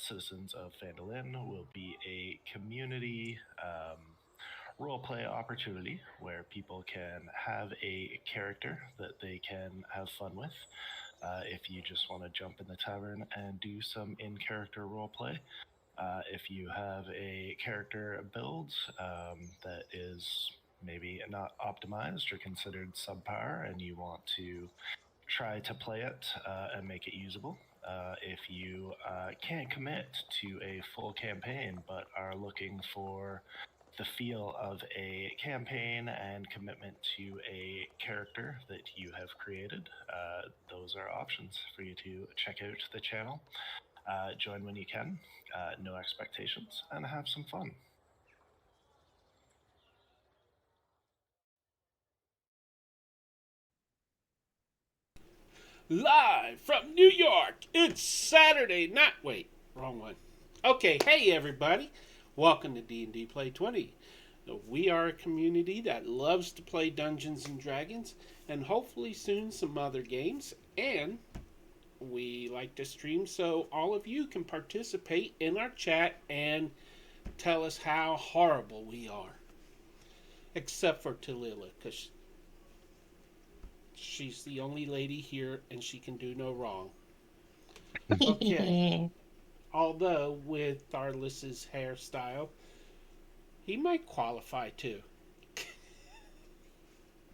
Citizens of Phandalin will be a community roleplay opportunity where people can have a character that they can have fun with. If you just want to jump in the tavern and do some in character roleplay, if you have a character build that is maybe not optimized or considered subpar and you want to try to play it and make it usable. If you can't commit to a full campaign but are looking for the feel of a campaign and commitment to a character that you have created, those are options for you to check out the channel. Join when you can, no expectations, and have some fun. Live from New York, it's Saturday night. Wait, wrong one. Okay, hey everybody. Welcome to D&D Play 20. We are a community that loves to play Dungeons and Dragons and hopefully soon some other games. And we like to stream so all of you can participate in our chat and tell us how horrible we are. Except for Talila, because she's the only lady here and she can do no wrong. Okay. Although, with Arliss's hairstyle, he might qualify too.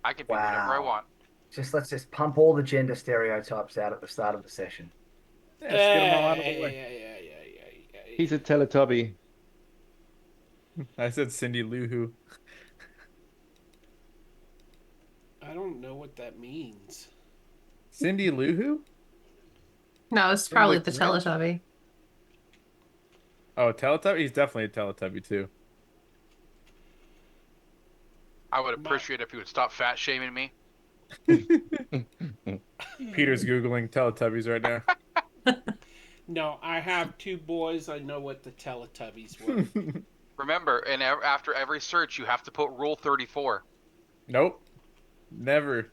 I can be whatever I want. Let's just pump all the gender stereotypes out at the start of the session. Yeah, let's get them all out of the way. He's a Teletubby. I said Cindy Lou Who. I don't know what that means. Cindy Lou Who? No, it's probably the Teletubby. Oh, Teletubby? He's definitely a Teletubby too. I would appreciate if you would stop fat shaming me. Peter's Googling Teletubbies right now. No, I have two boys. I know what the Teletubbies were. Remember, and after every search, you have to put Rule 34. Nope. Never.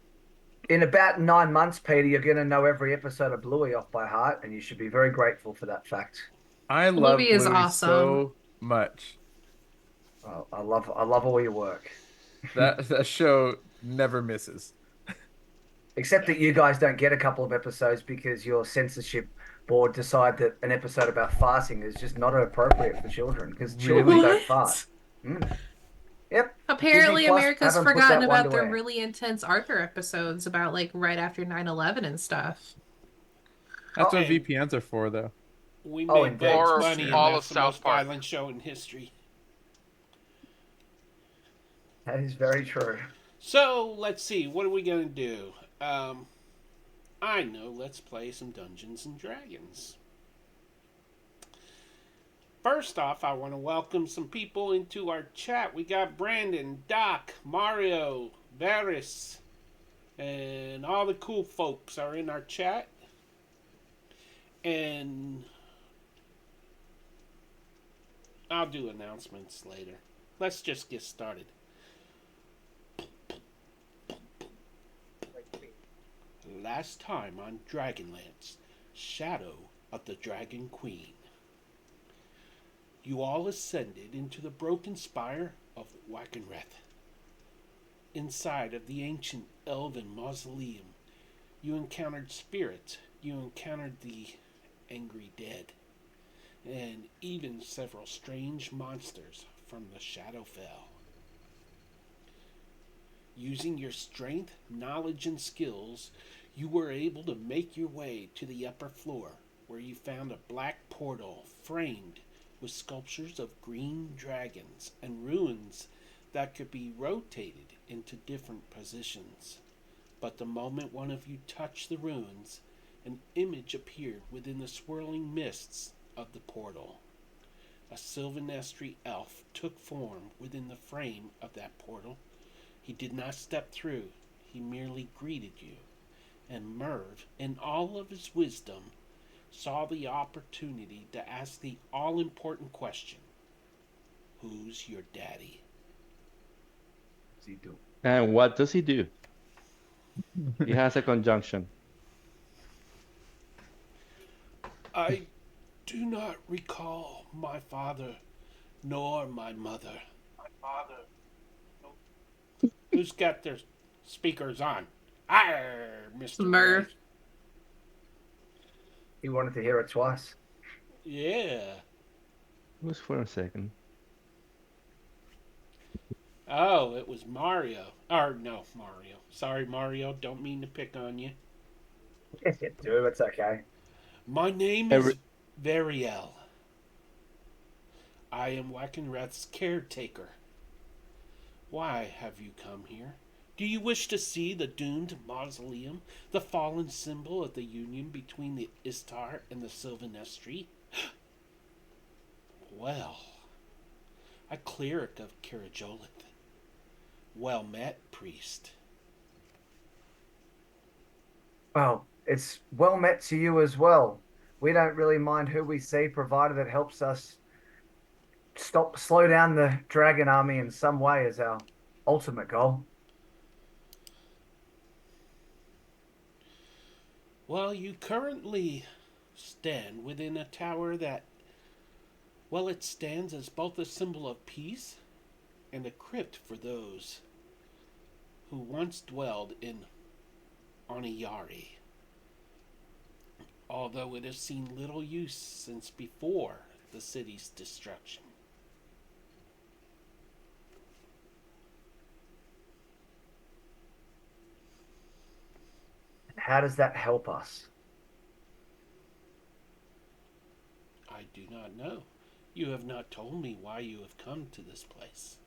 In about 9 months, Peter, you're going to know every episode of Bluey off by heart, and you should be very grateful for that fact. I love Bluey is Bluey awesome. so much. Oh, I love all your work. That show never misses. Except that you guys don't get a couple of episodes because your censorship board decide that an episode about farting is just not appropriate for children because children don't fart. Yep. Apparently, Disney Plus America's haven't put forgotten that one about to the air. really intense Arthur episodes about like right after 9/11 and stuff. That's what and- VPNs are for, though. We Oh, made and Bugs or Bunny, and all that's of the most South Park. violent show in history. That is very true. So, let's see. What are we going to do? I know. Let's play some Dungeons and Dragons. First off, I want to welcome some people into our chat. We got Brandon, Doc, Mario, Varys, and all the cool folks are in our chat. And I'll do announcements later. Let's just get started. Last time on Dragonlance, Shadow of the Dragon Queen. You all ascended into the broken spire of Wackenrath. Inside of the ancient elven mausoleum, you encountered spirits, you encountered the angry dead, and even several strange monsters from the Shadowfell. Using your strength, knowledge, and skills, you were able to make your way to the upper floor, where you found a black portal framed with sculptures of green dragons and runes that could be rotated into different positions. But the moment one of you touched the runes, an image appeared within the swirling mists of the portal. A Sylvanestry elf took form within the frame of that portal. He did not step through, he merely greeted you. And Merv, in all of his wisdom, saw the opportunity to ask the all-important question: who's your daddy? What's he do? And what does he do? He has a conjunction. I do not recall my father nor my mother. Who's got their speakers on? Arr, Mr. Smurf. White. He wanted to hear it twice. Yeah. Just for a second. Oh, it was Mario. Or, no, Mario. Sorry, Mario. Don't mean to pick on you. Dude, it's okay. My name is Variel. I am Wackenrath's caretaker. Why have you come here? Do you wish to see the doomed mausoleum, the fallen symbol of the union between the Istar and the Sylvan Estrie? Well, a cleric of Kirajolith. Well met, priest. Well, it's well met to you as well. We don't really mind who we see, provided it helps us slow down the dragon army in some way is our ultimate goal. Well, you currently stand within a tower that, well, it stands as both a symbol of peace and a crypt for those who once dwelled in Oniyari. Although it has seen little use since before the city's destruction. How does that help us? I do not know. You have not told me why you have come to this place.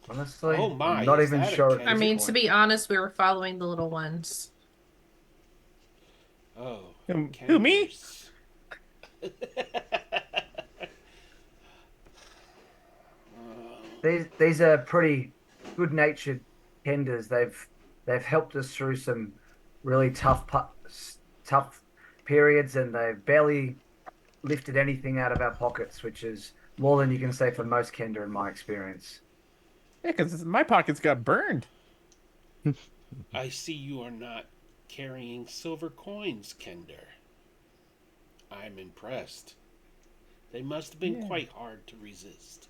Honestly, Oh my, I'm not is even that a sure. cave? I mean, to be honest, we were following the little ones. Oh, Who, me? candles. These are pretty good-natured tenders. They've helped us through some really tough periods, and they've barely lifted anything out of our pockets, which is more than you can say for most Kender in my experience. Yeah, because my pockets got burned. I see you are not carrying silver coins, Kender. I'm impressed. They must have been Yeah. quite hard to resist.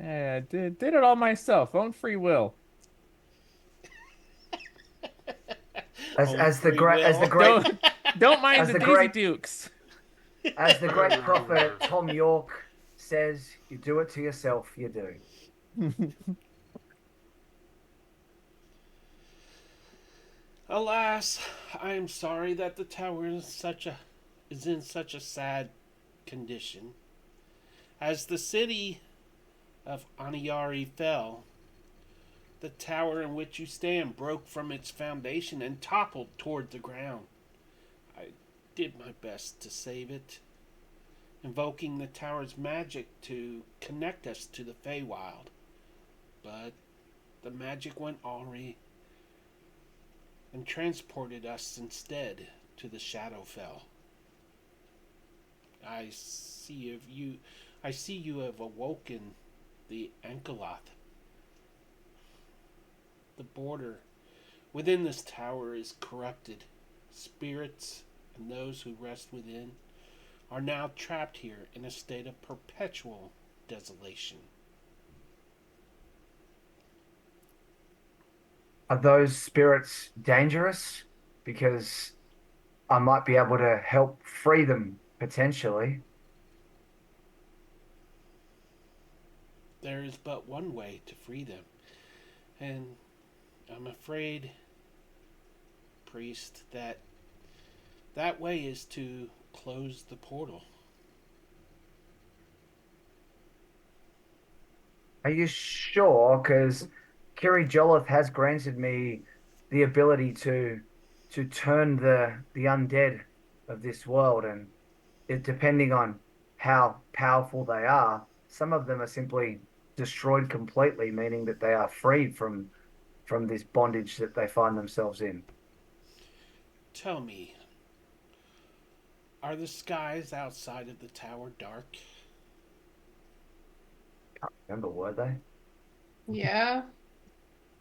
Yeah, did it all myself, own free will. As the free great as the will. great Don't mind As the the Daisy great- Dukes. as the great prophet Tom York says, you do it to yourself, you do. Alas, I am sorry that the tower is in such a sad condition. As the city of Aniyari fell, the tower in which you stand broke from its foundation and toppled toward the ground. I did my best to save it, invoking the tower's magic to connect us to the Feywild. But the magic went awry and transported us instead to the Shadowfell. I see you have awoken the Ankaloth. The border within this tower is corrupted. Spirits and those who rest within are now trapped here in a state of perpetual desolation. Are those spirits dangerous? Because I might be able to help free them potentially. There is but one way to free them, and I'm afraid, priest, that way is to close the portal. Are you sure? Because Kiri Jolith has granted me the ability to turn the undead of this world, and depending on how powerful they are, some of them are simply destroyed completely, meaning that they are freed from this bondage that they find themselves in. Tell me, are the skies outside of the tower dark? Remember, were they? Yeah.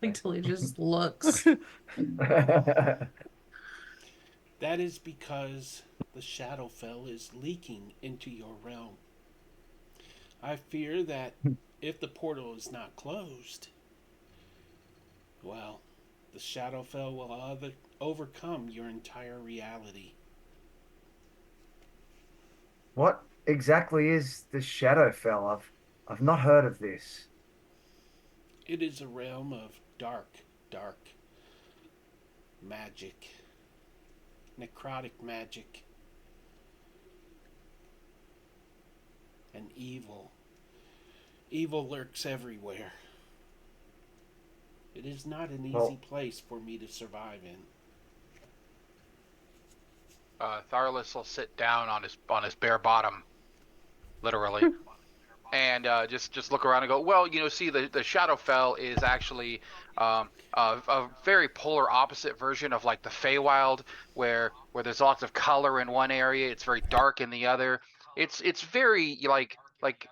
Until he just looks. That is because the Shadowfell is leaking into your realm. I fear that if the portal is not closed, well, the Shadowfell will overcome your entire reality. What exactly is the Shadowfell? I've not heard of this. It is a realm of dark magic, necrotic magic, and evil. Evil lurks everywhere. It is not an easy Well, place for me to survive in. Tharlus will sit down on his bare bottom, literally, and just look around and go, well, see, the Shadowfell is actually a very polar opposite version of like the Feywild, where there's lots of color in one area, it's very dark in the other. It's very like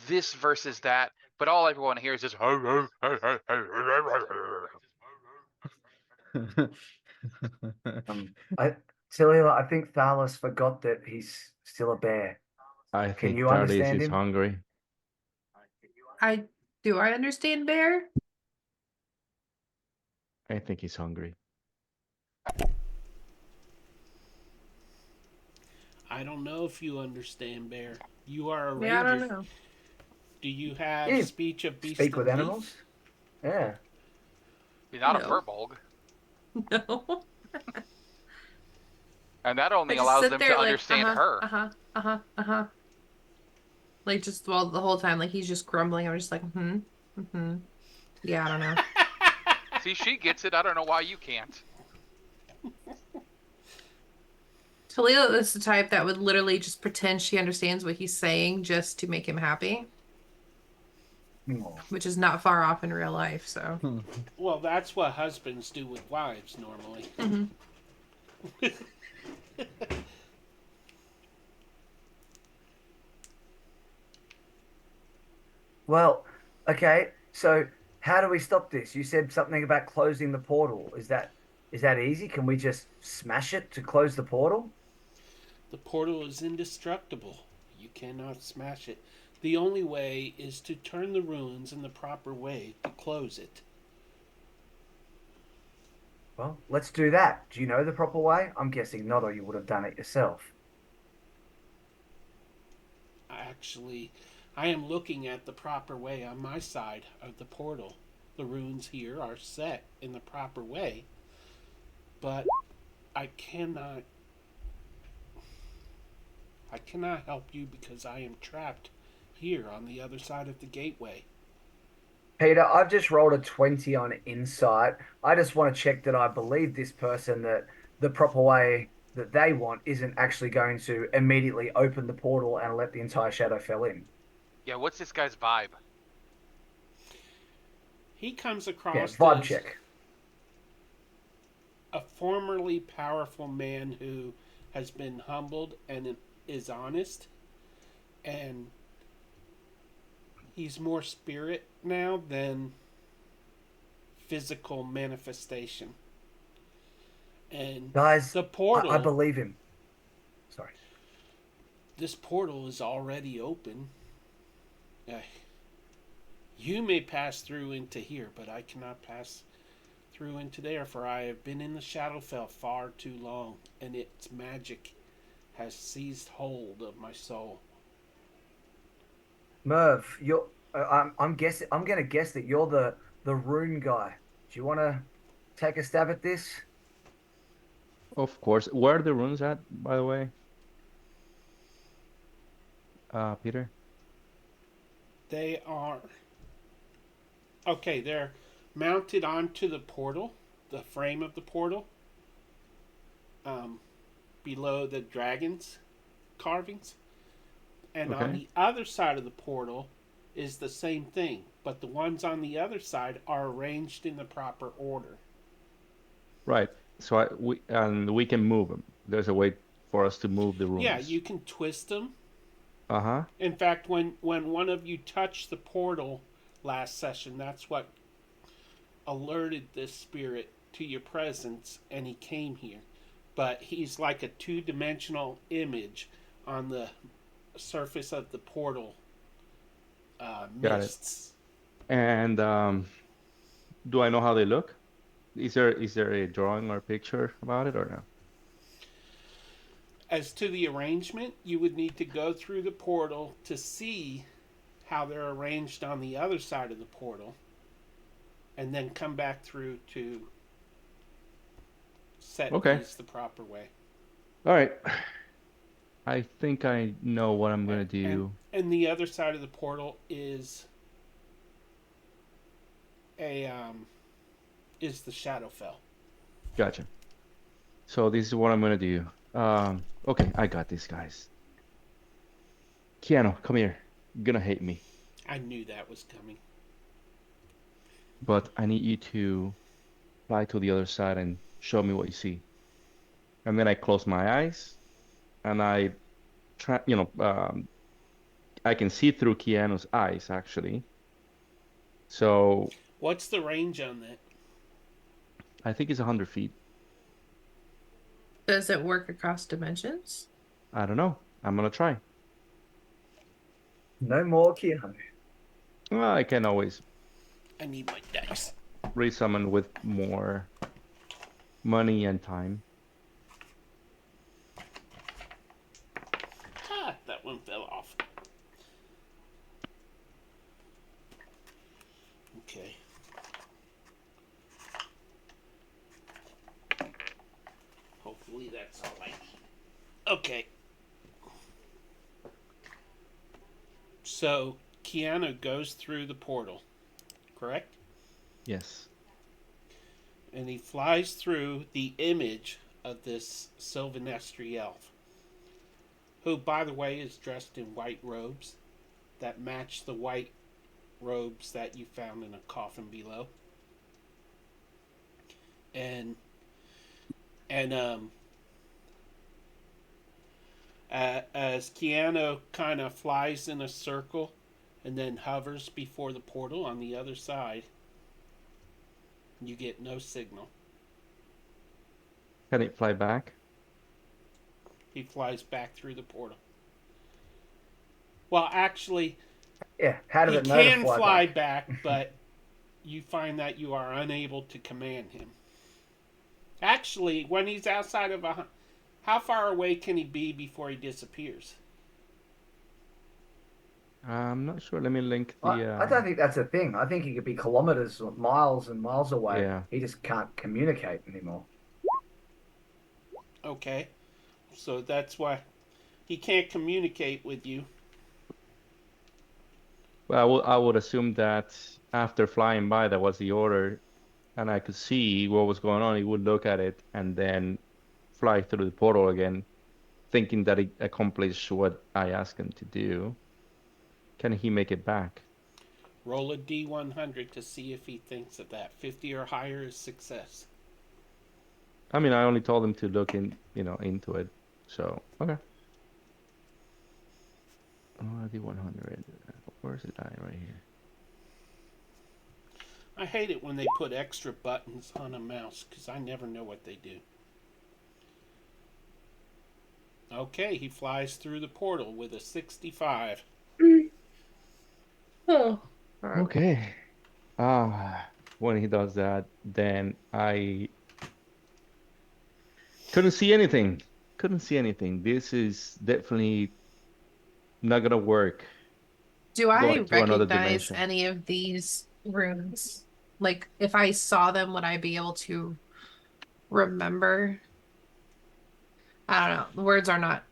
this versus that, but all everyone hears is I Celia, I think Thalos forgot that he's still a bear. I Can think you Thaddeus understand is him? hungry. I understand bear? I think he's hungry. I don't know if you understand, Bear. You are a Yeah, I don't ranger. know. Do you have Yeah, speech of beast speak of with leaf? animals? Yeah. you're not a No. furbolg, No. and that only I just allows sit them to there like, understand her. Like just while the whole time, like he's just grumbling. I'm just like, yeah, I don't know. See, she gets it. I don't know why you can't. Talia is the type that would literally just pretend she understands what he's saying just to make him happy, Oh. which is not far off in real life. So, Well, that's what husbands do with wives normally. Well, okay. So how do we stop this? You said something about closing the portal. Is that easy? Can we just smash it to close the portal? The portal is indestructible. You cannot smash it. The only way is to turn the runes in the proper way to close it. Well, let's do that. Do you know the proper way? I'm guessing not, or you would have done it yourself. Actually, I am looking at the proper way on my side of the portal. The runes here are set in the proper way, but I cannot I cannot help you because I am trapped here on the other side of the gateway. Peter, I've just rolled a 20 on insight. I just want to check that I believe this person that the proper way that they want isn't actually going to immediately open the portal and let the entire Shadowfell in. Yeah, what's this guy's vibe? He comes Yeah, across vibe as check. a formerly powerful man who has been humbled and is honest, and he's more spirit now than physical manifestation. And Guys, the I portal, believe him. Sorry. this portal is already open. Uh, you may pass through into here, but I cannot pass through into there, for I have been in the Shadowfell far too long, and its magic has seized hold of my soul. Merv, I'm guessing. I'm gonna guess that you're the rune guy. Do you want to take a stab at this? Of course. Where are the runes at, by the way, Peter? They are okay. They're mounted onto the portal, the frame of the portal, um, below the dragon's carvings, and on Okay. the other side of the portal is the same thing, but the ones on the other side are arranged in the proper order. Right. So we can move them. There's a way for us to move the Yeah, runes. you can twist them. Uh-huh. In fact, when one of you touched the portal last session, that's what alerted this spirit to your presence, and he came here. but he's like a two-dimensional image on the surface of the portal Got it. mists. And do I know how they look? Is there a drawing or picture about it or no? As to the arrangement, you would need to go through the portal to see how they're arranged on the other side of the portal, and then come back through to set Okay. these the proper way. All right. I think I know what I'm gonna And, do. and the other side of the portal is the Shadowfell. Gotcha. So this is what I'm gonna do. Okay, I got this, guys. Keanu, come here. You're gonna hate me, I knew that was coming. but I need you to fly to the other side and show me what you see. And then I close my eyes, and I try, I can see through Keanu's eyes actually. So What's the range on that? I think it's 100 feet. Does it work across dimensions? I don't know. I'm gonna try. No more Keanu. Well, I can always I need my dice. resummon with more money and time. Ah, that one fell off. Okay. Hopefully that's all I need. Okay. So Keanu goes through the portal, correct? Yes. And he flies through the image of this Sylvanestri elf, who, by the way, is dressed in white robes that match the white robes that you found in a coffin below. And as Keanu kind of flies in a circle and then hovers before the portal on the other side, you get no signal. Can it fly back? He flies back through the portal. Well, actually, Yeah, how did he it know to can fly back? back, but you find that you are unable to command him. Actually, when he's outside of a... How far away can he be before he disappears? I'm not sure. Let me link the. I don't think that's a thing. I think he could be kilometers, or miles and miles away. Yeah. He just can't communicate anymore. Okay. So that's why he can't communicate with you. Well, I would assume that after flying by, that was the order, and I could see what was going on. He would look at it and then fly through the portal again, thinking that he accomplished what I asked him to do. Can he make it back? Roll a D100 to see if he thinks of that. 50 or higher is success. I mean, I only told him to look into it. So, okay. D100. Where's the die right here? I hate it when they put extra buttons on a mouse because I never know what they do. Okay, he flies through the portal with a 65. Oh. Okay. When he does that, then I couldn't see anything. This is definitely not gonna work. Do I Going to another recognize dimension. any of these runes? Like, if I saw them, would I be able to remember? I don't know. The words are not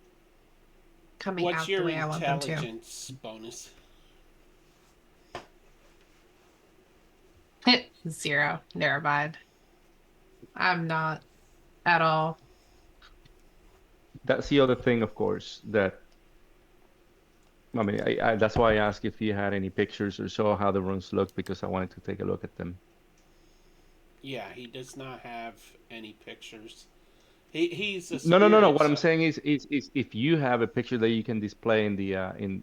coming What's out the your way I want them to. intelligence bonus? 0. Never mind. I'm not at all. That's the other thing, of course, that I mean, that's why I asked if you had any pictures or saw how the runes look, because I wanted to take a look at them. Yeah, he does not have any pictures. He's a No. spirit, What I'm so- saying is if you have a picture that you can display in the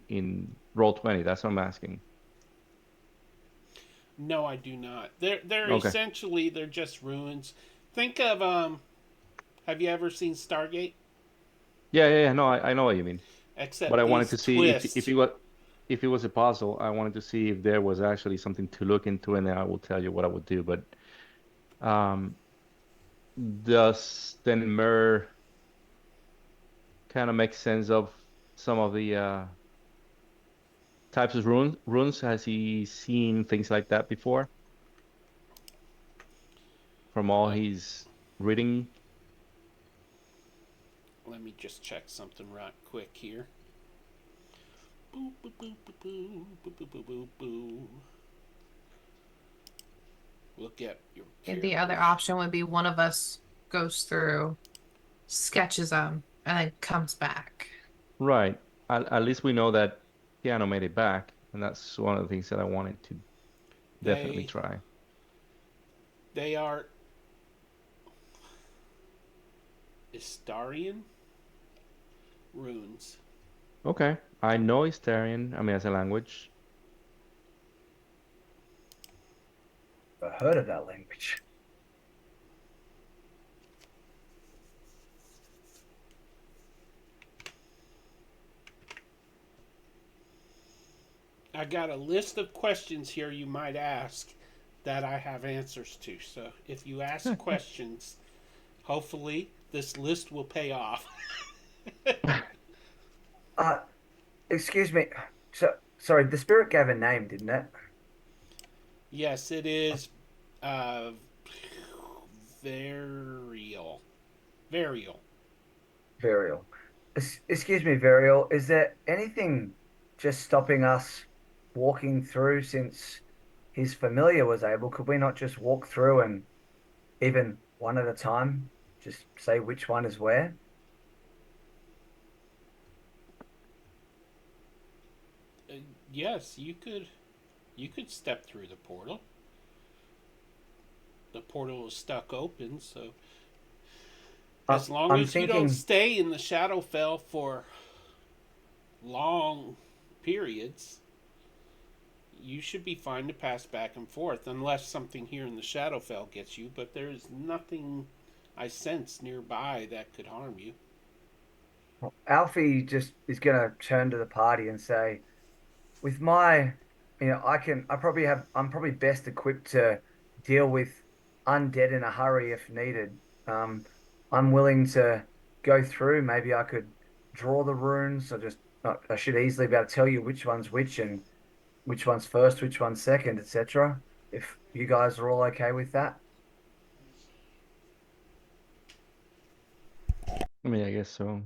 in Roll20, that's what I'm asking. No, I do not. They're Okay. essentially they're just ruins. Think of Have you ever seen Stargate? Yeah. No, I know what you mean. But Except I wanted these to see twists. if it was a puzzle. I wanted to see if there was actually something to look into, and then I will tell you what I would do. But um, does then Mer kind of make sense of some of the types of runes? Has he seen things like that before from all Uh, his reading? Let me just check something right quick here. Boo, boo, boo, boo, boo, boo, boo, boo, boo, boo. Look at your The other characters. option would be one of us goes through, sketches them, and then comes back. Right. At least we know that Keanu made it back, and that's one of the things that I wanted to definitely They try. they are Istarian runes. Okay. I know Hystarian, I mean, as a language. I've heard of that language. I got a list of questions here you might ask that I have answers to. So if you ask questions, hopefully this list will pay off. Uh, excuse me. So, sorry, the spirit gave a name, didn't it? Yes, it is uh, Varial. Varial. Varial. Excuse me, Varial. Is there anything just stopping us walking through since his familiar was able? Could we not just walk through and even one at a time, just say which one is where? Uh, yes, you could step through the portal. The portal is stuck open, so as long I'm as you don't thinking, stay in the Shadowfell for long periods, you should be fine to pass back and forth, unless something here in the Shadowfell gets you. But there's nothing I sense nearby that could harm you. Alfie just is going to turn to the party and say, with my, I'm probably best equipped to deal with undead in a hurry if needed. Um, I'm willing to go through. Maybe I could draw the runes. I should easily be able to tell you which one's which and which one's first, which one's second, etc. If you guys are all okay with that. I mean, I guess so.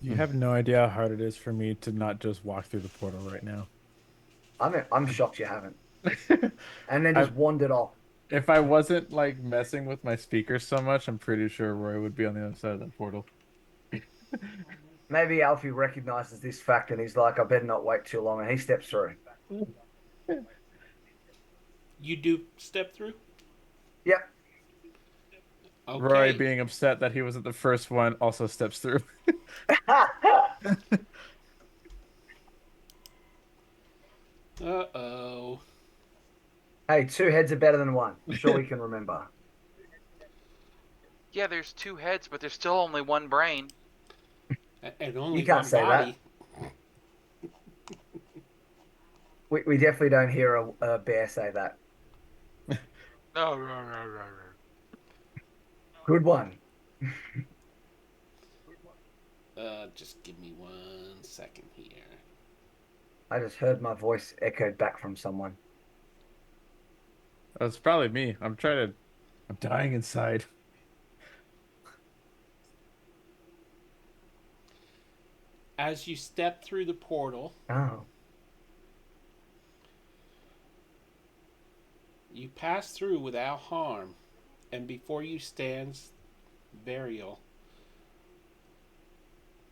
You have no idea how hard it is for me to not just walk through the portal right now. I'm shocked you haven't. And then just I wandered off. If I wasn't like messing with my speakers so much, I'm pretty sure Roy would be on the other side of that portal. Maybe Alfie recognizes this fact and he's like, I better not wait too long, and he steps through. You do step through? Yep. Roy, Okay. being upset that he wasn't the first one, also steps through. Uh-oh. Hey, two heads are better than one. I'm sure we can remember. Yeah, there's two heads, but there's still only one brain. And You only can't one say that. body. We definitely don't hear a bear say that. No. Good one. Just give me 1 second here. I just heard my voice echoed back from someone. That's probably me. I'm dying inside. As you step through the portal, Oh, you pass through without harm, and before you stands Burial,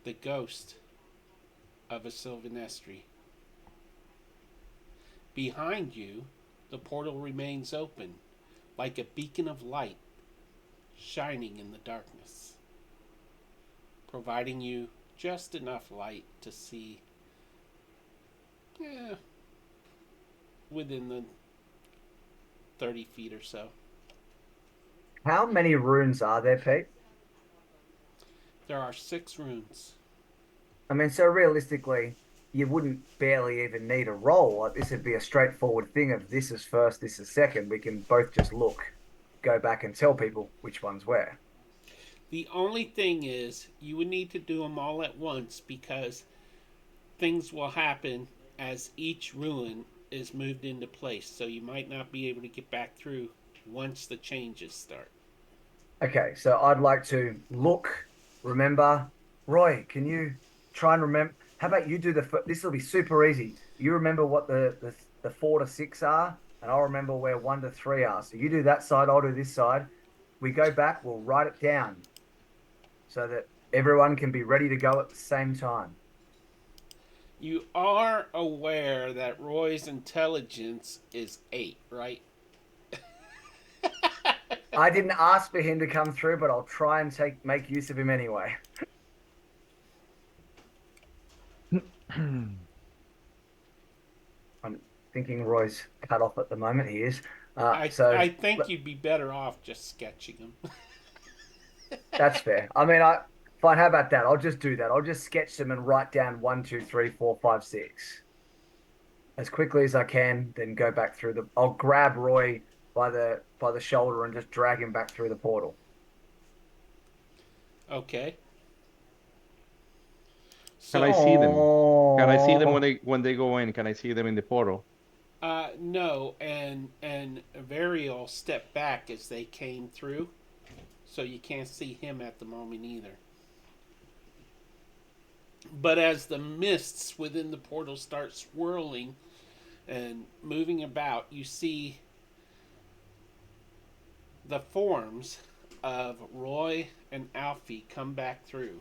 the ghost of a Sylvanestri. Behind you, the portal remains open, like a beacon of light shining in the darkness, providing you just enough light to see within the 30 feet or so. How many runes are there, Pete? There are 6 runes. I mean, so realistically, you wouldn't barely even need a roll. Like this would be a straightforward thing of this is first, this is second. We can both just look, go back and tell people which one's where. The only thing is, you would need to do them all at once because things will happen as each ruin is moved into place. So you might not be able to get back through once the changes start. Okay, so I'd like to look, remember. Roy, can you try and remember? How about you do this will be super easy. You remember what the 4 to 6 are, and I'll remember where 1 to 3 are. So you do that side, I'll do this side. We go back, we'll write it down so that everyone can be ready to go at the same time. You are aware that Roy's intelligence is 8, right? I didn't ask for him to come through, but I'll try and make use of him anyway. I'm thinking Roy's cut off at the moment. He is. I think you'd be better off just sketching him. That's fair. I mean, fine. How about that? I'll just do that. I'll just sketch them and write down 1, 2, 3, 4, 5, 6 as quickly as I can. Then go back through the. I'll grab Roy by the shoulder and just drag him back through the portal. Okay. Can So, I see them? Can I see them Oh, when they go in? Can I see them in the portal? no, and Varial stepped back as they came through, so you can't see him at the moment either. But as the mists within the portal start swirling and moving about, you see the forms of Roy and Alfie come back through.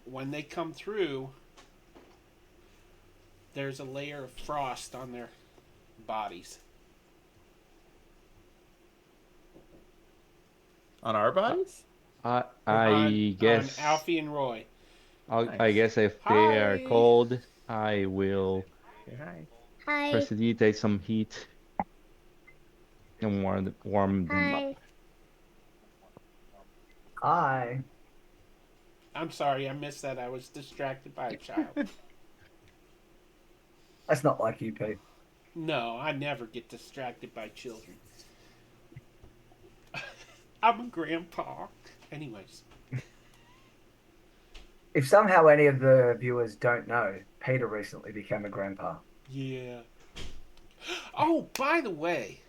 When they come through, there's a layer of frost on their bodies. On our bodies? I guess on Alfie and Roy. I guess if they are Hi. cold, I will Hi. Hi. prestidigitate some heat and warm them up. Hi. hi. I'm sorry, I missed that. I was distracted by a child. That's not like you, Pete. No, I never get distracted by children. I'm a grandpa. Anyways. If somehow any of the viewers don't know, Peter recently became a grandpa. Yeah. Oh, by the way,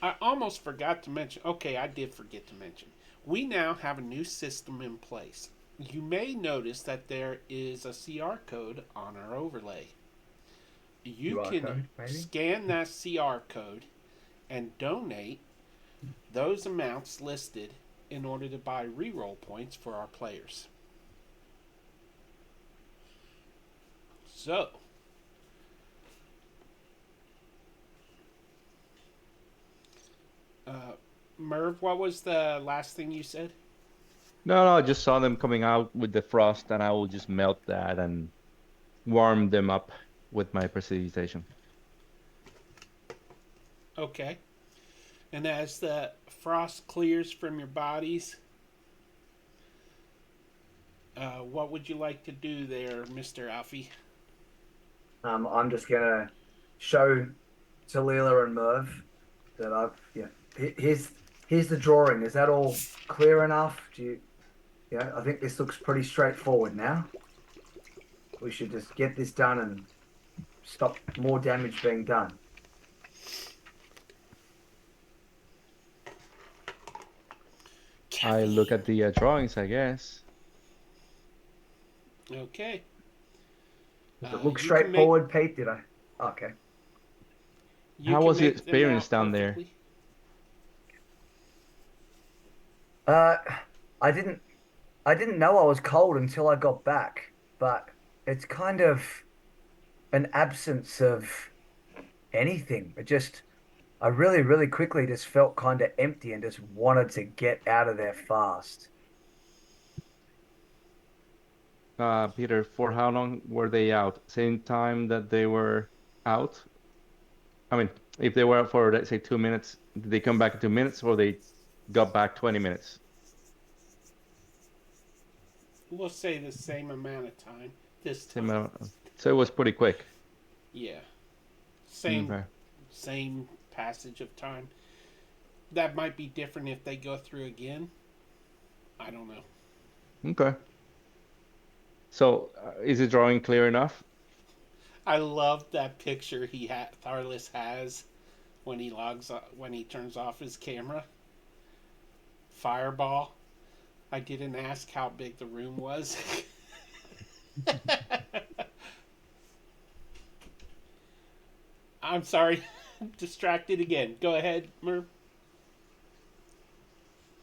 I almost forgot to mention. Okay, I did forget to mention. We now have a new system in place. You may notice that there is a CR code on our overlay. You QR can code, maybe? scan that CR code and donate those amounts listed in order to buy reroll points for our players. So, Merv, what was the last thing you said? No, I just saw them coming out with the frost, and I will just melt that and warm them up with my precipitation. Okay. And as the frost clears from your bodies, what would you like to do there, Mr. Alfie? I'm just gonna show Talila and Merv that here's the drawing. Is that all clear enough? I think this looks pretty straightforward now. We should just get this done and stop more damage being done. I look at the drawings, I guess. Okay. Does it look You can straightforward, Pete? Did I? Okay. You How can was the make them experience out down there? perfectly. Uh, I didn't know I was cold until I got back, but it's kind of an absence of anything. I really, really quickly just felt kind of empty and just wanted to get out of there fast. Peter, for how long were they out? Same time that they were out? I mean, if they were out for, let's say, 2 minutes, did they come back in 2 minutes or they got back 20 minutes? We'll say the same amount of time this Same time. amount. So it was pretty quick. Yeah. Same Okay. same passage of time. That might be different if they go through again. I don't know. Okay. So is the drawing clear enough? I love that picture Tharlis has when when he turns off his camera. Fireball. I didn't ask how big the room was. I'm sorry. Distracted again. Go ahead, Merv.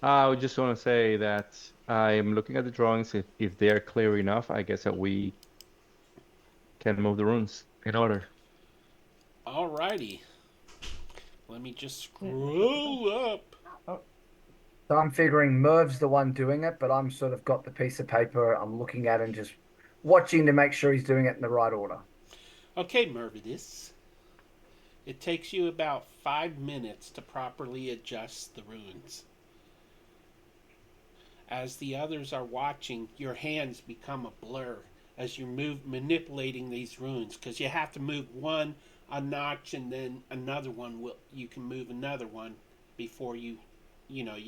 I would just want to say that I'm looking at the drawings. If they're clear enough, I guess that we can move the runes in order. Alrighty. Let me just scroll up. So I'm figuring Merv's the one doing it, but I'm sort of got the piece of paper I'm looking at and just watching to make sure he's doing it in the right order. Okay, Mervidus. It takes you about 5 minutes to properly adjust the runes. As the others are watching, your hands become a blur as you move manipulating these runes, because you have to move one a notch and then another one you can move another one before you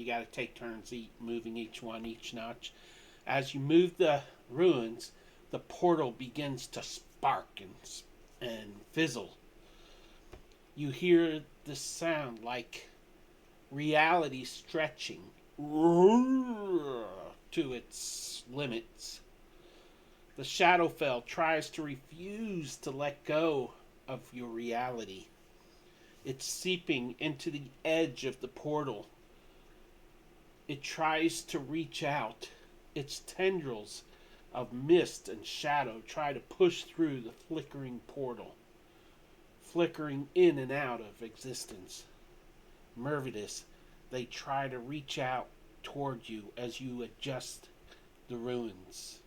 got to take turns moving each notch. As you move the runes, the portal begins to spark and fizzle. You hear the sound like reality stretching to its limits. The Shadowfell tries to refuse to let go of your reality. It's seeping into the edge of the portal. It tries to reach out. Its tendrils of mist and shadow try to push through the flickering portal, flickering in and out of existence. Mervidus, they try to reach out toward you as you adjust the ruins.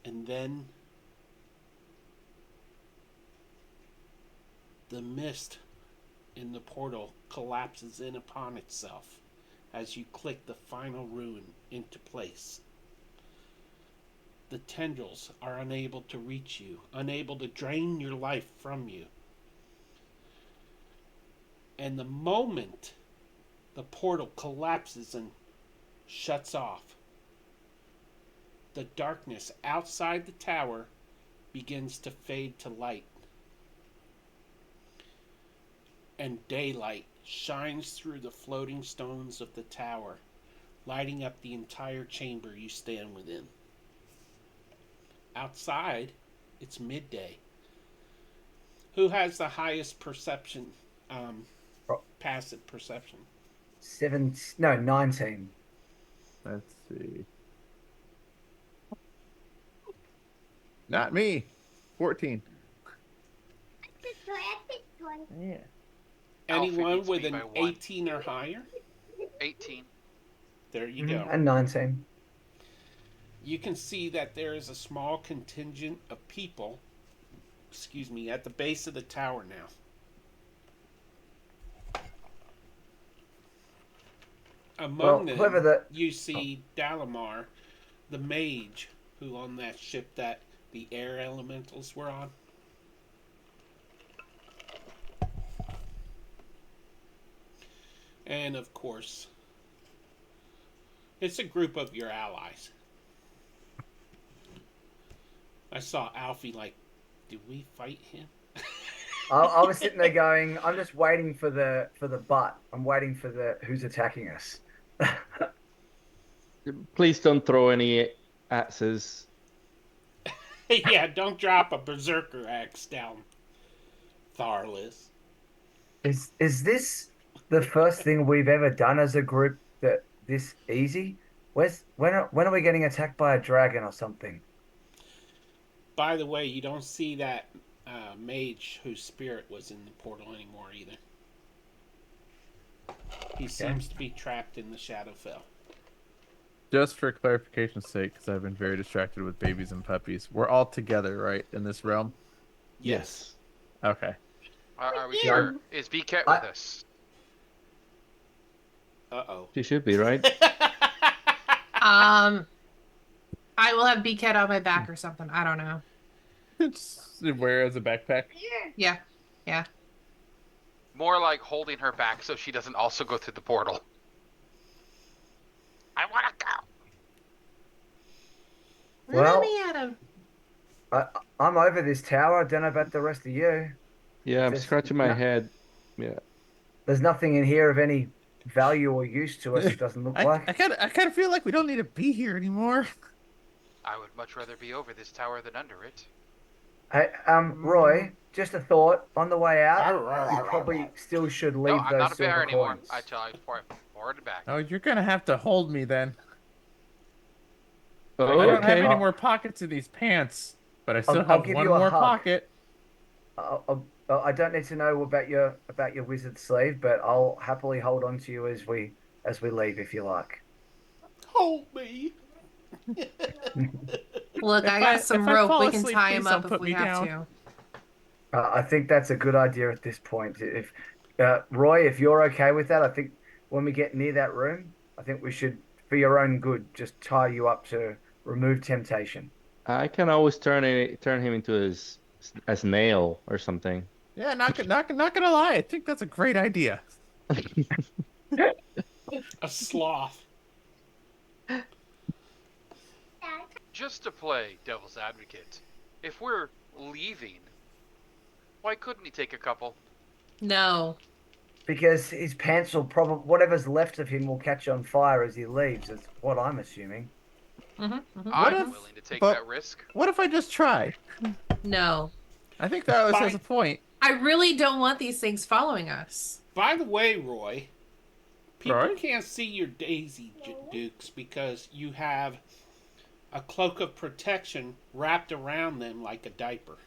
And then the mist in the portal collapses in upon itself as you click the final rune into place. The tendrils are unable to reach you, unable to drain your life from you. And the moment the portal collapses and shuts off, the darkness outside the tower begins to fade to light. And daylight shines through the floating stones of the tower, lighting up the entire chamber you stand within. Outside, it's midday. Who has the highest perception, passive perception? 19. Let's see. Not me. 14. Yeah. Anyone with an 18 or higher? 18. There you go. And 19. You can see that there is a small contingent of people, at the base of the tower now. Among them, you see Dalamar, the mage, who on that ship that the air elementals were on. And of course, it's a group of your allies. I saw Alfie like, did we fight him? I was sitting there going, I'm just waiting for the butt. I'm waiting for the who's attacking us. Please don't throw any axes. Yeah, don't drop a berserker axe down, Tharlis. Is this the first thing we've ever done as a group that this easy? When are we getting attacked by a dragon or something? By the way, you don't see that mage whose spirit was in the portal anymore either. He seems to be trapped in the Shadowfell. Just for clarification's sake, because I've been very distracted with babies and puppies, we're all together, right, in this realm? Yes. Okay. Are we Yeah. sure? Is VCat with us? Uh-oh. She should be, right? I will have BCAT on my back or something. I don't know. Just wear as a backpack. Yeah. Yeah. More like holding her back so she doesn't also go through the portal. I want to go. Let Well, me at him. I'm over this tower. I don't know about the rest of you. Yeah, I'm There's scratching my no- head. Yeah. There's nothing in here of any value or use to us, it doesn't look I like. kind of feel like we don't need to be here anymore. I would much rather be over this tower than under it. Hey, Roy, just a thought. On the way out, you probably still should No, leave I'm those not a bear silver anymore. coins. I tell you, forward and back. Oh, you're gonna have to hold me then. I Oh, don't have okay. any more pockets in these pants, but I still I'll have give one you a more hug. pocket. I don't need to know about your wizard sleeve, but I'll happily hold on to you as we leave if you like. Hold me. Look, I got some if I rope. fall We can asleep, tie please him don't up if put we me have down. to. I think that's a good idea at this point. If Roy, if you're okay with that, I think when we get near that room, I think we should, for your own good, just tie you up to remove temptation. I can always turn him into a snail or something. Yeah, not gonna lie. I think that's a great idea. A sloth. Just to play devil's advocate, if we're leaving, why couldn't he take a couple? No. Because his pants will probably, whatever's left of him will catch on fire as he leaves. Is what I'm assuming. I'm willing to take that risk. What if I just try? No. I think that has a point. I really don't want these things following us. By the way, Roy, people Roy? can't see your Daisy Dukes because you have a cloak of protection wrapped around them like a diaper.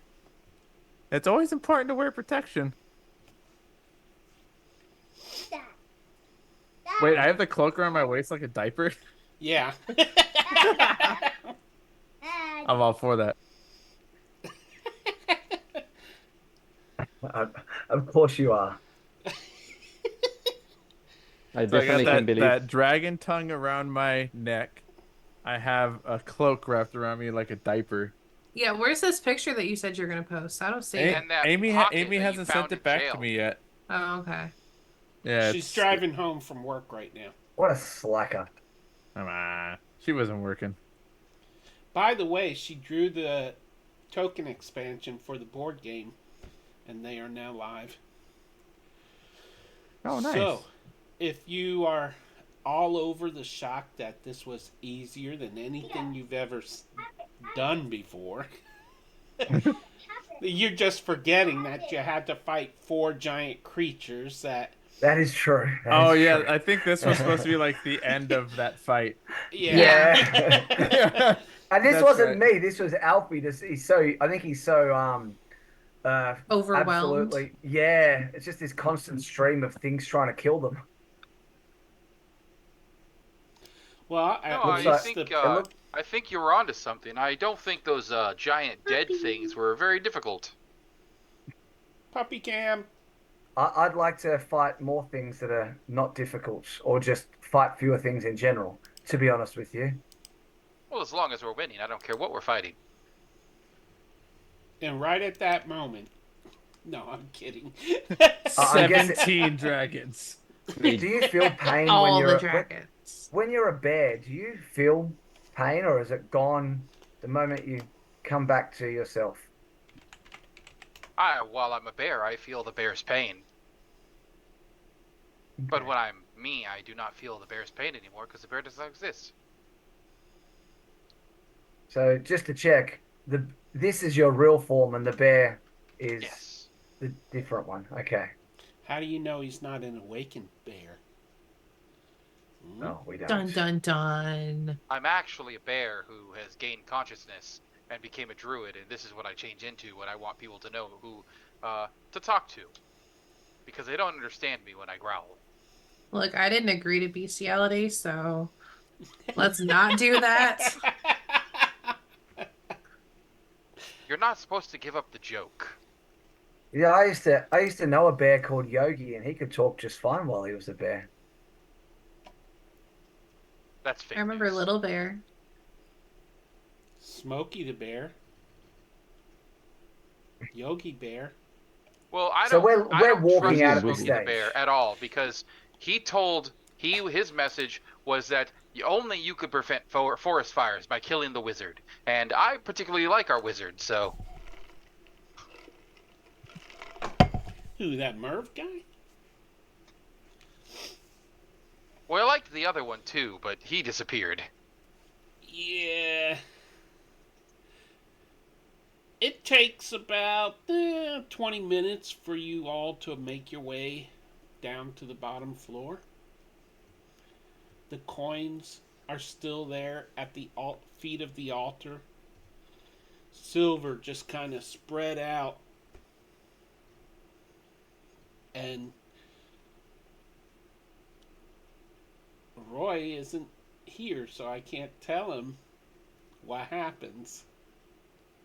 It's always important to wear protection. Wait, I have the cloak around my waist like a diaper? Yeah. I'm all for that. Of course you are. I So I definitely got can believe. that dragon tongue around my neck. I have a cloak wrapped around me like a diaper. Yeah, where's this picture that you said you're gonna post? I don't see it. And that Amy pocket Amy that you hasn't found sent it in back jail. to me yet. Oh, okay. Yeah, She's driving home from work right now. What a slacker. Come on. She wasn't working. By the way, she drew the token expansion for the board game, and they are now live. Oh, nice. So, if you are all over the shock that this was easier than anything you've ever done before, you're just forgetting that you had to fight 4 giant creatures that... That is true. Oh yeah, I think this was supposed to be like the end of that fight. Yeah. And this That's wasn't right. me. This was Alfie. I think he's so Overwhelmed. absolutely, yeah. It's just this constant stream of things trying to kill them. Well, No, looks I like- think it I think you were onto something. I don't think those giant dead things were very difficult. Puppy Cam. I'd like to fight more things that are not difficult, or just fight fewer things in general. To be honest with you. Well, as long as we're winning, I don't care what we're fighting. And right at that moment... No, I'm kidding. I guess 17 dragons. Do you feel pain when All you're the when, dragons. when you're a bear? Do you feel pain, or is it gone the moment you come back to yourself? While I'm a bear, I feel the bear's pain. But when I'm me, I do not feel the bear's pain anymore because the bear does not exist. So just to check, this is your real form, and the bear is Yes. the different one. Okay. How do you know he's not an awakened bear? No, we don't. Dun dun dun. I'm actually a bear who has gained consciousness and became a druid, and this is what I change into when I want people to know who to talk to. Because they don't understand me when I growl. Look, I didn't agree to bestiality, so let's not do that. You're not supposed to give up the joke. Yeah, I used to know a bear called Yogi, and he could talk just fine while he was a bear. That's I fake remember news. Little Bear. Smokey the Bear, Yogi Bear. Well, So I we're don't walking trust out Wiggle at this Smokey the Wiggle. Bear stage. at all because his message was that only you could prevent forest fires by killing the wizard, and I particularly like our wizard, so Who, that Merv guy? well, I liked the other one too, but he disappeared. Yeah. It takes about 20 minutes for you all to make your way down to the bottom floor. The coins are still there at the feet of the altar. Silver just kind of spread out. And Roy isn't here, so I can't tell him what happens.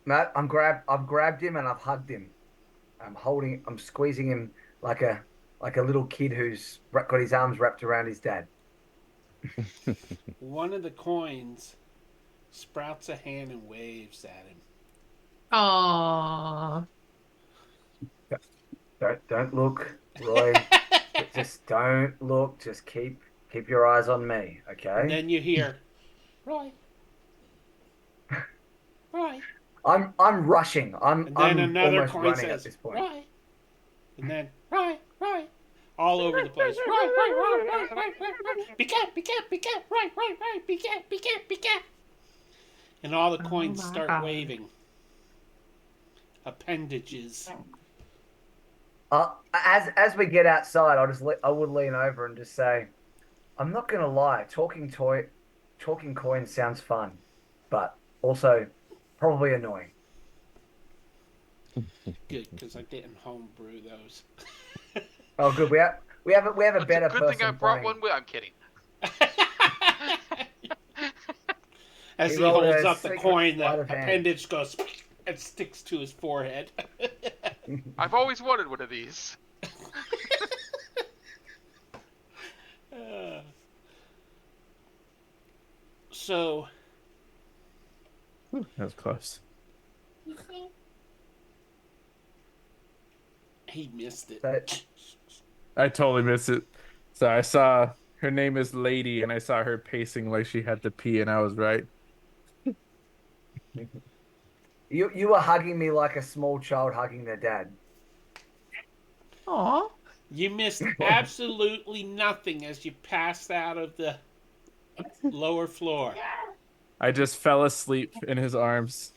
Matt, I've grabbed him and I've hugged him. I'm squeezing him like a little kid who's got his arms wrapped around his dad. One of the coins sprouts a hand and waves at him. Aww. Don't look, Roy. Just don't look. Just keep your eyes on me, And okay? then you hear, Roy, Roy. I'm rushing. I'm And then I'm another almost coin running at says, this point. Roy. And then, Roy, Roy. All over the place. Roy, Roy, Roy, Roy, Roy, Roy, Roy. Be cat, Roy, Roy, Roy. Be cat. And all the Oh coins my start God. waving. Appendages. As we get outside, I would lean over and just say, I'm not gonna lie, talking coins sounds fun, but also probably annoying. Good, because I didn't homebrew those. Oh, good. We have a It's a better good thing I person brought playing. one with. I'm kidding. As He he rolled holds a up the secret coin, sleight the of hand. appendage goes and sticks to his forehead. I've always wanted one of these. Uh, so That was close. he missed it. So, I totally missed it. So I saw her name is Lady, and I saw her pacing like she had to pee, and I was right. you were hugging me like a small child hugging their dad. Aw. You missed absolutely nothing as you passed out of the lower floor I just fell asleep in his arms.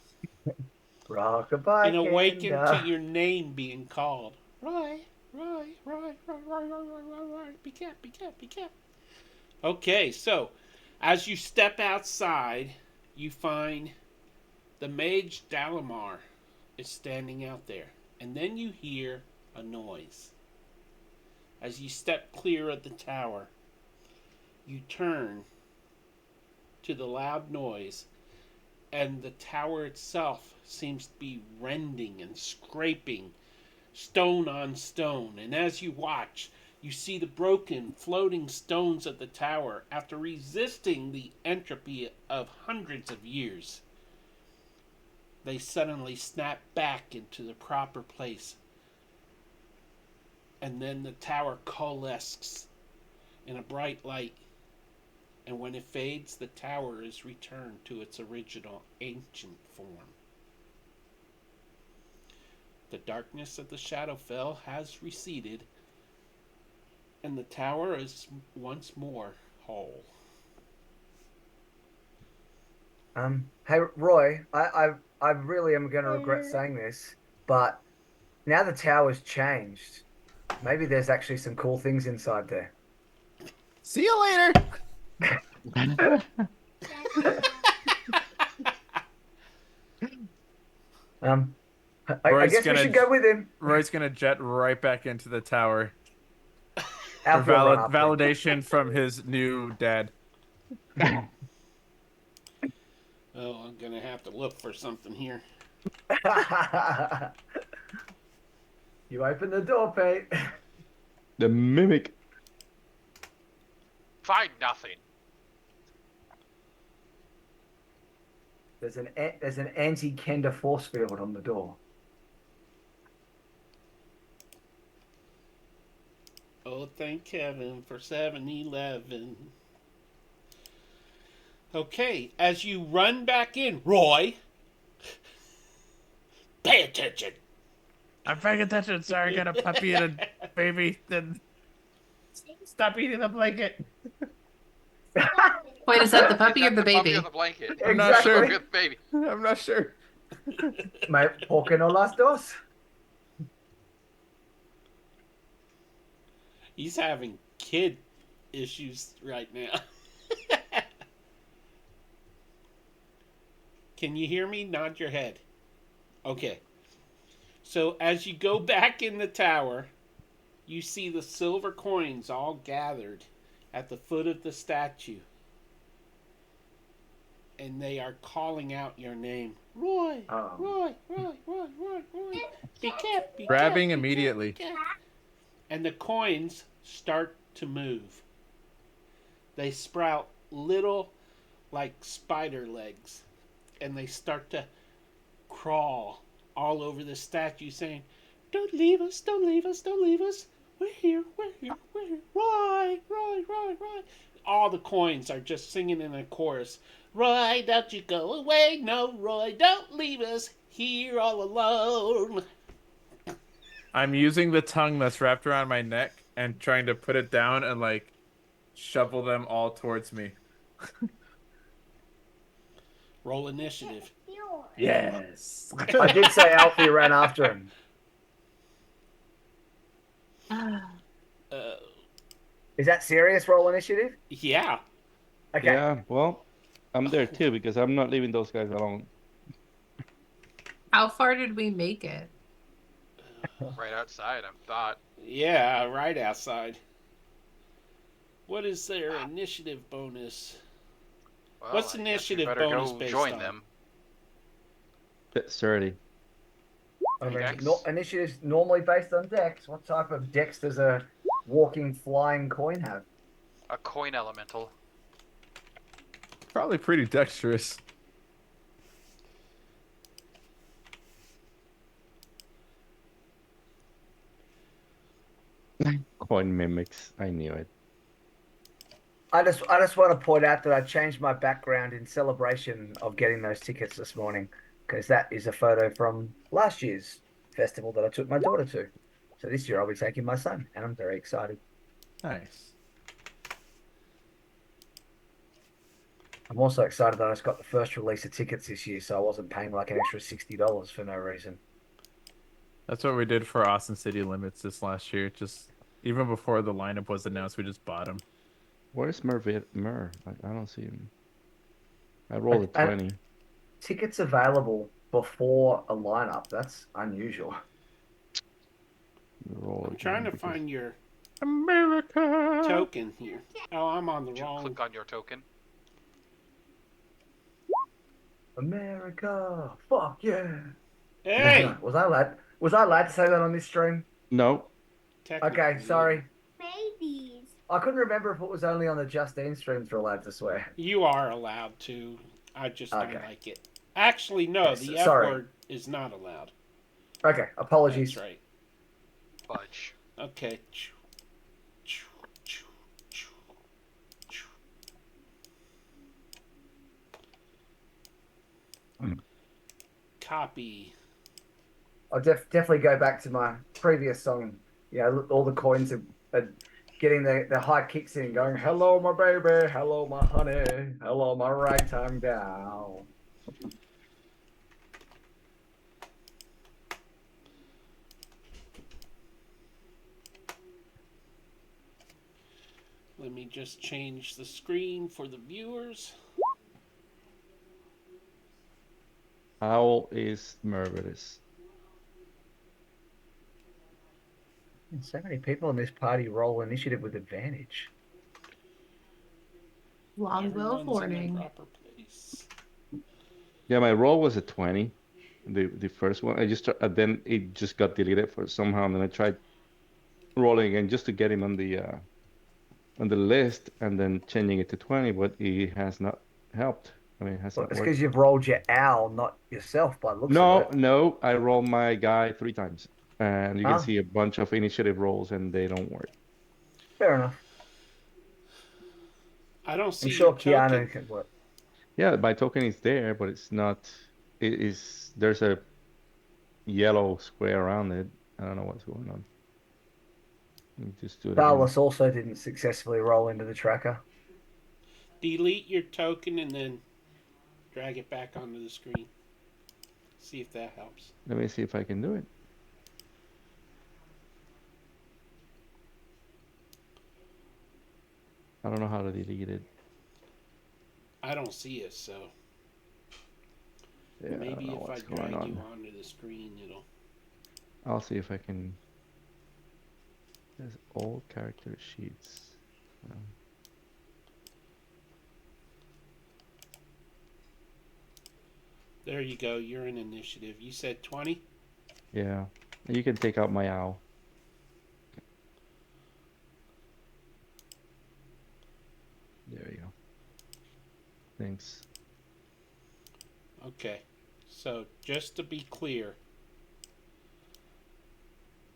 Rockabye and awakened to Kenda. your name being called. Roy, Roy, Roy, Roy, Roy, Roy, Roy, Roy, Roy. Be cat. Okay, so as you step outside, you find the mage Dalamar is standing out there. And then you hear a noise. As you step clear of the tower, you turn to the loud noise, and the tower itself seems to be rending and scraping stone on stone. And as you watch, you see the broken, floating stones of the tower after resisting the entropy of hundreds of years. They suddenly snap back into the proper place. And then the tower coalesces in a bright light. And when it fades, the tower is returned to its original ancient form. The darkness of the Shadowfell has receded, and the tower is once more whole. Hey Roy, I really am going to regret saying this, but now the tower's changed. Maybe there's actually some cool things inside there. See you later. Um, I Roy's guess we gonna should go with him. Roy's gonna jet right back into the tower for Alf will run after him. validation from his new dad. Oh, I'm going to have to look for something here. You open the door, Pete. The mimic. Find nothing. There's an anti-Kender force field on the door. Oh, thank Kevin for 7-Eleven. Okay, as you run back in, Roy, pay attention. I'm paying attention. Sorry, I got a puppy and a baby. Then stop eating the blanket. Wait, is that the puppy or Is the that the puppy baby? or the blanket? I'm not Exactly. sure. Puppy or the baby. I'm not sure. Mate, ¿por qué no las dos? He's having kid issues right now. Can you hear me? Nod your head. Okay. So as you go back in the tower, you see the silver coins all gathered at the foot of the statue. And they are calling out your name. Roy, Roy, Roy, Roy, Roy, Roy. Be kept, be Grabbing kept, be immediately. kept, be kept. And the coins start to move. They sprout little, like spider legs. And they start to crawl all over the statue saying, "Don't leave us, don't leave us, don't leave us. We're here, we're here, we're here. Roy, Roy, Roy, Roy." All the coins are just singing in a chorus. "Roy, don't you go away. No, Roy, don't leave us here all alone." I'm using the tongue that's wrapped around my neck and trying to put it down and like shovel them all towards me. Roll initiative. Yes. I did say Alfie ran after him. Uh, Is that serious? Roll initiative? yeah. Okay. Yeah, well, I'm there too because I'm not leaving those guys alone. How far did we make it? Right outside, I thought. Yeah, right outside. What is their initiative bonus? Well, What's I guess we initiative better bonus go based join on? them. Bit 30. I mean, Dex? initiatives normally based on dex. What type of dex does a walking, flying coin have? A coin elemental. Probably pretty dexterous. Coin mimics. I knew it. I just want to point out that I changed my background in celebration of getting those tickets this morning because that is a photo from last year's festival that I took my daughter to. So this year I'll be taking my son, and I'm very excited. Nice. I'm also excited that I just got the first release of tickets this year, so I wasn't paying like an extra $60 for no reason. That's what we did for Austin City Limits this last year. Just even before the lineup was announced, we just bought them. Where's Mur? I don't see him. I rolled a 20. Tickets available before a lineup. That's unusual. I'm trying to find your America token here. Oh, I'm on the Did you wrong. click on your token? America, fuck yeah! Hey! Was I allowed to say that on this stream? No. Okay, sorry. Babies. I couldn't remember if it was only on the Justine streams we're allowed to swear. You are allowed to. I just don't Okay. like it. Actually, no, Yes, the F sorry. word is not allowed. Okay, apologies. That's right. Fudge. Okay. Copy. I'll definitely go back to my previous song. Yeah, all the coins are getting the high kicks in, going, "Hello, my baby. Hello, my honey. Hello, my ragtime gal." Let me just change the screen for the viewers. How is Murderous? So many people in this party roll initiative with advantage. Longbow Everyone's in their warning. proper place. Yeah, my roll was a 20. the first one. I just then it just got deleted for somehow, and then I tried rolling again just to get him on the list, and then changing it to 20, but it has not helped. I mean, it has Well, not it's worked. because you've rolled your owl, not yourself, by the looks of No, it. no, I rolled my guy 3 times, and you can Ah, see a bunch of initiative rolls, and they don't work. fair enough. I don't I'm see your sure token. Keanu can work. Yeah, my token is there, but it's not. It is there's a yellow square around it. I don't know what's going on. Let me just do it again. Starless also didn't successfully roll into the tracker. Delete your token and then drag it back onto the screen. See if that helps. Let me see if I can do it. I don't know how to delete it. I don't see it, so Yeah, I don't maybe know if I what's going drag you on. onto the screen, it'll. I'll see if I can. There's all character sheets. There you go. You're in initiative. You said 20? Yeah, you can take out my owl. There you go. Thanks. Okay. So, just to be clear,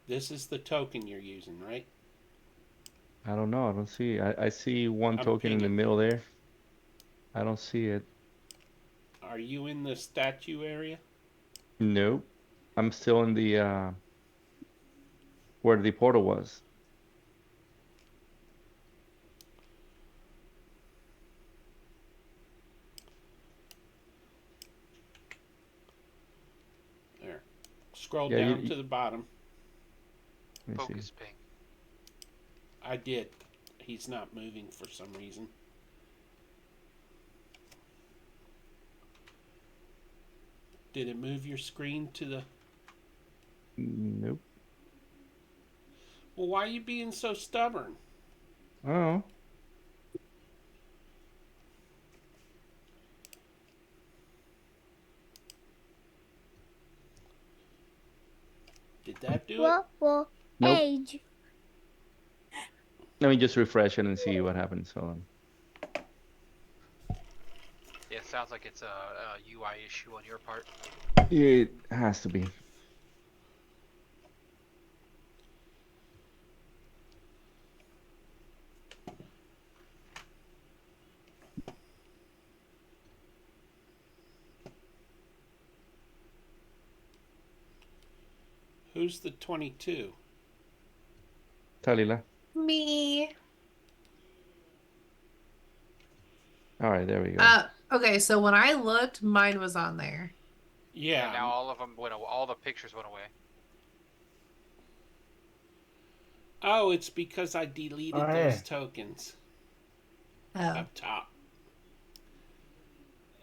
this is the token you're using, right? I don't know. I don't see. I see one I'm token in the pinging. middle there. I don't see it. Are you in the statue area? Nope. I'm still in the where the portal was. There. Scroll Yeah, down to the bottom. let me see. Focus ping. I did. He's not moving for some reason. Did it move your screen to the... Nope. Well, why are you being so stubborn? Oh, Did that do it? What will nope. age? Let me just refresh it and see what happens. Hold on. Yeah, it sounds like it's a UI issue on your part. It has to be. Who's the 22? Talila. Me. All right, there we go. Okay, so when I looked, mine was on there. Yeah. And now all of them went. All the pictures went away. Oh, it's because I deleted Oh, those yeah. tokens Oh. up top.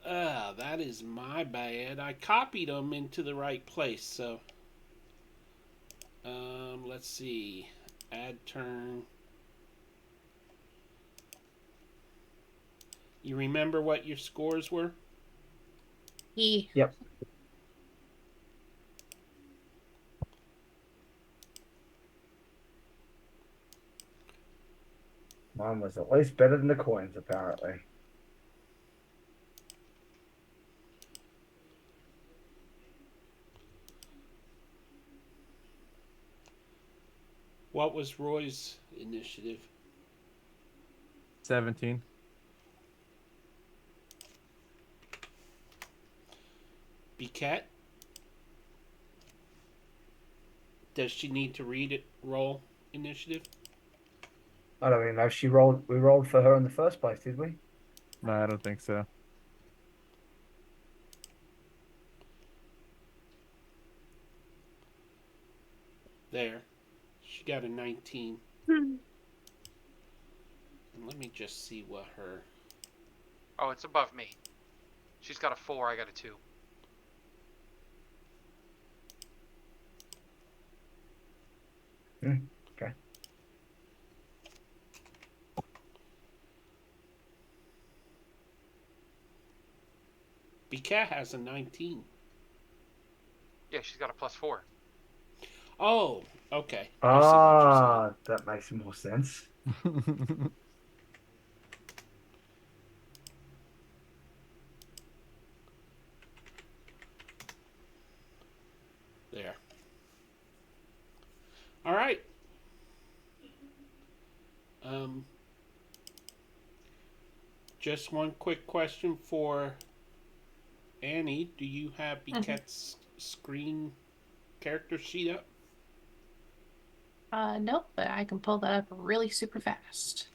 That is my bad. I copied them into the right place, so... let's see. Add turn. You remember what your scores were? E. Yep. Mine was at least better than the coins, apparently. What was Roy's initiative? 17. Biquette? Does she need to read it? Roll initiative? I don't even know if she rolled. We rolled for her in the first place, did we? No, I don't think so. There. She got a 19. Hmm. And let me just see what her... Oh, it's above me. She's got a 4. I got a 2. Okay. Biquette has a 19. Yeah, she's got a +4. Oh, okay. I see what you're saying. That makes more sense. There. All right. Um, just one quick question for Annie. Do you have Biquette's screen character sheet up? Nope, but I can pull that up really super fast.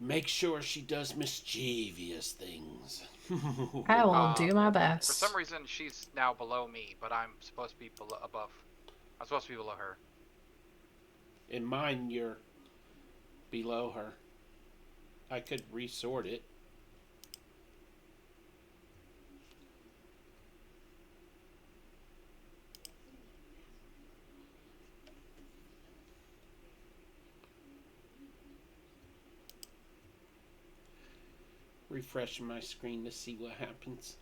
Make sure she does mischievous things. I will do my For some best. reason, she's now below me, but I'm supposed to be above. I'm supposed to be below her. In mine, you're below her. I could resort it. Refreshing my screen to see what happens.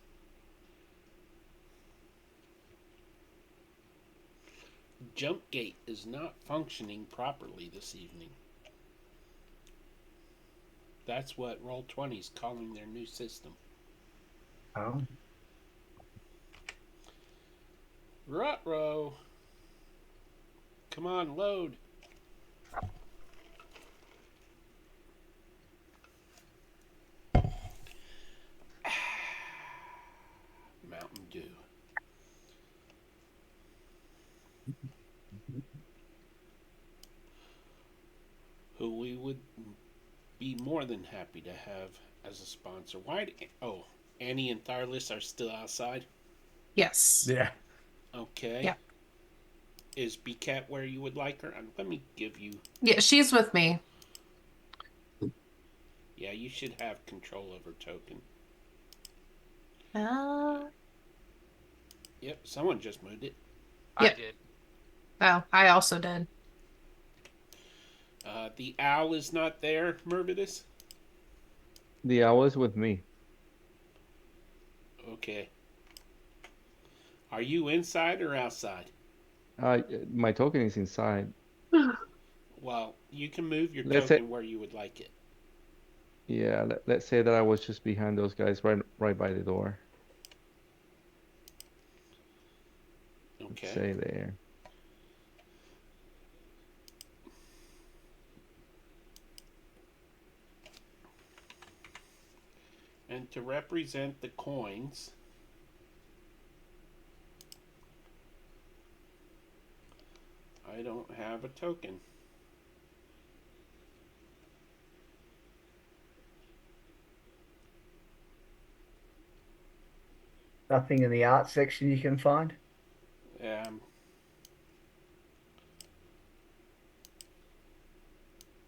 Jump gate is not functioning properly this evening. That's what Roll20 is calling their new system. Oh. Ruh-roh. Come on, load. Mountain Dew. Who we would be more than happy to have as a sponsor. Annie and Tharless are still outside? Yes. Yeah. Okay. Yeah. Is Biquette where you would like her? Let me give you... Yeah, she's with me. Yeah, you should have control of her token. Uh, Yep, someone just moved it. I Yep. did. oh, I also did. The owl is not there, Murvidus? The owl is with me. Okay. Are you inside or outside? My token is inside. Well, you can move your Let's say, token where you would like it. yeah, let's say that I was just behind those guys, right by the door. Let's Okay. say there. And to represent the coins, I don't have a token. Nothing in the art section you can find?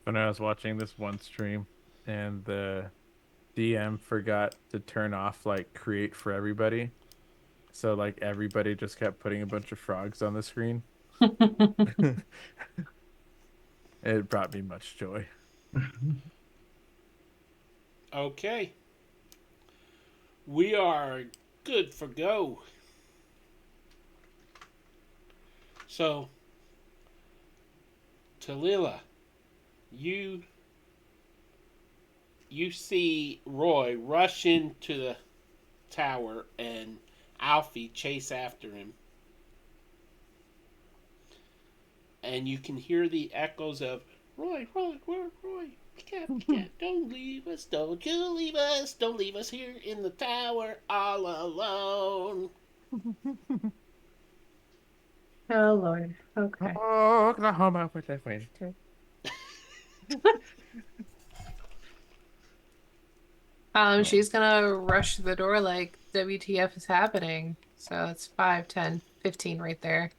When I was watching this one stream and the DM forgot to turn off like create for everybody. So like everybody just kept putting a bunch of frogs on the screen. It brought me much joy. Okay. We are good for go. So, Talila, you see Roy rush into the tower and Alfie chase after him. And you can hear the echoes of Roy, Cat, don't leave us, don't you leave us, don't leave us here in the tower all alone. Oh Lord. Okay. Oh, Oklahoma with that winter. She's gonna rush the door like WTF is happening. So it's 5, 10, 15 right there.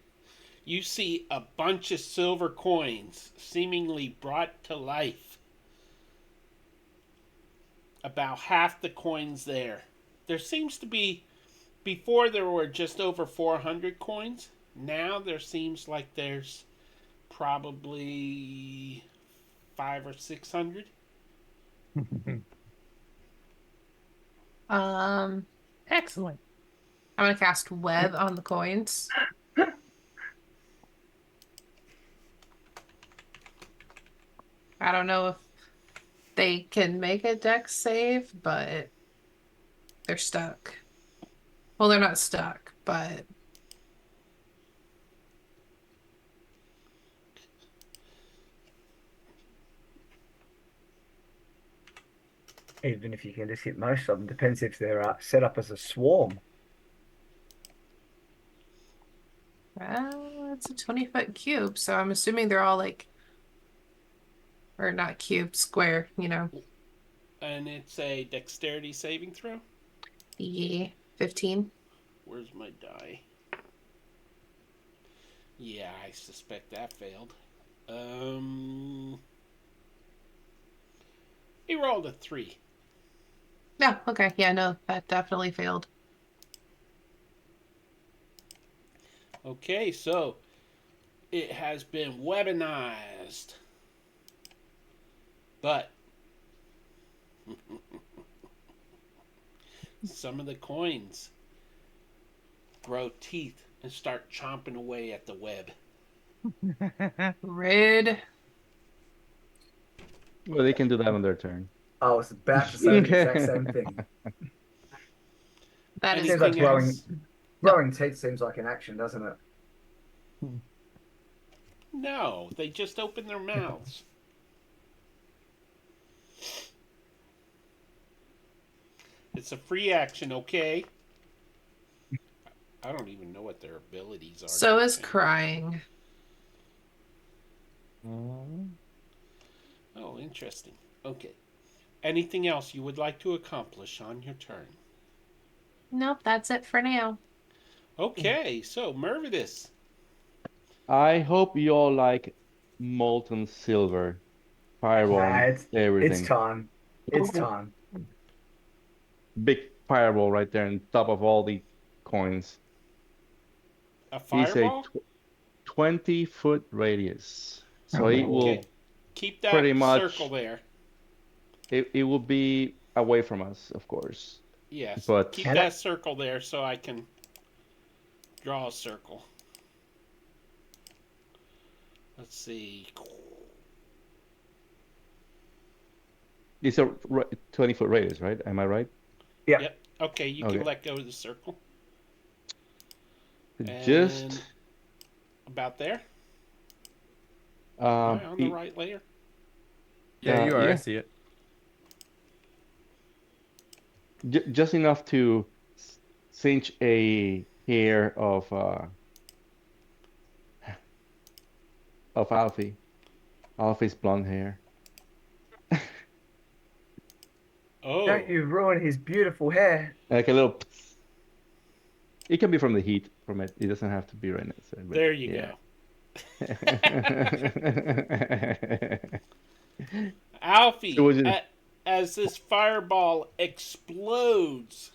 You see a bunch of silver coins seemingly brought to life. About half the coins there. There seems to be, before there were just over 400 coins. Now there seems like there's probably 500 or 600. Um, Excellent. I'm gonna cast web on the coins. I don't know if they can make a dex save, but they're stuck. Well, they're not stuck, but Even if you can just hit most of them, depends if they're set up as a swarm. well, it's a 20-foot cube, so I'm assuming they're all like, or not cube, square, you know. And it's a dexterity saving throw. Yeah, 15. Where's my die? Yeah, I suspect that failed. He rolled a 3. No, okay, yeah, no, that definitely failed. Okay, so it has been weaponized. But some of the coins grow teeth and start chomping away at the web. Rude. Well, they can do that on their turn. I was about to say the exact same thing. That is Seems like Anything else? growing teeth seems like an action, doesn't it? No, they just open their mouths. It's a free action, okay? I don't even know what their abilities are. So is crying. Oh, interesting. Okay. Anything else you would like to accomplish on your turn? Nope, that's it for now. Okay, so Mervidus. I hope you all like molten silver, fireball, It's everything. time. It's time. Big fireball right there on top of all the coins. A He's fireball? 20-foot radius. So it will Okay. Keep that pretty much circle there. it will be away from us, of course. Yes. But Keep that circle there so I can draw a circle. Let's see. it's a 20-foot radius, right? Am I right? Yeah. Yep. Okay, you Okay. can let go of the circle. Just And about there? Am I on the it- right layer? Yeah, you are. I yeah. see it. Just enough to cinch a hair of Alfie. Alfie's blonde hair. Oh. Don't you ruin his beautiful hair. Like a little. It can be from the heat from it. It doesn't have to be right now. So, but There you yeah. go. Alfie, So was it- as this fireball explodes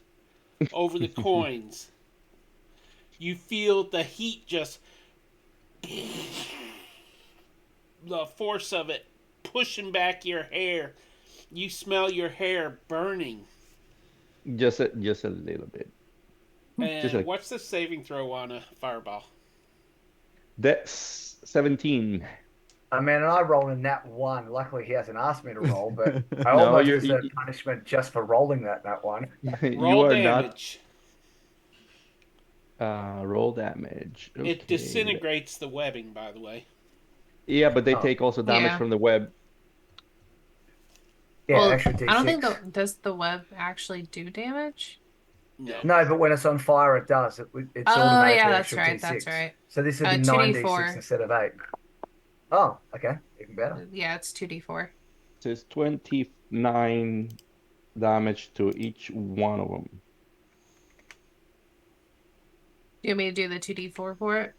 over the coins, you feel the heat just. The force of it pushing back your hair. You smell your hair burning. just a little bit. And what's the saving throw on a fireball? That's 17. I mean, and I rolled in that one. Luckily, he hasn't asked me to roll, but I No, almost you- deserve punishment just for rolling that one. You Roll are damage. not roll damage. It Okay. disintegrates the webbing, by the way. Yeah, but they Oh. take also damage Yeah. from the web. Yeah, Well, extra I D6. don't think does the web actually do damage? No. No, but when it's on fire, it does. It's Oh, automatically yeah, that's extra right, D6. that's right. So this would be 2d4. 9d6 instead of 8. Oh, okay. Even better. Yeah, it's 2d4. So it's 29 damage to each one of them. Do you want me to do the 2d4 for it?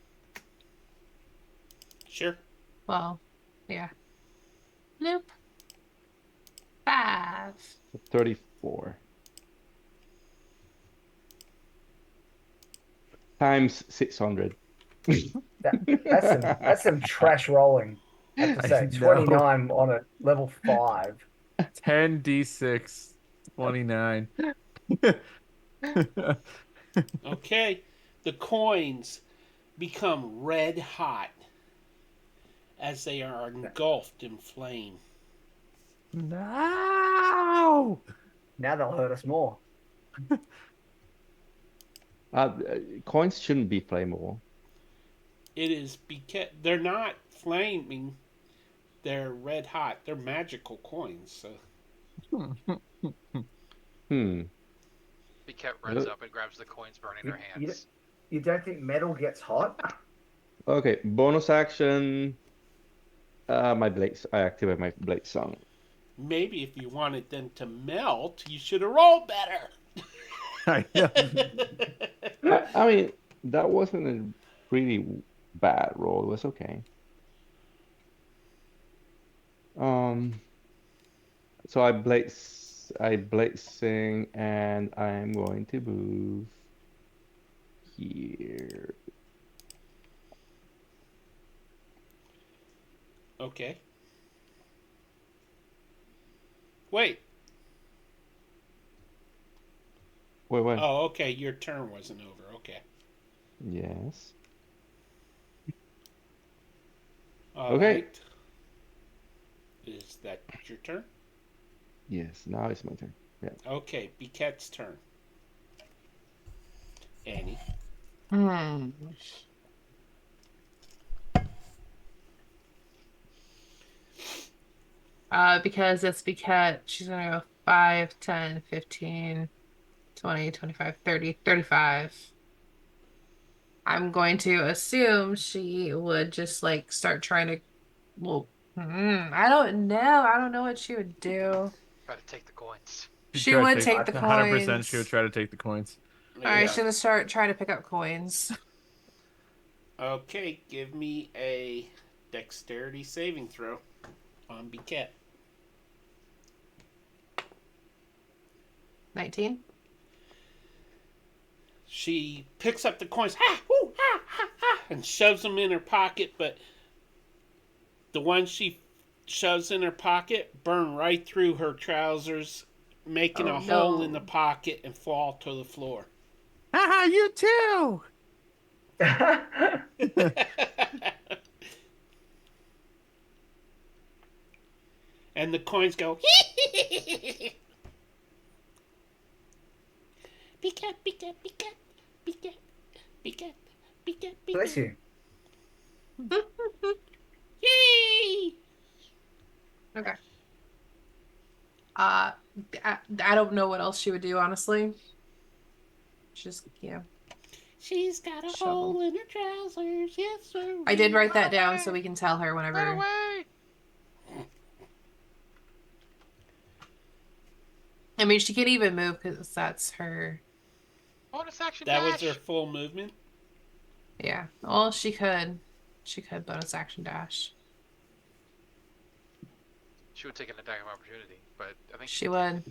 Sure. Well, yeah. Nope. 5. 34. Times 600. That's some trash rolling. I have to say, I know. 29 on a level 5. 10d6, 29. Okay, the coins become red hot as they are engulfed in flame. No. Now they'll hurt us more. Coins shouldn't be flammable. It is because they're not flaming, they're red hot. They're magical coins. So Hmm. Biket runs up and grabs the coins, burning You, her you, hands. you don't think metal gets hot? Okay, bonus action. My blades. I activate my blade song. maybe if you wanted them to melt, you should have rolled better. I know. I mean, that wasn't a pretty bad roll. It was okay. Um, so I blade sing, and I'm going to move here. Okay. Wait. Wait. Oh, okay. Your turn wasn't over. Okay. Yes. All Okay. right. Is that your turn? Yes. Now it's my turn. Yeah. Okay, Biket's turn. Annie. Hmm. Because it's because she's gonna go 5, 10, 15, 20, 25, 30, 35. I'm going to assume she would just like start trying to, well, I don't know. I don't know what she would do. Try to take the coins. She'd She try to would take take the 100%. She would coins. try to take the coins. All right, Yeah. she's gonna start trying to pick up coins. Okay, give me a dexterity saving throw on Biket. 19. She picks up the coins, ha, woo, ha, ha, ha, and shoves them in her pocket, but the ones she shoves in her pocket burn right through her trousers, making Oh a hole in the no. pocket and fall to the floor. Haha, you too. And the coins go, Biket, Biket, Biket, Biket, Biket, Biket, Bless Biket. you. Yay! Okay. I, I don't know what else she would do, honestly. Just, yeah. She's got a Shovel. hole in her trousers, yes sir. I did write that Run down away! so we can tell her Run whenever. away! I mean, she can't even move because that's her. Bonus action That dash. was her full movement. Yeah. Well, she could. She could bonus action dash. She would take an attack of opportunity, but I think She would.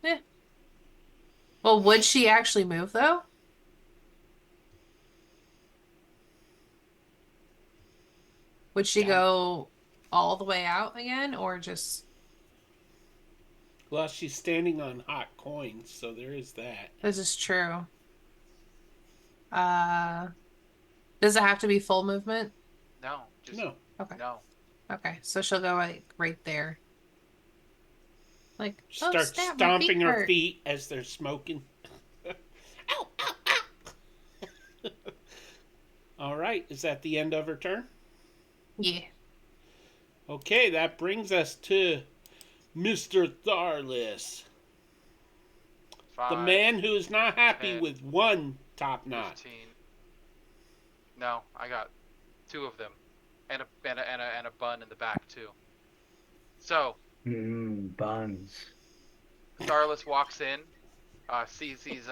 Yeah. Well, would she actually move though? Would she Down. go all the way out again, or just? Well, she's standing on hot coins, so there is that. This is true. Uh, does it have to be full movement? no, just No. Okay. no. Okay. So she'll go like right there. Like, She oh starts snap, my stomping feet her hurt. feet as they're smoking. Ow, ow, ow. All right, is that the end of her turn? Yeah. Okay, that brings us to Mr. Tharless, the 5, man who is not happy 10, with one top knot. 15. No, I got 2 of them, and a bun in the back too. So Buns. Starless walks in, sees these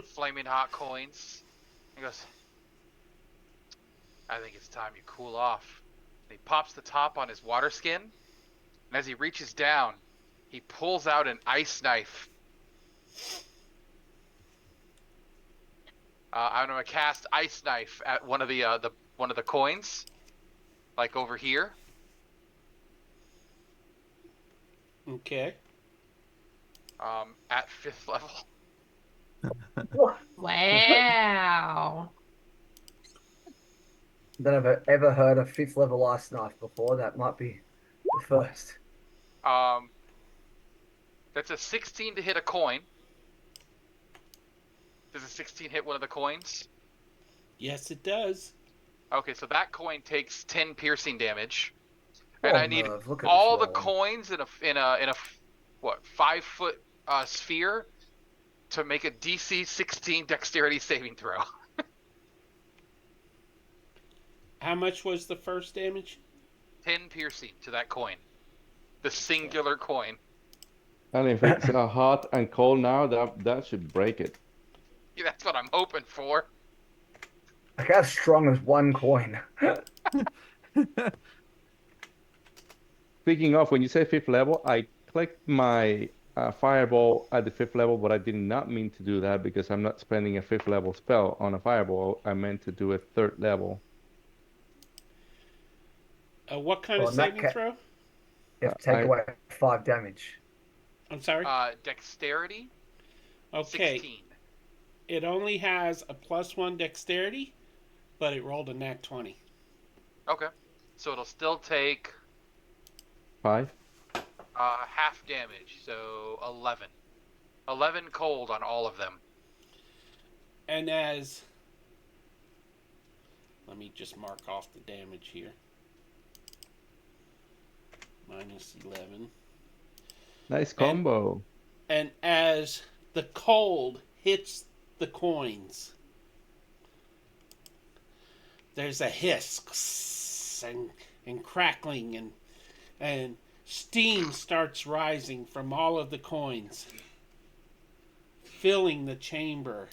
flaming hot coins, and goes, "I think it's time you cool off." And he pops the top on his water skin, and as he reaches down, he pulls out an ice knife. I'm gonna cast ice knife at one of the coins, like over here. Okay. At 5th level. What? Wow. Don't have ever heard of fifth level ice knife before. That might be the first. Um, that's a 16 to hit a coin. Does a 16 hit one of the coins? Yes, it does. Okay, so that coin takes 10 piercing damage, and Oh, I need Merv, look at this all the rolling. coins in a what 5 foot sphere to make a DC 16 Dexterity saving throw. How much was the first damage? 10 piercing to that coin, the singular coin. And if it's hot and cold now, that should break it. Yeah, that's what I'm hoping for. Like how strong is one coin? Speaking of, when you say fifth level, I clicked my fireball at the fifth level, but I did not mean to do that because I'm not spending a fifth level spell on a fireball. I meant to do a third level. What kind Well, of in that saving case, throw? you have to take I away 5 damage. I'm sorry. Dexterity Okay, 16. it only has a +1 dexterity, but it rolled a nat 20. Okay, so it'll still take 5. half damage, so 11. 11 cold on all of them. And as let me just mark off the damage here. -11. Nice combo. And as the cold hits the coins, there's a hiss and crackling and steam starts rising from all of the coins, filling the chamber.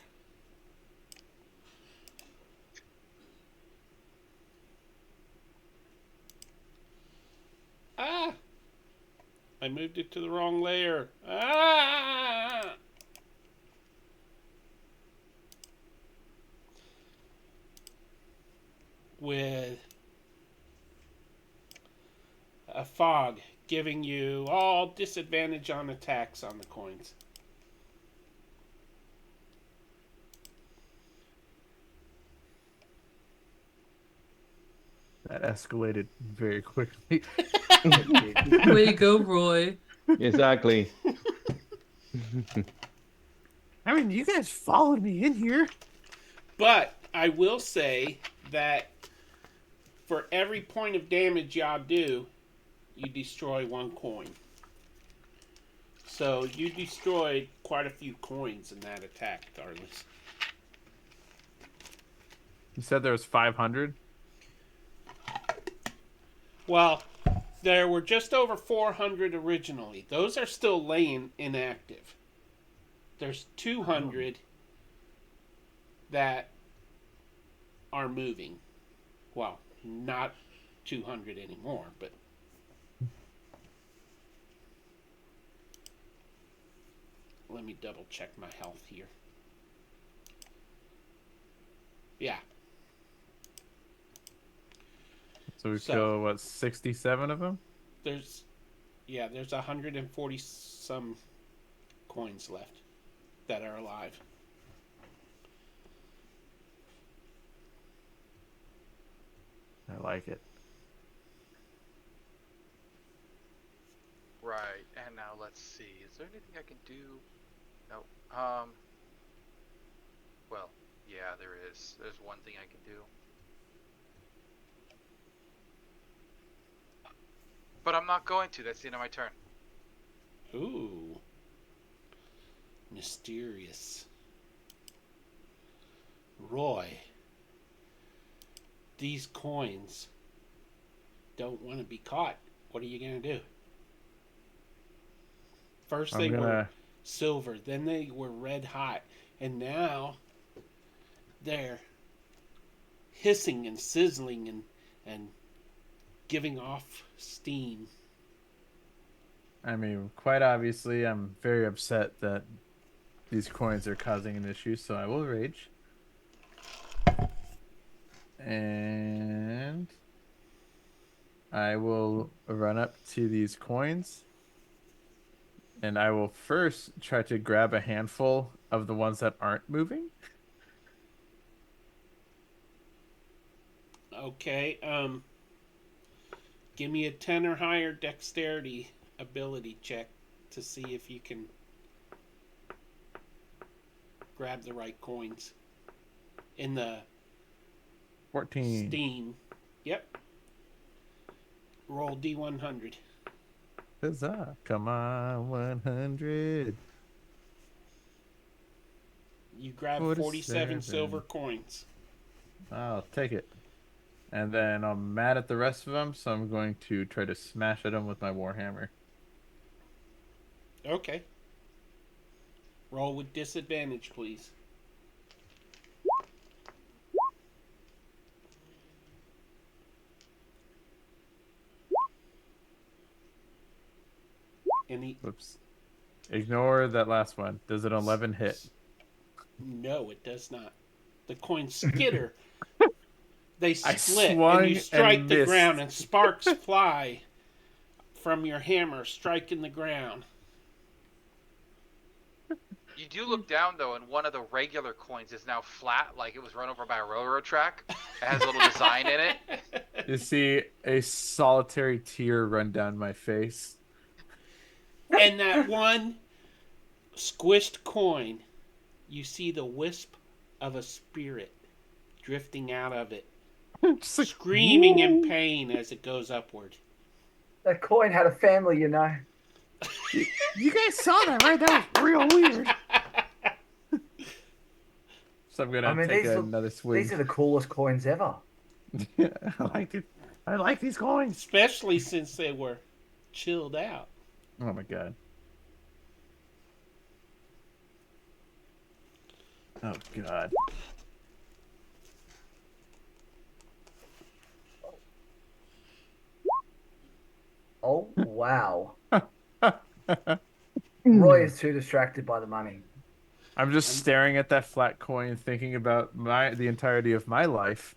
Ah! I moved it to the wrong layer. Ah! With a fog giving you all disadvantage on attacks on the coins. That escalated very quickly. Way to go, Roy. Exactly. I mean, you guys followed me in here. But I will say that for every point of damage y'all do, you destroy 1 coin. So you destroyed quite a few coins in that attack, Darlis. You said there was 500? Well, there were just over 400 originally. Those are still laying inactive. There's 200 that are moving. Well, not 200 anymore, but let me double check my health here. Yeah. So we kill, what, 67 of them? There's 140 some coins left that are alive. I like it. Right, and now let's see. Is there anything I can do? No. Well, yeah, there is. There's one thing I can do. But I'm not going to. That's the end of my turn. Ooh. Mysterious. Roy. These coins don't want to be caught. What are you going to do? First they were silver, then they were red hot, and now they're hissing and sizzling and giving off steam. I mean, quite obviously, I'm very upset that these coins are causing an issue, so I will rage. And I will run up to these coins and I will first try to grab a handful of the ones that aren't moving. Okay. Give me a 10 or higher dexterity ability check to see if you can grab the right coins in the 14. steam. Yep. Roll D100. Huzzah. Come on, 100. You grab 47 47. silver coins. I'll take it. And then I'm mad at the rest of them, so I'm going to try to smash at them with my warhammer. Okay. Roll with disadvantage, please. Any? Whoops. Ignore that last one. Does an 11 hit? No, it does not. The coins skitter. They I split, swung and you strike and the missed. ground, and sparks fly from your hammer, striking the ground. You do look down though, and one of the regular coins is now flat, like it was run over by a railroad track. It has a little design in it. You see a solitary tear run down my face. And that one squished coin, you see the wisp of a spirit drifting out of it, Just like, screaming in "Woo!" pain as it goes upward. That coin had a family, you know. You guys saw that, right? That was real weird. So I'm gonna take these another swing. these are the coolest coins ever. Yeah, I like it. I like these coins. Especially since they were chilled out. Oh my god. Oh god. Oh wow. Roy is too distracted by the money. I'm just staring at that flat coin, thinking about the entirety of my life.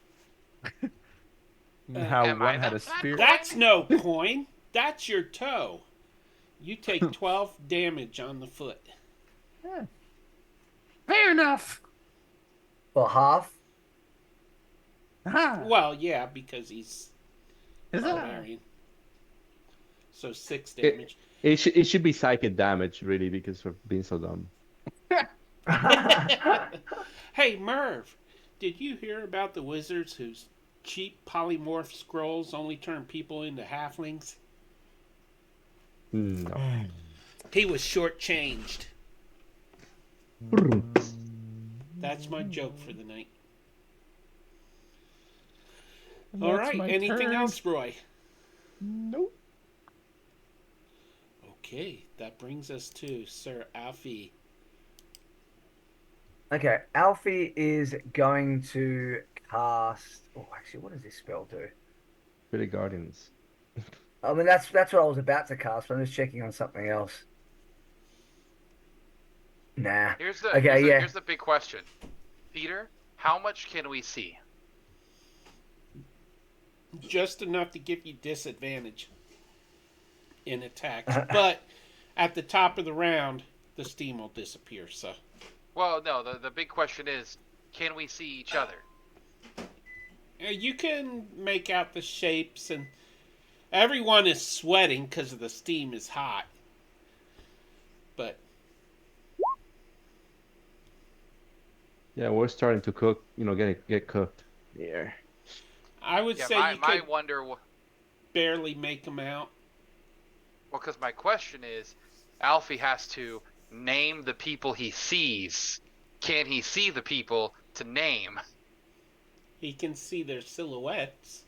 And how Am I one had the a flat spear. coin? That's no coin. That's your toe. You take 12 damage on the foot. Yeah. Fair enough. For half. Ah, Well, yeah, because he's huzzah. barbarian. So 6 damage. It should be psychic damage, really, because of being so dumb. Hey, Merv, did you hear about the wizards whose cheap polymorph scrolls only turn people into halflings? No. He was shortchanged. That's my joke for the night. All That's right, my anything turn. else, Roy? Nope. Okay, that brings us to Sir Alfie. Okay, Alfie is going to cast. Oh, actually, what does this spell do? Really, Guardians. I mean, that's what I was about to cast, but I'm just checking on something else. Nah. Here's the Okay, yeah. here's the big question, Peter. How much can we see? Just enough to give you disadvantage in attacks. But at the top of the round, the steam will disappear, so. Well, no. The big question is, can we see each other? You can make out the shapes, and everyone is sweating because the steam is hot. But Yeah, we're starting to cook. Get cooked. Yeah. I would Yeah, say my you could wonder. barely make them out. Well, because my question is, Alfie has to name the people he sees. Can he see the people to name? He can see their silhouettes.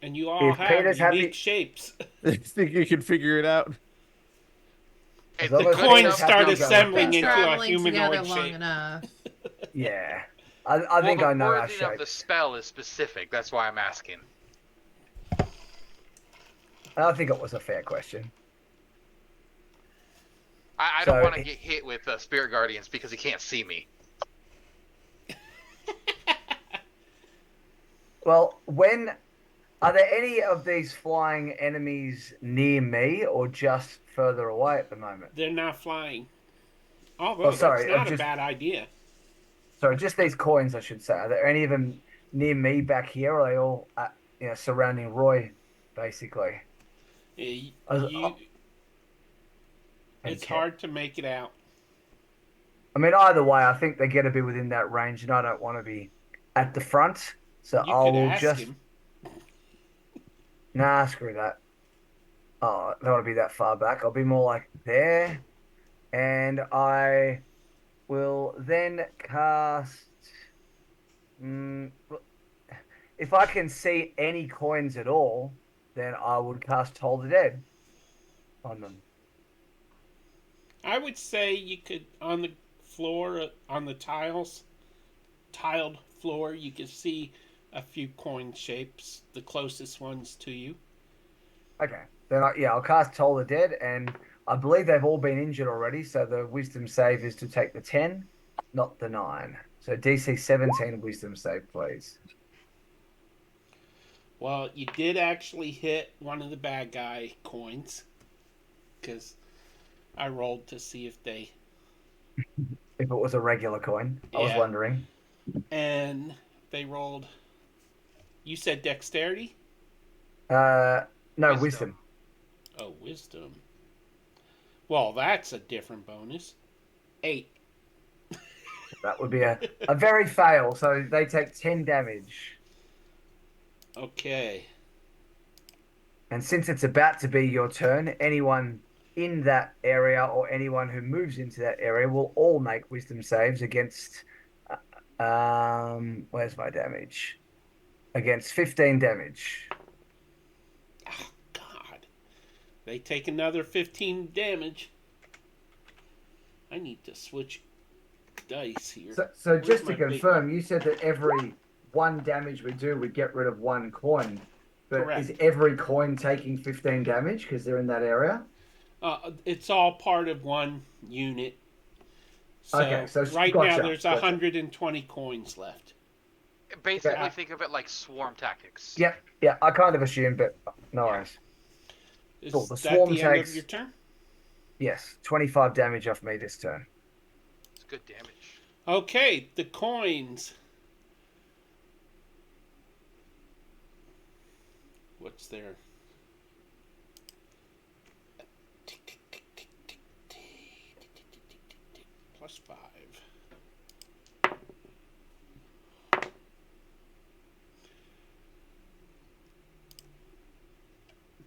And you all If have Peter's unique happy- shapes. I think you can figure it out. As The long as good Coins Peter's stuff- start happy, I'll go with assembling that. into a Traveling together humanoid long shape. enough. Yeah. I think well, I the know our wording of the shapes. spell is specific. That's why I'm asking. I think it was a fair question. I So don't want to it- get hit with Spirit Guardians because he can't see me. Well, when Are there any of these flying enemies near me or just further away at the moment? They're not flying. Oh, Although that's sorry, not a bad idea. just these coins, I should say. Are there any of them near me back here? Or are they all, surrounding Roy, basically? You, it's Okay. hard to make it out. I mean, either way, I think they get to be within that range, and I don't want to be at the front. So You I could will ask just, him. nah, screw that. Oh, I don't want to be that far back. I'll be more like there, and I will then cast. Mm, if I can see any coins at all, then I would cast Toll the Dead on them. I would say you could on the floor, on the tiled floor, you could see a few coin shapes, the closest ones to you. Okay, then I'll cast Toll the Dead, and I believe they've all been injured already, so the Wisdom save is to take the 10, not the 9. So DC 17 Wisdom save, please. Well, you did actually hit one of the bad guy coins because I rolled to see if they. If it was a regular coin, I was Yeah, wondering. and they rolled. You said dexterity? Uh, no, Wisdom. Wisdom. Oh, wisdom. Well, that's a different bonus. 8. That would be a very fail, so they take 10 damage. Okay. And since it's about to be your turn, anyone in that area or anyone who moves into that area will all make wisdom saves against where's my damage? Against 15 damage. Oh, God. They take another 15 damage. I need to switch dice here. So Where's just to my big one? confirm, you said that every one damage we do, we get rid of one coin. But is Correct. every coin taking 15 damage because they're in that area? It's all part of one unit. Okay, So so right now gotcha, there's gotcha. 120 coins left. Okay. Basically, think of it like swarm tactics. Yeah, yeah, I kind of assumed, but no Yeah. worries. Cool. Is The that swarm the end of your takes, turn? yes, 25 damage off me this turn. It's good damage. Okay, the coins. What's there? Plus 5.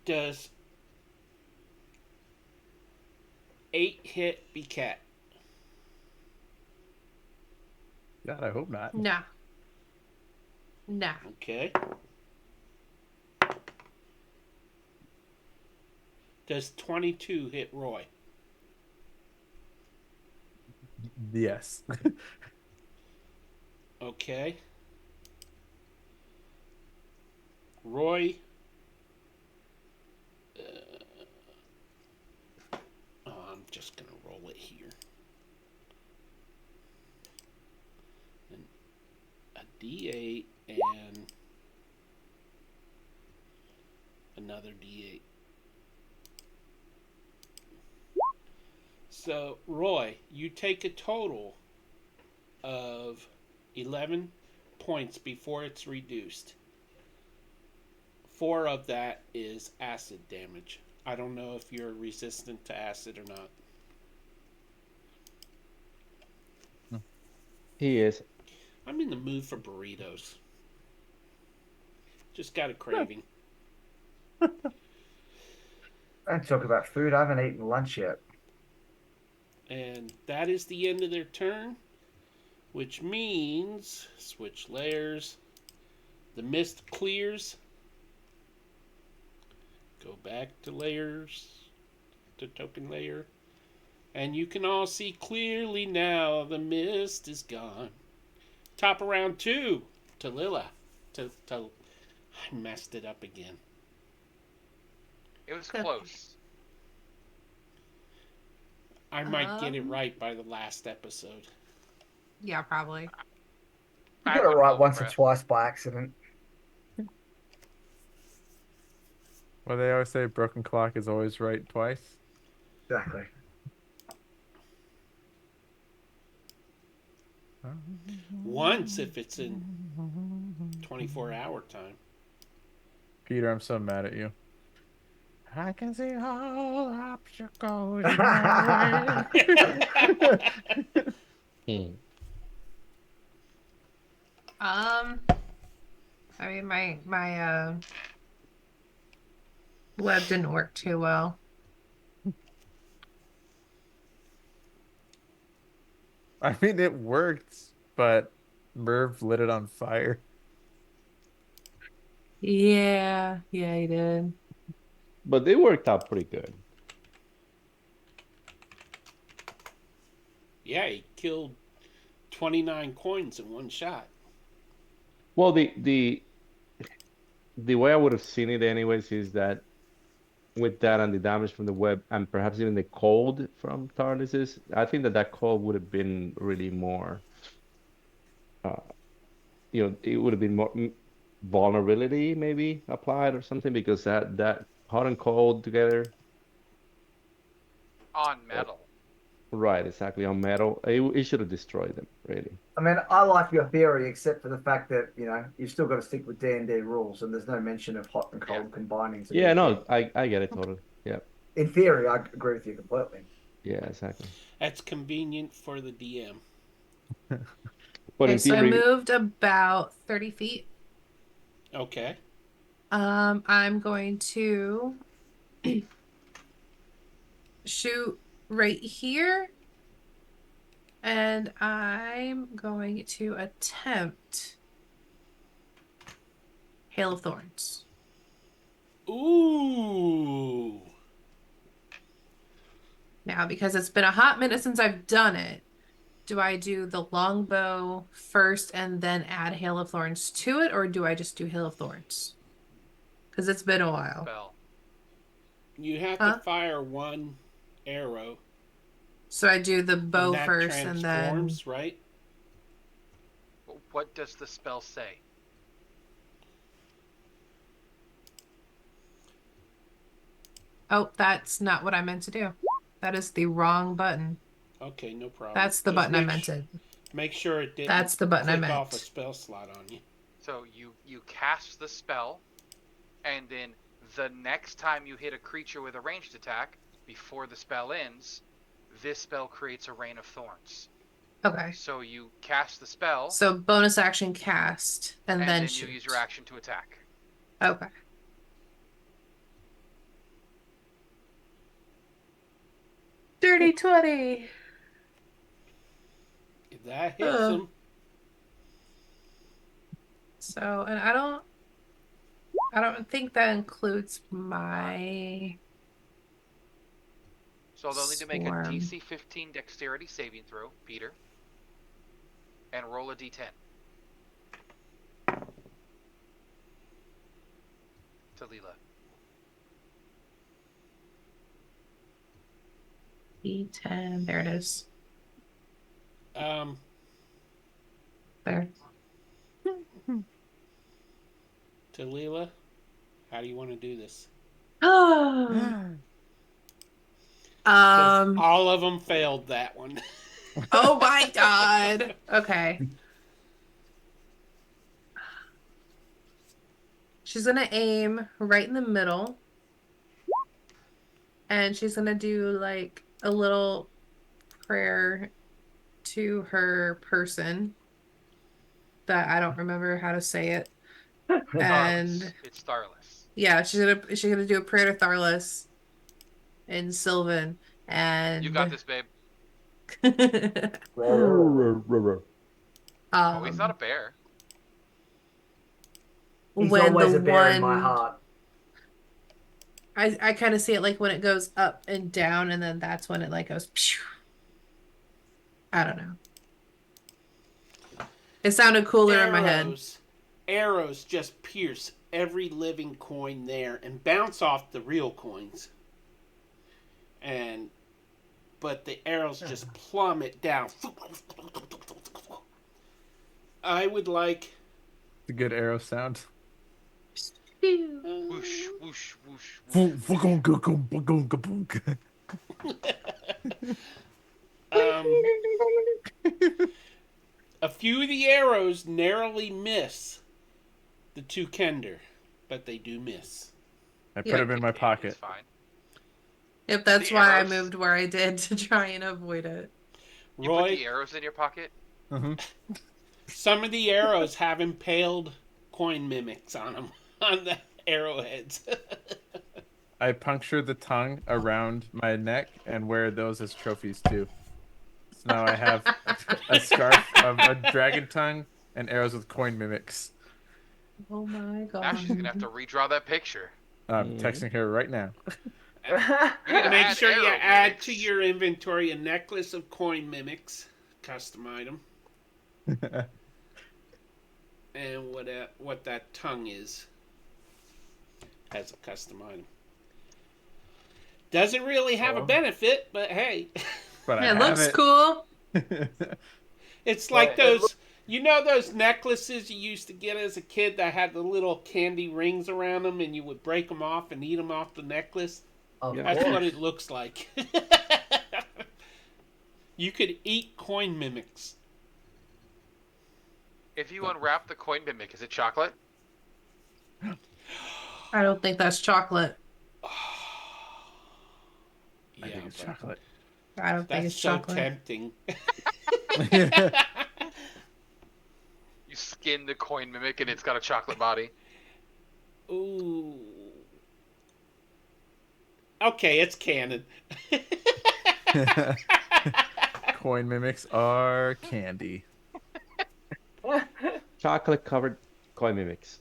Does 8 hit Becat? God, I hope not. No. No. Okay. Does 22 hit Roy? Yes. Okay. Roy. I'm just going to roll it here. And a D8 and another D8. So, Roy, you take a total of 11 points before it's reduced. 4 of that is acid damage. I don't know if you're resistant to acid or not. He is. I'm in the mood for burritos. Just got a craving. Don't talk about food. I haven't eaten lunch yet. And that is the end of their turn, which means switch layers. The mist clears. Go back to layers, to token layer. And you can all see clearly now the mist is gone. Top of round 2 to Lila. I messed it up again. It was close. I might get it right by the last episode. Yeah, probably. You I got it wouldn't right hold once your or breath. twice by accident. Well, they always say broken clock is always right twice. Exactly. Once if it's in 24-hour time. Peter, I'm so mad at you. I can see all obstacles in my way. Hmm. I mean, my web didn't work too well. I mean, it worked, but Merv lit it on fire. Yeah, he did. But they worked out pretty good. Yeah, he killed 29 coins in one shot. Well, the way I would have seen it anyways is that with that and the damage from the web and perhaps even the cold from Tarnis's, I think that cold would have been really more, uh, it would have been more vulnerability maybe applied or something because that hot and cold together, On uh, metal. right, exactly on metal, it should have destroyed them really. I mean, I like your theory, except for the fact that you've still got to stick with D&D rules, and there's no mention of hot and Yeah. cold combining to be Yeah, a no, thing. I get it totally. Yeah, In theory, I agree with you completely. yeah, exactly. That's convenient for the DM. But Okay, in so I theory, moved about 30 feet. Okay. I'm going to shoot right here, and I'm going to attempt Hail of Thorns. Ooh. Now, because it's been a hot minute since I've done it, do I do the longbow first and then add Hail of Thorns to it, or do I just do Hail of Thorns? Because it's been a while. Spell. You have to Huh? fire one arrow, So I do the and bow that first and then. transforms, right? What does the spell say? Oh, that's not what I meant to do. That is the wrong button. Okay, no problem. That's the Just button I meant to. Make sure it didn't That's the button I click off a meant. spell slot on you. So you cast the spell, and then the next time you hit a creature with a ranged attack, before the spell ends, this spell creates a rain of thorns. Okay. So you cast the spell, So bonus action cast and and then then shoot. you use your action to attack. Okay. Dirty 20. If that hits him, So, and I don't think that includes my So they'll need to make a swarm. DC 15 dexterity saving throw, Peter, and roll a d10. Talila. D10. There it is. There. Talila, how do you want to do this? Oh. 'Cause all of them failed that one. Oh my God. Okay. She's gonna aim right in the middle. And she's gonna do like a little prayer to her person that I don't remember how to say it. And It's Tharless. yeah, she's gonna do a prayer to Tharless in Sylvan, and You got this, babe. Oh, he's not a bear. He's when always the a bear in my one heart. I kind of see it like when it goes up and down, and then that's when it like goes. Phew. I don't know. It sounded cooler in my head. Arrows just pierce every living coin there and bounce off the real coins. But the arrows just plummet down. I would like It's a good arrow sound. Whoosh, whoosh, whoosh, whoosh. Um, a few of the arrows narrowly miss the two Kender, but they do miss. I put him in my It's pocket. fine. Yep, that's The why I arrows? moved where I did to try and avoid it. You put Roy, the arrows in your pocket? Mm-hmm. some of the arrows have impaled coin mimics on them, on the arrowheads. I puncture the tongue around my neck and wear those as trophies too. So now I have a scarf of a dragon tongue and arrows with coin mimics. Oh my god. Now she's gonna have to redraw that picture. I'm texting her right now. We need to Make add sure you arrow add mimics. to your inventory a necklace of coin mimics, custom item, and what that tongue is as a custom item. Doesn't really have a benefit, but hey, But I It have looks it. cool. it's like Well, it those. You know those necklaces you used to get as a kid that had the little candy rings around them, and you would break them off and eat them off the necklace? Of That's course. what it looks like. You could eat coin mimics. If you unwrap the coin mimic, is it chocolate? I don't think that's chocolate. I think it's but chocolate. I don't think that's it's so chocolate. tempting. You skin the coin mimic and it's got a chocolate body. Ooh. Okay, it's canon. Coin mimics are candy. Chocolate covered coin mimics.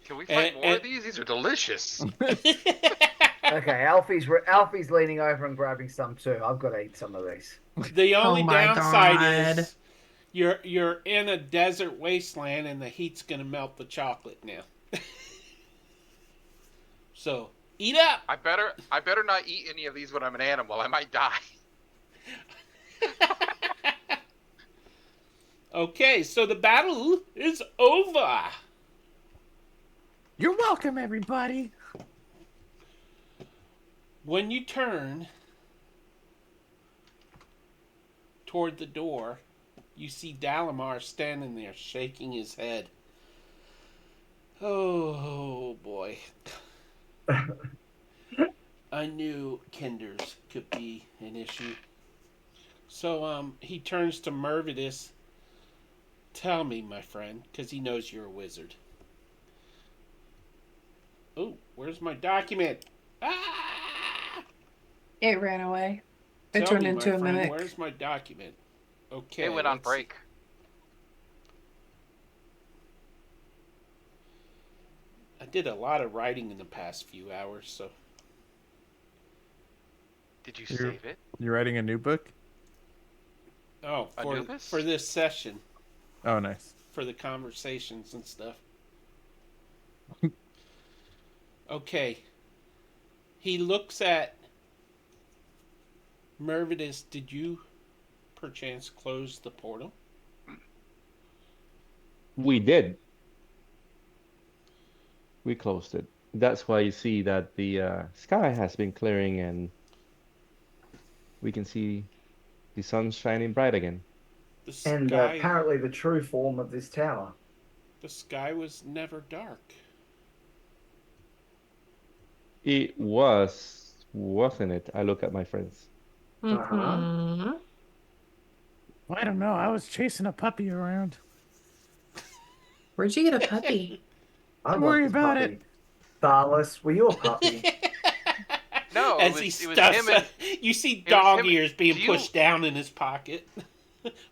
Can we find more and- of these? These are delicious. Okay, Alfie's leaning over and grabbing some too. I've got to eat some of these. The only Oh my downside God. is you're in a desert wasteland and the heat's gonna melt the chocolate now. So eat up. I better not eat any of these when I'm an animal. I might die. Okay, so the battle is over. You're welcome, everybody. When you turn toward the door, you see Dalamar standing there shaking his head. Oh boy. I knew Kenders could be an issue. So he turns to Mervidus. Tell me, my friend, because he knows you're a wizard. Oh, where's my document? Ah! It ran away. It Tell turned me, into my a friend, mimic. where's my document? Okay. It went on let's- break. I did a lot of writing in the past few hours, so Did you You're- save it? You're writing a new book? Anubis? for this session, Oh, nice. for the conversations and stuff. Okay. He looks at Mervidus. Did you perchance close the portal? We did. We closed it. That's why you see that the sky has been clearing and we can see the sun shining bright again. The And sky apparently the true form of this tower. the sky was never dark. It was, wasn't it? I look at my friends. Mhm. Well, I don't know. I was chasing a puppy around. Where'd you get a puppy? I Don't love worry this about puppy. it. Tharless, were you a puppy? No, As it he was stuffs, him and. you see was dog him- ears being do you- pushed down in his pocket.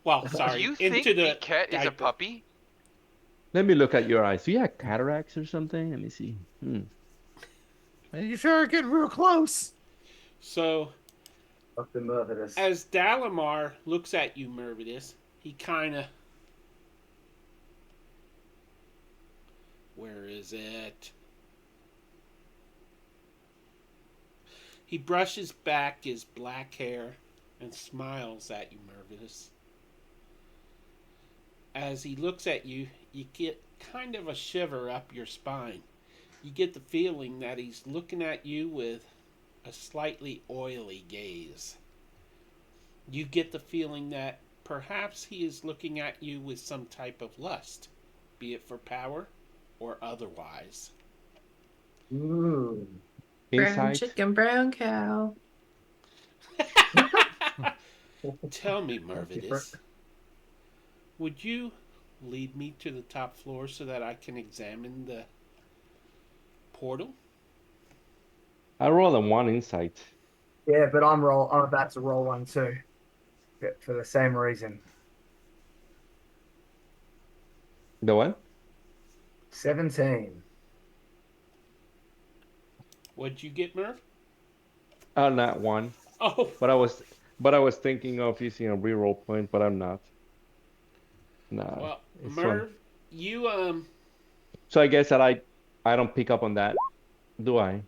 Well, sorry, Do you into think the Biquette is a diaper. puppy? Let me look at your eyes. Do you have cataracts or something? Let me see. You sure are getting real close. So, Dr. Mervidus. as Dalamar looks at you, Mervidus, he kind of. Where is it? He brushes back his black hair and smiles at you, Mervidus. as he looks at you, you get kind of a shiver up your spine. You get the feeling that he's looking at you with a slightly oily gaze. You get the feeling that perhaps he is looking at you with some type of lust, be it for power or otherwise. Ooh. Brown Insight. chicken, brown cow. Tell me, Mervidus, would you lead me to the top floor so that I can examine the portal? I rolled a 1 insight. Yeah, but I'm about to roll one too, for the same reason. The what? 17. What'd you get, Merv? Not 1. Oh, But I was thinking of using a reroll point, but I'm not. No. well, It's Merv, you So I guess that I don't pick up on that, do I?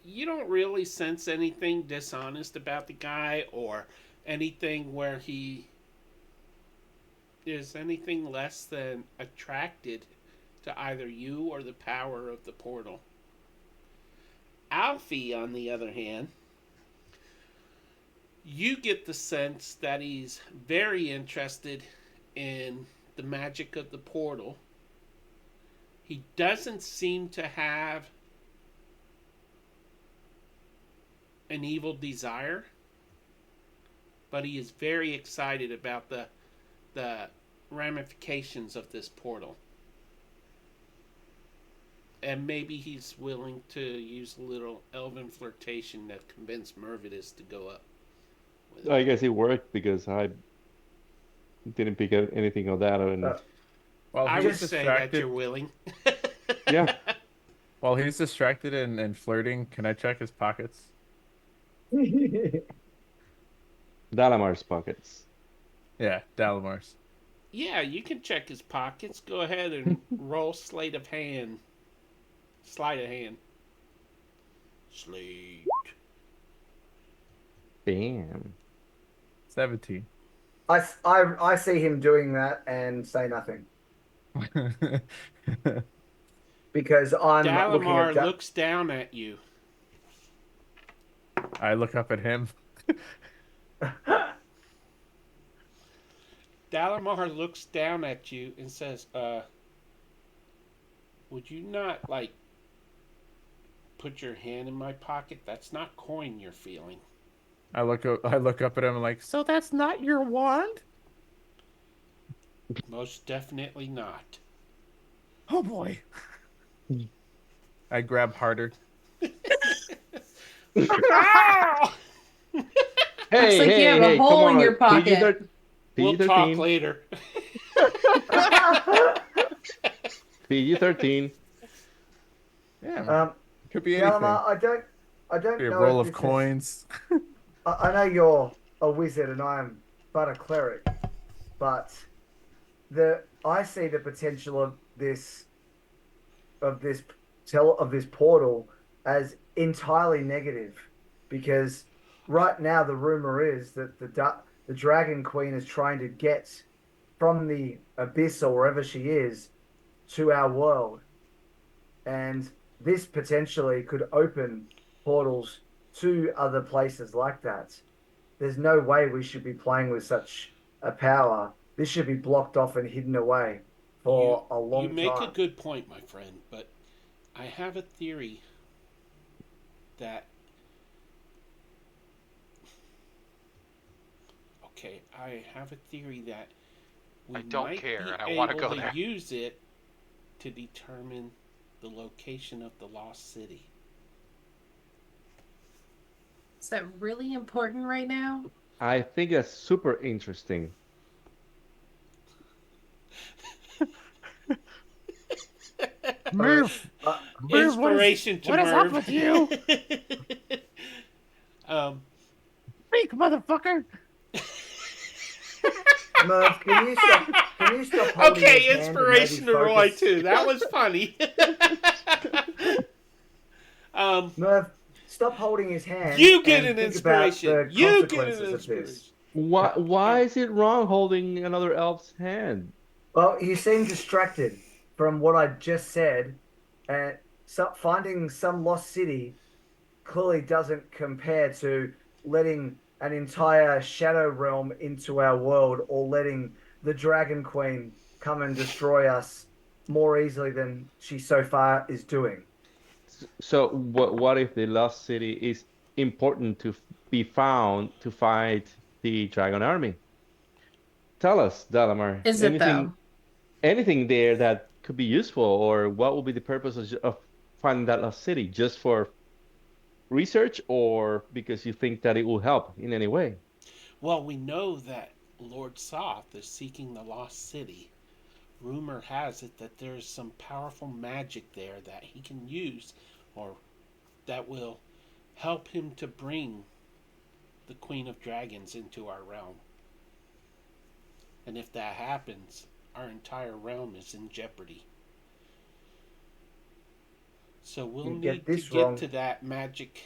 you don't really sense anything dishonest about the guy or anything where he is anything less than attracted to either you or the power of the portal. Alfie, on the other hand, you get the sense that he's very interested in the magic of the portal. He doesn't seem to have an evil desire, but he is very excited about the ramifications of this portal. And maybe he's willing to use a little elven flirtation to convince Mervidus to go up with I him. guess it worked because I didn't pick up anything of that. And While I he's would say that distracted, you're willing. yeah, while he's distracted and flirting, can I check his pockets? Dalamar's pockets. Yeah, Dalamar's. Yeah, you can check his pockets. Go ahead and roll sleight of hand. Sleight of hand. Slate. Damn. 17. I see him doing that and say nothing because I'm looking Dalamar at looks down at you. I look up at him. Dalamar looks down at you and says, would you not, put your hand in my pocket? That's not coin you're feeling. I look up at him and like, so that's not your wand? Most definitely not. Oh boy. I grab harder. Ow! Hey, like hey, you have a hey, hole come on. in your pocket. We'll talk later. PG-13. Yeah. Could be anything. Gallimar, I don't Be a know roll if of this coins. I know you're a wizard and I am but a cleric, but I see the potential of this portal as entirely negative, because right now the rumor is that the Dragon Queen is trying to get from the abyss or wherever she is to our world, and this potentially could open portals to other places like that. There's no way we should be playing with such a power. This should be blocked off and hidden away for a long time. You make a good point, my friend, but I have a theory that... Okay, I have a theory that we I don't might care, be and I wanna able go to there. use it to determine the location of the lost city. Is that really important right now? I think that's super interesting. Move! Inspiration to what is Merv. up with you? Speak, motherfucker! Merv, can you stop holding Okay, his hand and inspiration to maybe Roy focus? too. That was funny. Merv, stop holding his hand. You get and an think about inspiration. the You get an consequences of inspiration. this. Why is it wrong holding another elf's hand? Well, you seem distracted from what I just said, and finding some lost city clearly doesn't compare to letting an entire shadow realm into our world or letting the Dragon Queen come and destroy us more easily than she so far is doing. So what if the lost city is important to be found to fight the dragon army? Tell us, Dalamar, Is it though? anything there that could be useful, or what will be the purpose of finding that lost city? Just for research, or because you think that it will help in any way? Well, we know that Lord Soth is seeking the lost city. Rumor has it that there's some powerful magic there that he can use, or that will help him to bring the Queen of Dragons into our realm. And if that happens, our entire realm is in jeopardy. So we'll need to get to that magic.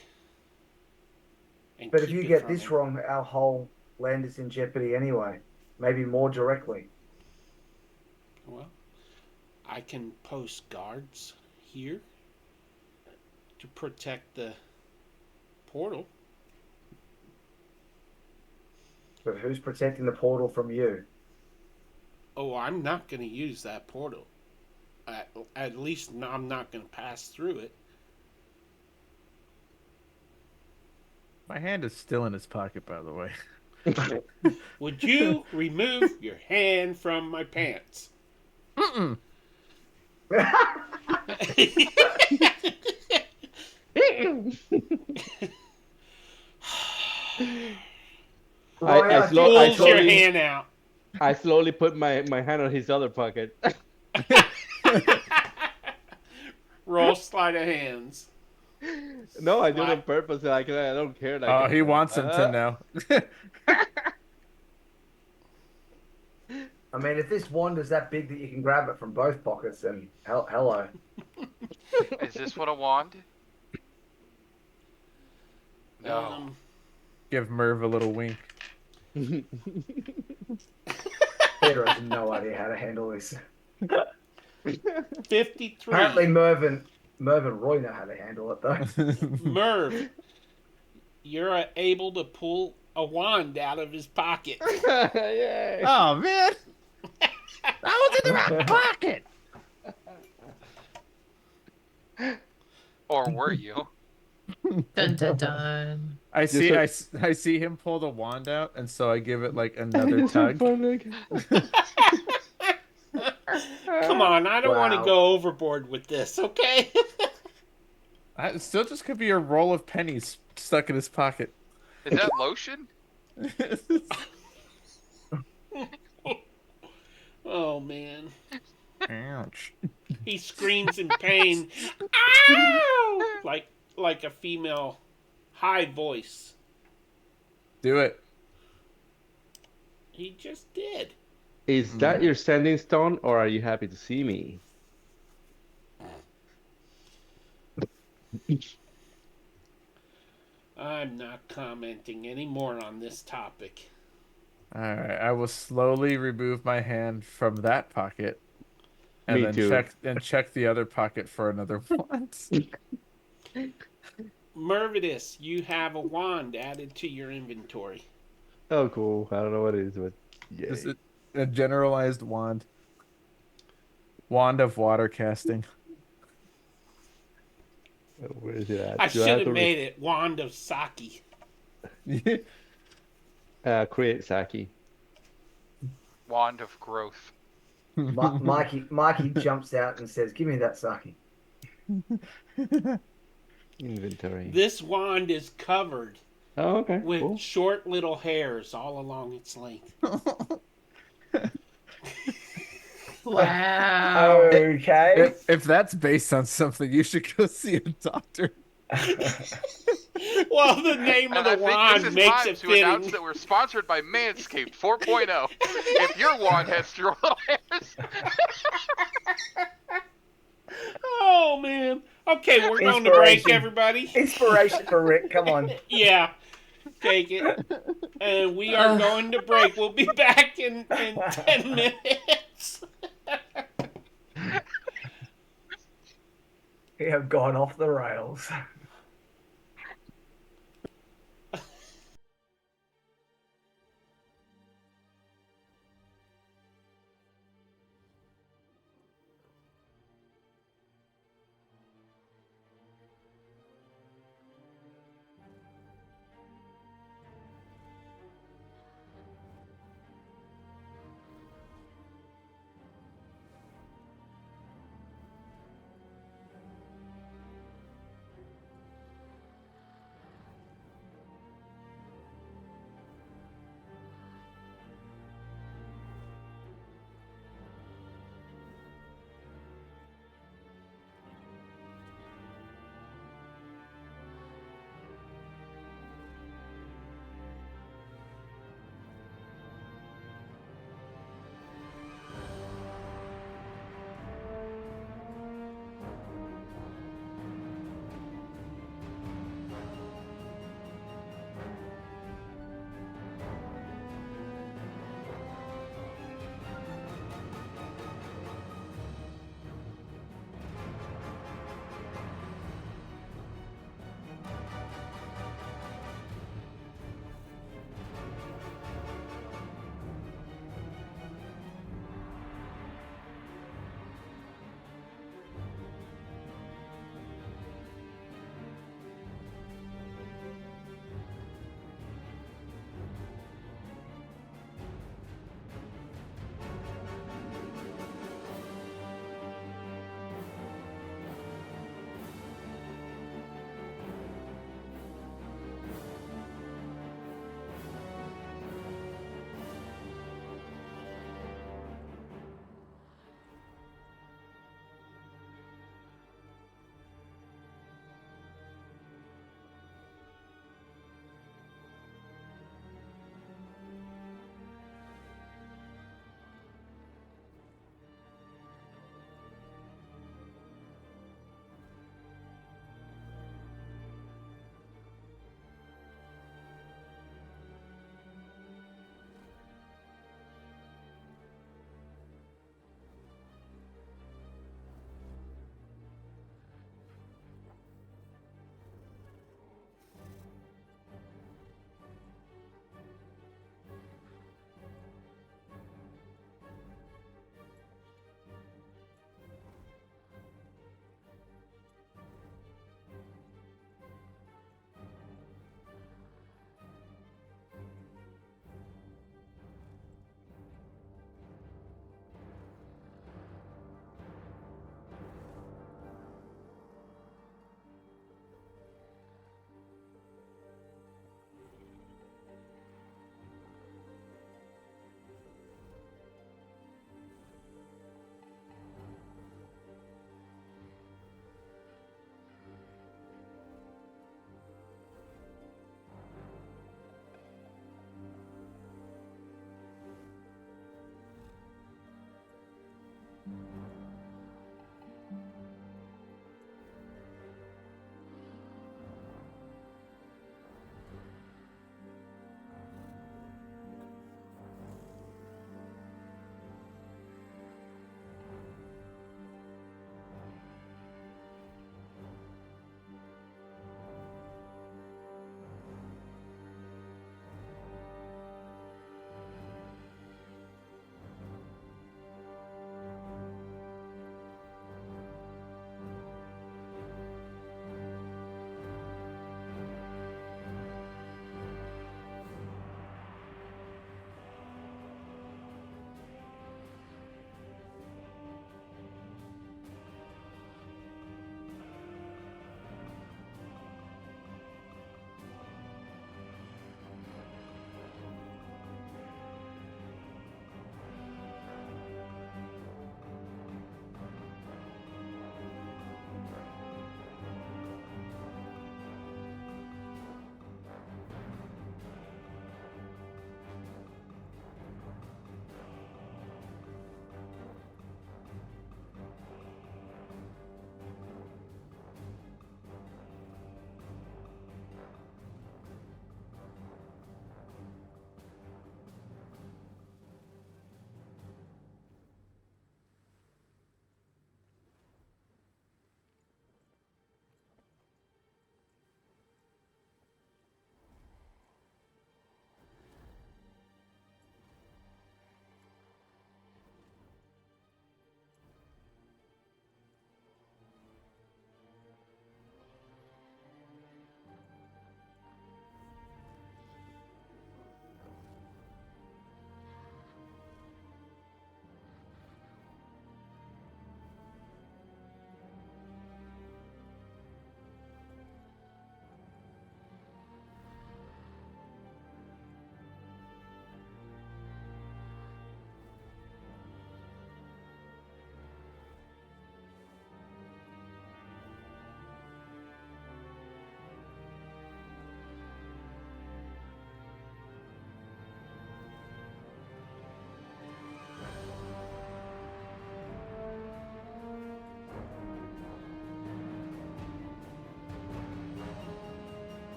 But if you get this wrong, our whole land is in jeopardy anyway. Maybe more directly. Well, I can post guards here to protect the portal. But who's protecting the portal from you? Oh, I'm not going to use that portal. At least I'm not going to pass through it. My hand is still in his pocket, by the way. Would you remove your hand from my pants? Mm-mm. Pulls your hand out. I slowly put my hand on his other pocket. Roll sleight of hands. No, I do it on purpose. I don't care. Oh, he wants him to know. I mean, if this wand is that big that you can grab it from both pockets, then hello. Is this what a wand? No. Give Merv a little wink. Peter has no idea how to handle this. 53. Apparently Merv and Roy know how to handle it, though. Merv, you're able to pull a wand out of his pocket. Yay. Oh, man. That was in my pocket. Or were you? Dun dun dun. I see him pull the wand out, and so I give it like another tug. Come on, I don't want to go overboard with this, okay? It still just could be a roll of pennies stuck in his pocket. Is that lotion? Oh, man. Ouch. He screams in pain. Ow! Like a female high voice. Do it. He just did. Is that your standing stone, or are you happy to see me? I'm not commenting anymore on this topic. Alright, I will slowly remove my hand from that pocket. And Me then too. check the other pocket for another wand. Mervidus, you have a wand added to your inventory. Oh, cool. I don't know what it is, but yeah. Is it a generalized wand? Wand of water casting. Where is it at? I should have made it Wand of Saki. Create Saki. Wand of growth. Mikey jumps out and says, "Give me that sake." Inventory. This wand is covered with with short little hairs all along its length. Wow. Okay. If that's based on something, you should go see a doctor. Well, the name of the wand makes it to announce fitting. that we're sponsored by Manscaped 4.0. If your wand has short little hairs. Oh, man. Okay, we're going to break, everybody. Inspiration for Rick. Come on. Yeah. Take it. And we are going to break. We'll be back in 10 minutes. We have gone off the rails.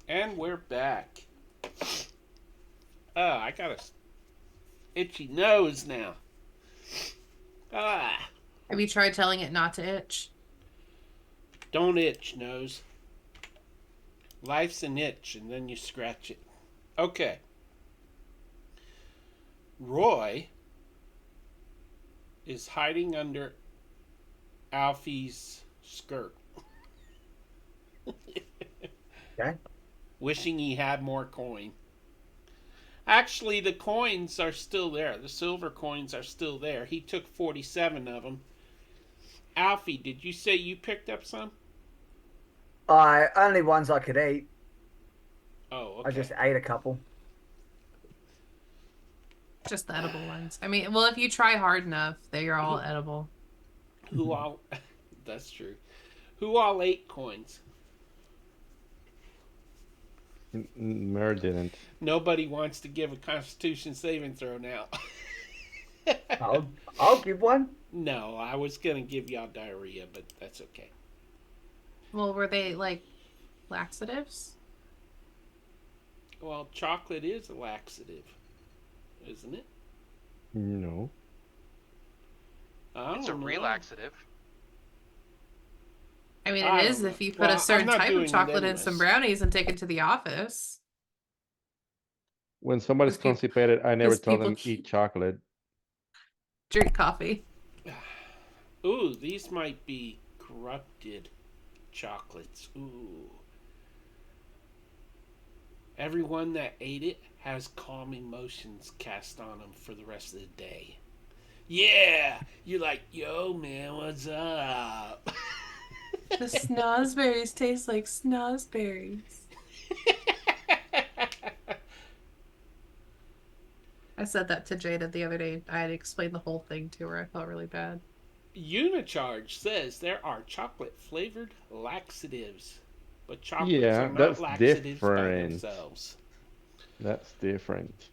And we're back. Oh, I got a itchy nose now. Ah, Have you tried telling it not to itch? don't itch, nose. Life's an itch, and then you scratch it. Okay. Roy is hiding under Alfie's skirt. Okay. Wishing he had more coin. Actually, the coins are still there. The silver coins are still there. He took 47 of them. Alfie, did you say you picked up some? I only ones I could eat. Oh, okay. I just ate a couple. Just the edible ones. I mean, well, if you try hard enough, they're all edible. Who all... That's true. Who all ate coins? Mer didn't. Nobody wants to give a Constitution saving throw now. I'll give one. No, I was going to give y'all diarrhea, but that's okay. Well, were they like laxatives? Well, chocolate is a laxative, isn't it? No. It's a relaxative. I mean, I it don't is know. if you put Well, a I'm certain not type doing of it chocolate in anyways. some brownies and take it to the office. When somebody's Those peop- constipated, I never those tell people them eat chocolate. Drink coffee. Ooh, these might be corrupted chocolates. Ooh. Everyone that ate it has calm emotions cast on them for the rest of the day. Yeah! You're like, yo, man, what's up? The snozberries taste like snozberries. I said that to Jada the other day. I had explained the whole thing to her. I felt really bad. Unicharge says there are chocolate flavored laxatives, but chocolates Yeah, are not that's laxatives by different. themselves. That's different.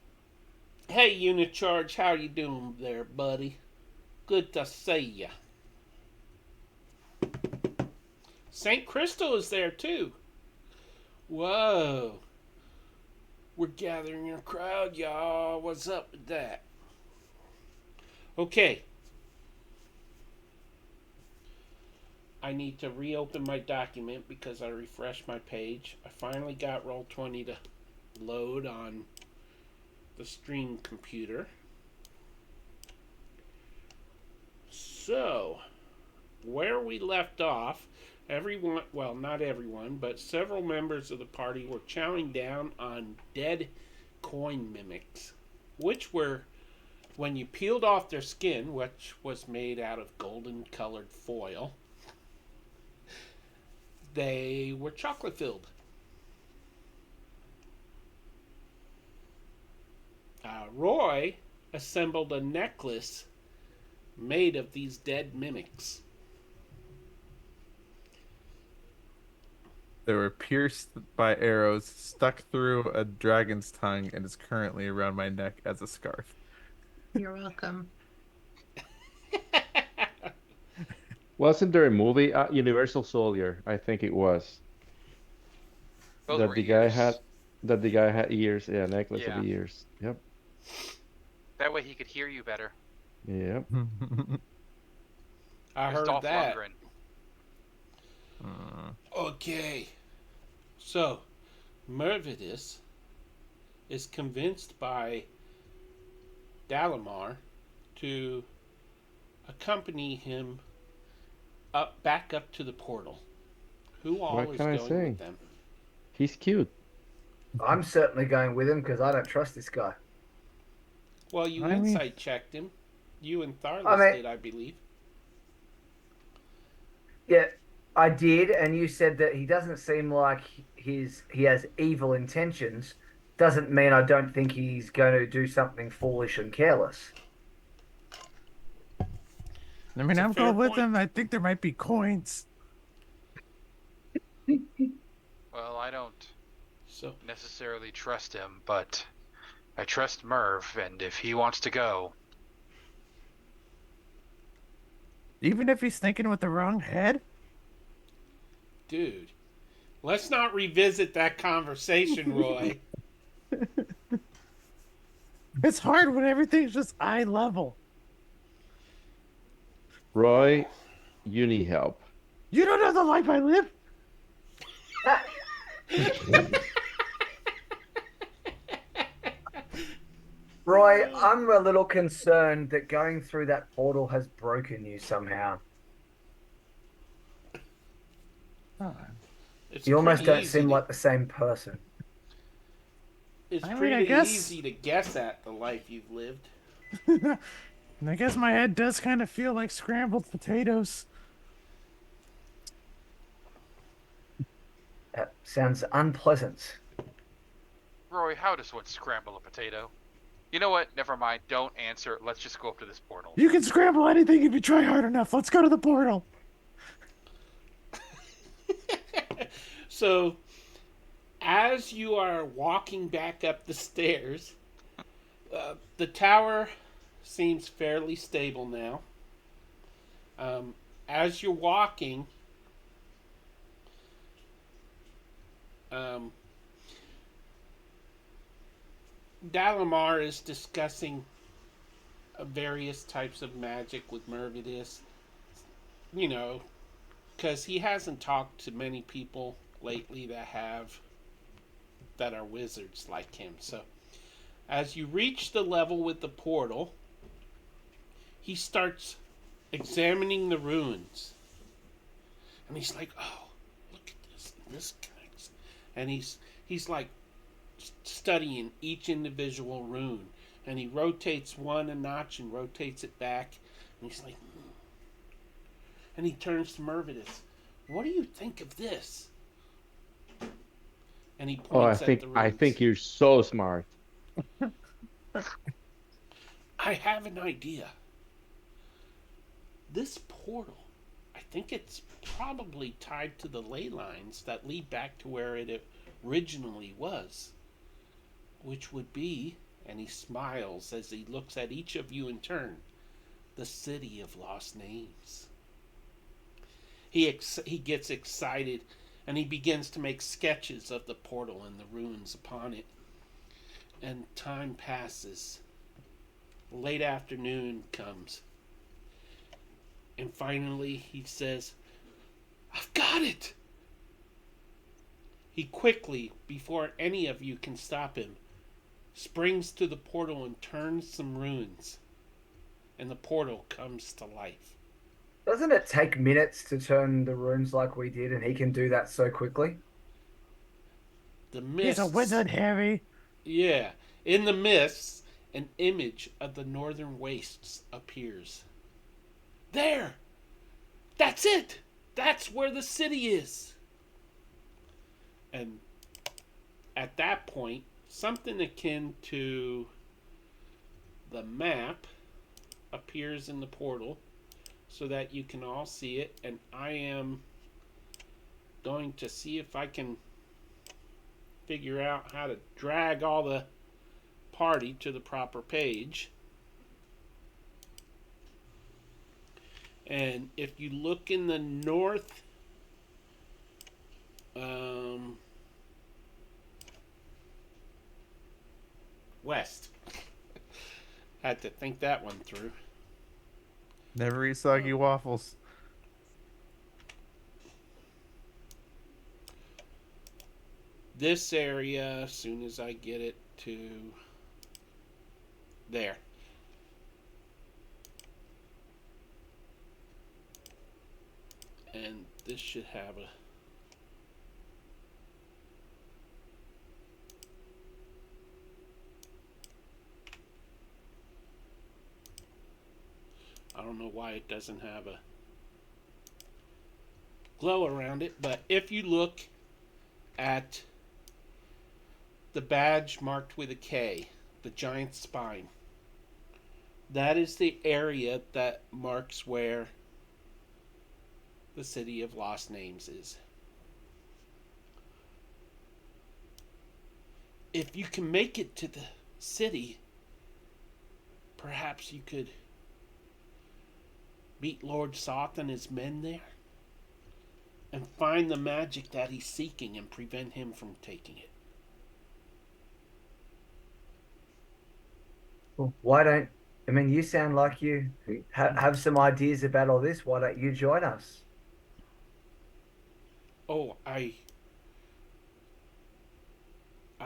Hey, Unicharge, how you doing there, buddy? Good to see ya. St. Crystal is there too. Whoa. We're gathering a crowd, y'all. What's up with that? Okay. I need to reopen my document because I refreshed my page. I finally got Roll20 to load on the stream computer. So, where we left off, everyone, well, not everyone, but several members of the party were chowing down on dead coin mimics, which were, when you peeled off their skin, which was made out of golden colored foil, they were chocolate filled. Roy assembled a necklace made of these dead mimics. They were pierced by arrows, stuck through a dragon's tongue, and is currently around my neck as a scarf. You're welcome. Wasn't there a movie, Universal Soldier? I think it was. Those that were the guy ears. had that the guy had ears, yeah, necklace Yeah. of ears. Yep. That way he could hear you better. Yep. I It's heard Dolph that. Lundgren. Okay. So, Mervidus is convinced by Dalamar to accompany him back up to the portal. Who all What is can I going say? with them? He's cute. I'm certainly going with him because I don't trust this guy. Well, you I mean- insight checked him. You and Tharlus I mean- did, I believe. Yeah, I did, and you said that he doesn't seem like he has evil intentions. Doesn't mean I don't think he's going to do something foolish and careless. I mean, It's a I'm fair going with point. them. I think there might be coins. Well, I don't So, necessarily trust him, but I trust Merv, and if he wants to go, Even if he's thinking with the wrong head? dude, Let's not revisit that conversation, Roy. It's hard when everything's just eye level. Roy, you need help. You don't know the life I live. Roy, I'm a little concerned that going through that portal has broken you somehow. Oh, It's You almost pretty don't easy seem to- like the same person. It's I mean, pretty I guess- easy to guess at the life you've lived. And I guess my head does kind of feel like scrambled potatoes. That sounds unpleasant. Roy, how does one scramble a potato? You know what? Never mind. Don't answer. Let's just go up to this portal. You can scramble anything if you try hard enough. Let's go to the portal. So, as you are walking back up the stairs, the tower seems fairly stable now. As you're walking, Dalamar is discussing various types of magic with Mervidus. You know, because he hasn't talked to many people lately that are wizards like him. So, as you reach the level with the portal, he starts examining the runes, and he's like, "Oh, look at this! This connects." And he's like studying each individual rune, and he rotates one a notch and rotates it back, and he's like, and he turns to Mervidus. "What do you think of this?" And he Oh, points at the runes. I think you're so smart. I have an idea. This portal, I think it's probably tied to the ley lines that lead back to where it originally was, which would be, and he smiles as he looks at each of you in turn, the City of Lost Names. He gets excited, and he begins to make sketches of the portal and the runes upon it. And time passes. Late afternoon comes. And finally he says, "I've got it!" He quickly, before any of you can stop him, springs to the portal and turns some runes. And the portal comes to life. Doesn't it take minutes to turn the runes like we did, and he can do that so quickly? The He's mists, a wizard, Harry. Yeah. In the mists, an image of the northern wastes appears. There! That's it! That's where the city is! And at that point, something akin to the map appears in the portal so that you can all see it. And I am going to see if I can figure out how to drag all the party to the proper page. And if you look in the north, west. Had to think that one through. Never eat soggy waffles. This area, as soon as I get it to there. And this should have a I don't know why it doesn't have a glow around it, but if you look at the badge marked with a K, the giant spine, that is the area that marks where the City of Lost Names is. If you can make it to the city, perhaps you could meet Lord Soth and his men there. and find the magic that he's seeking and prevent him from taking it. Well, why don't, I mean, you sound like you have some ideas about all this. Why don't you join us? Oh, I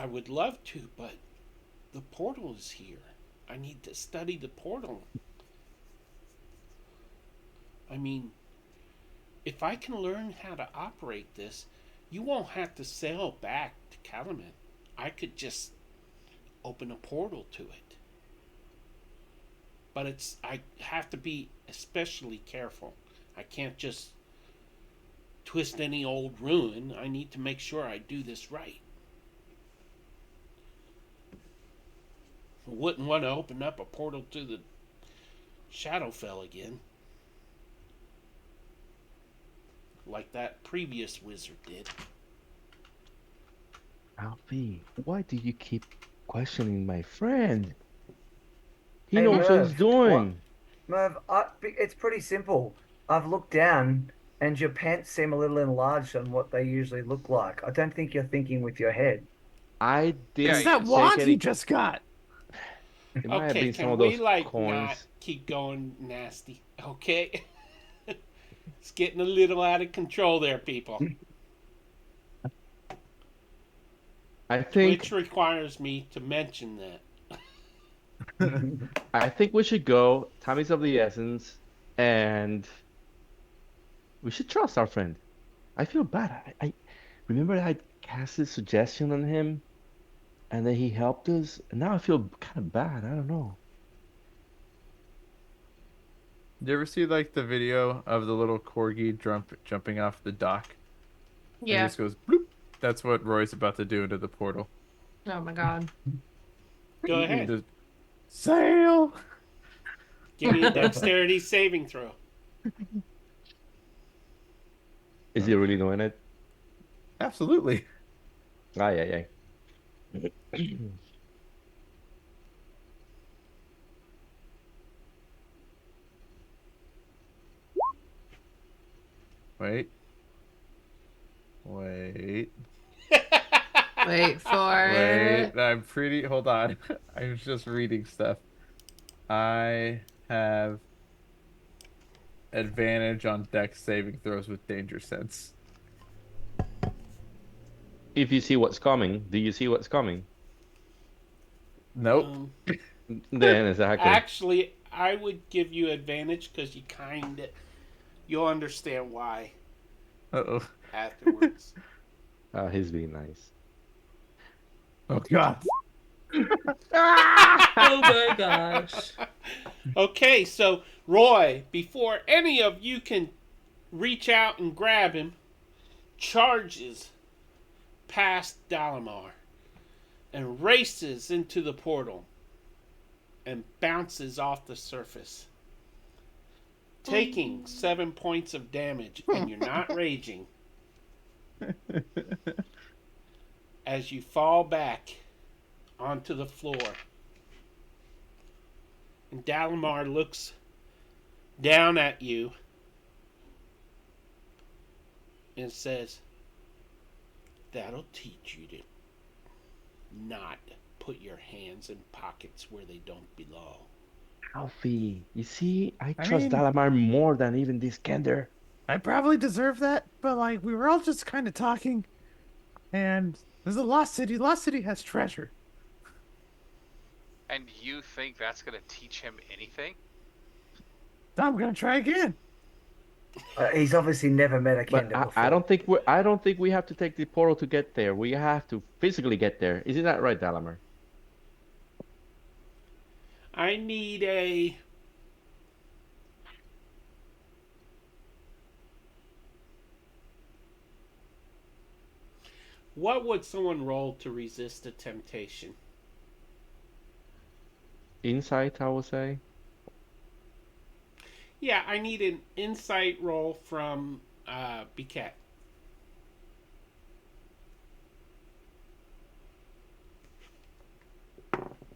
would love to, but the portal is here. I need to study the portal. I mean, if I can learn how to operate this, you won't have to sail back to Calumet. I could just open a portal to it. But I have to be especially careful. I can't just twist any old ruin. I need to make sure I do this right. I wouldn't want to open up a portal to the Shadowfell again, like that previous wizard did. Alfie, why do you keep questioning my friend? He Hey, knows what he's Merv, doing. Merv, it's pretty simple. I've looked down and your pants seem a little enlarged on what they usually look like. I don't think you're thinking with your head. I It's didn't that take wand he any. just got. It might have Okay, been some can of we those not coins. keep going nasty? Okay, it's getting a little out of control there, people. I think Twitch requires me to mention that. I think we should go. Time is of the essence, and we should trust our friend. I feel bad. I remember I cast a suggestion on him, and then he helped us. And now I feel kind of bad. I don't know. Did you ever see like the video of the little corgi jumping off the dock? And he Yeah. just goes bloop. That's what Roy's about to do into the portal. Oh my god. Go ahead. Just sail. Give me a dexterity saving throw. Is he really doing it? Absolutely. Aye, aye, aye. Wait. Wait. Wait for Wait. it. I'm pretty. Hold on. I was just reading stuff. I have advantage on dex saving throws with danger sense. If you see what's coming, do you see what's coming? Nope. Then exactly. Actually, I would give you advantage because you'll understand why Uh-oh. afterwards. He's being nice. Oh god. Oh my gosh. Okay, so Roy, before any of you can reach out and grab him, charges past Dalamar and races into the portal and bounces off the surface, taking 7 points of damage, and you're not raging. As you fall back onto the floor. And Dalamar looks down at you and says, "That'll teach you to not put your hands in pockets where they don't belong." Alfie, you see, I I trust mean- Dalamar more than even this Kender. I probably deserve that, but like we were all just kind of talking, and there's a lost city. Lost city has treasure. And you think that's going to teach him anything? I'm gonna try again. He's obviously never met a But Kender before. I don't think we have to take the portal to get there. We have to physically get there. Isn't that right, Dalamar? I need a... What would someone roll to resist a temptation? Insight, I would say. Yeah, I need an insight roll from Biket.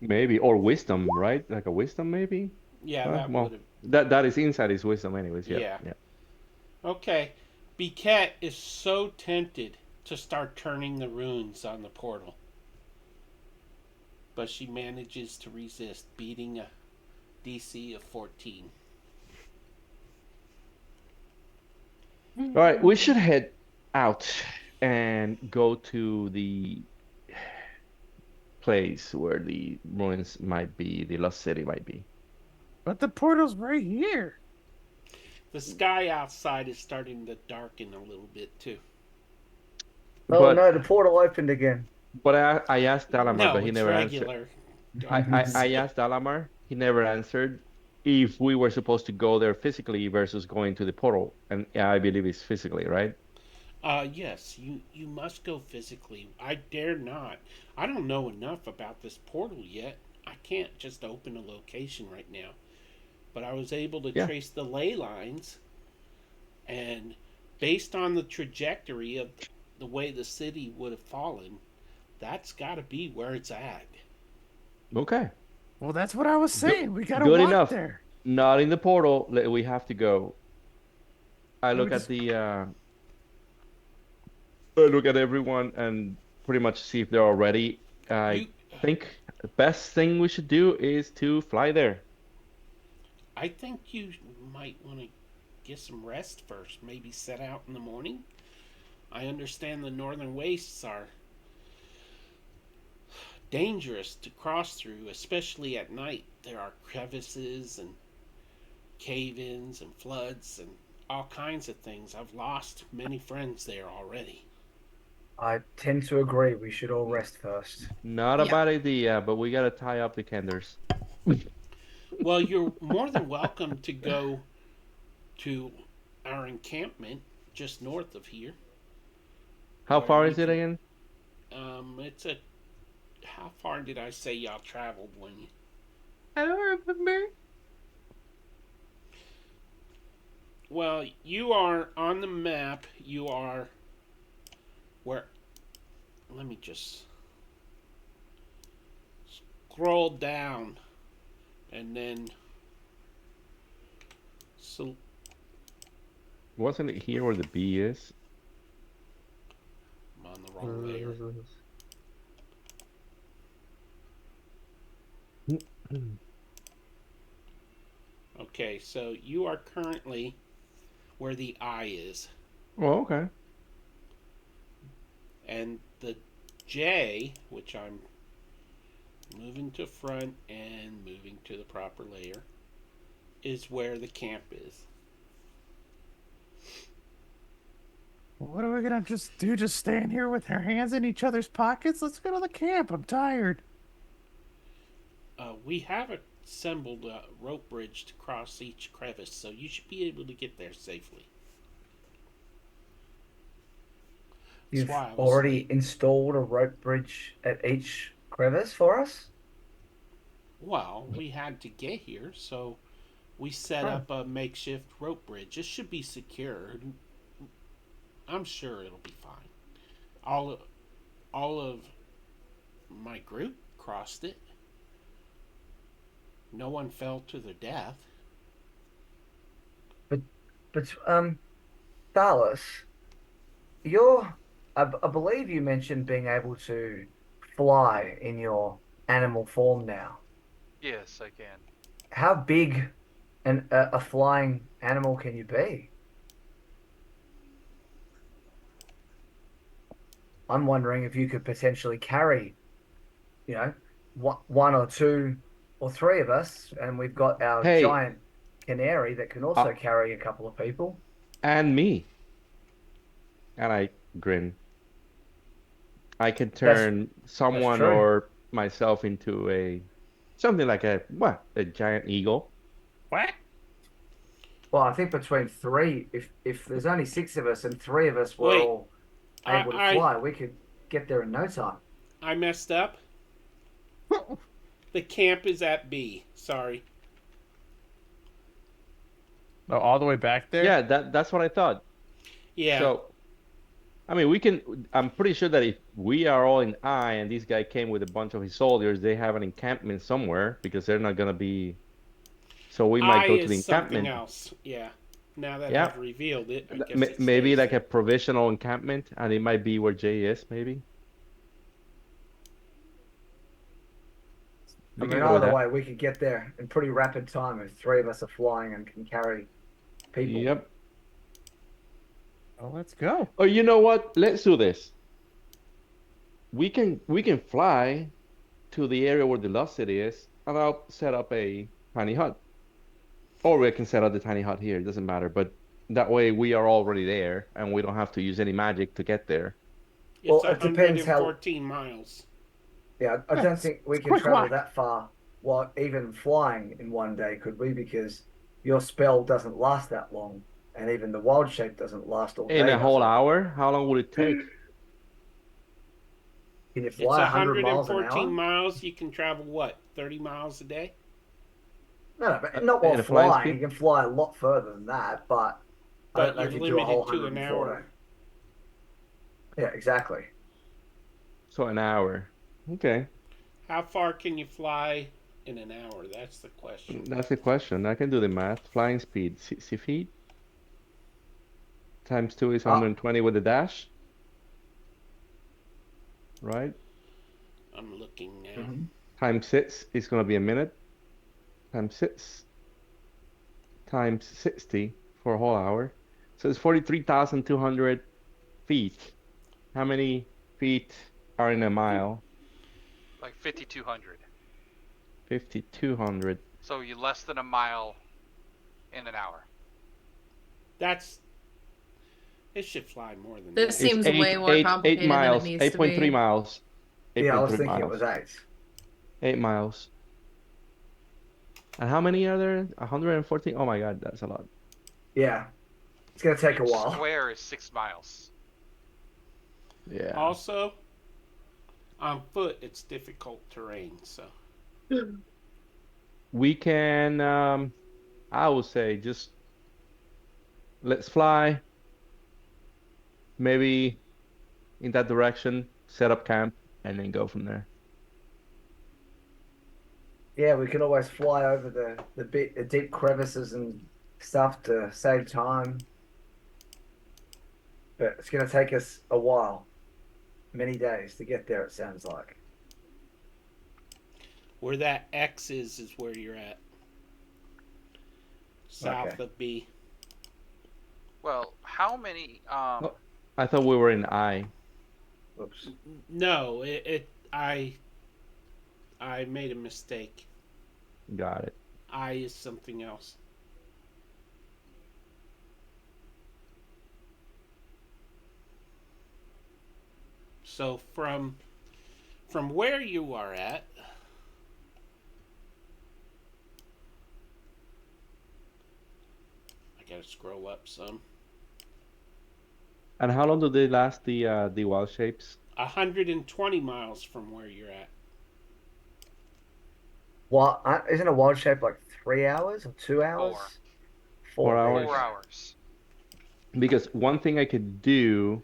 Maybe, or wisdom, right? Like a wisdom, maybe. Yeah, that Well, would have... that is insight is wisdom, anyways. Yeah, Yeah. yeah. Okay. Biquette is so tempted to start turning the runes on the portal, but she manages to resist, beating a DC of 14. All right, we should head out and go to the place where the ruins might be, the lost city might be. But the portal's right here. The sky outside is starting to darken a little bit too. Oh But no, the portal opened again. I asked Dalamar, No, but he it's never answered. regular. I asked Dalamar, he never answered if we were supposed to go there physically versus going to the portal. And yeah, I believe it's physically, right? Yes, you must go physically. I dare not. I don't know enough about this portal yet. I can't just open a location right now. But I was able to Yeah. trace the ley lines, and based on the trajectory of the way the city would have fallen, that's got to be where it's at. Okay. Well, that's what I was saying. We gotta Good walk enough. there. Not in the portal. We have to go. I Let me look at just- the I look at everyone and pretty much see if they're all ready. I You, think the best thing we should do is to fly there. I think you might want to get some rest first. Maybe set out in the morning. I understand the northern wastes are dangerous to cross through, especially at night. There are crevices and cave-ins and floods and all kinds of things. I've lost many friends there already. I tend to agree. We should all rest first. Not a Yeah. bad idea, but we gotta tie up the candles. Well, you're more than welcome to go to our encampment just north of here. How Where far we is it can- again? It's a. How far did I say y'all traveled when you? I don't remember. Well, you are on the map. You are where? Let me just scroll down, and then so Wasn't it here where the bee is? I'm on the wrong layer. Okay, so you are currently where the eye is, Oh, okay. and the J, which I'm moving to front and moving to the proper layer, is where the camp is. What are we gonna just do? Just stand here with our hands in each other's pockets? Let's go to the camp. I'm tired. We have assembled a rope bridge to cross each crevice, so you should be able to get there safely. That's You've why I was already late. installed a rope bridge at each crevice for us? Well, we had to get here, so we set Huh. up a makeshift rope bridge. It should be secure. I'm sure it'll be fine. All of my group crossed it. No one fell to their death. But Dallas, I believe you mentioned being able to fly in your animal form now. Yes, I can. How big a flying animal can you be? I'm wondering if you could potentially carry, you know, one or two or three of us, and we've got our Hey. giant canary that can also Uh, carry a couple of people. And me. And I grin. I can turn someone true. or myself into something like a giant eagle. What? Well, I think between three, if there's only six of us and three of us were Wait. all able to I- fly, we could get there in no time. I messed up. The camp is at B. Sorry. Oh, all the way back there? Yeah, that's what I thought. Yeah. So, I mean, I'm pretty sure that if we are all in I and this guy came with a bunch of his soldiers, they have an encampment somewhere because they're not gonna be. So we might I go to the is something encampment. else. Yeah. Now that Yeah. I've revealed it, I guess it Maybe stays like a there. provisional encampment, and it might be where Jay is. Maybe I we mean, can go with either that. way, we could get there in pretty rapid time if three of us are flying and can carry people. Yep. Oh, let's go. Oh, you know what? Let's do this. We can fly to the area where the lost city is, and I'll set up a tiny hut. Or we can set up the tiny hut here. It doesn't matter. But that way we are already there, and we don't have to use any magic to get there. It's Well, it depends how. 114 miles. Yeah, I don't think we It's can quick travel walk. that far while even flying in one day, could we? Because your spell doesn't last that long, and even the wild shape doesn't last all In day, a does whole it? hour, how long would it take? Can you It's fly 100 miles an 114 hour? miles. You can travel what? 30 miles a day? No, but not while In a flying flying. speed? You can fly a lot further than that, but I don't But know you're if you do a whole limited to an 114. hour. Yeah, exactly. So an hour. Okay. How far can you fly in an hour? That's the question. That's the question. I can do the math. Flying speed, 60 feet times 2 is Ah, 120 with the dash, right? I'm looking now. mhm. Times 6 is going to be a minute. Times 6 times 60 for a whole hour. So it's 43,200 feet. How many feet are in a mile? Like 5,200. 5,200. So you less than a mile in an hour. That's. It should fly more than This that. It's seems way more eight complicated than it miles, needs to 8.3 be. miles, Yeah, I was 8.3 thinking it was miles, 8. 8 miles. And how many are there? 114? Oh my God, that's a lot. Yeah, it's going to take a Each while. square is 6 miles. Yeah. Also, on foot, it's difficult terrain. So We can, I would say, just let's fly, maybe in that direction, set up camp, and then go from there. Yeah, we can always fly over the deep crevices and stuff to save time, but it's going to take us a while, many days to get there, it sounds like. where that X is where you're at. South Okay. of B. Well, how many Oh, I thought we were in I. Oops. No, I made a mistake. Got it. I is something else. So from where you are at, I gotta scroll up some. And how long do they last, the wild shapes? 120 miles from where you're at. What isn't a wild shape like 3 hours or 2 hours? 4. 4 There you hours? 4 go. hours. Because one thing I could do,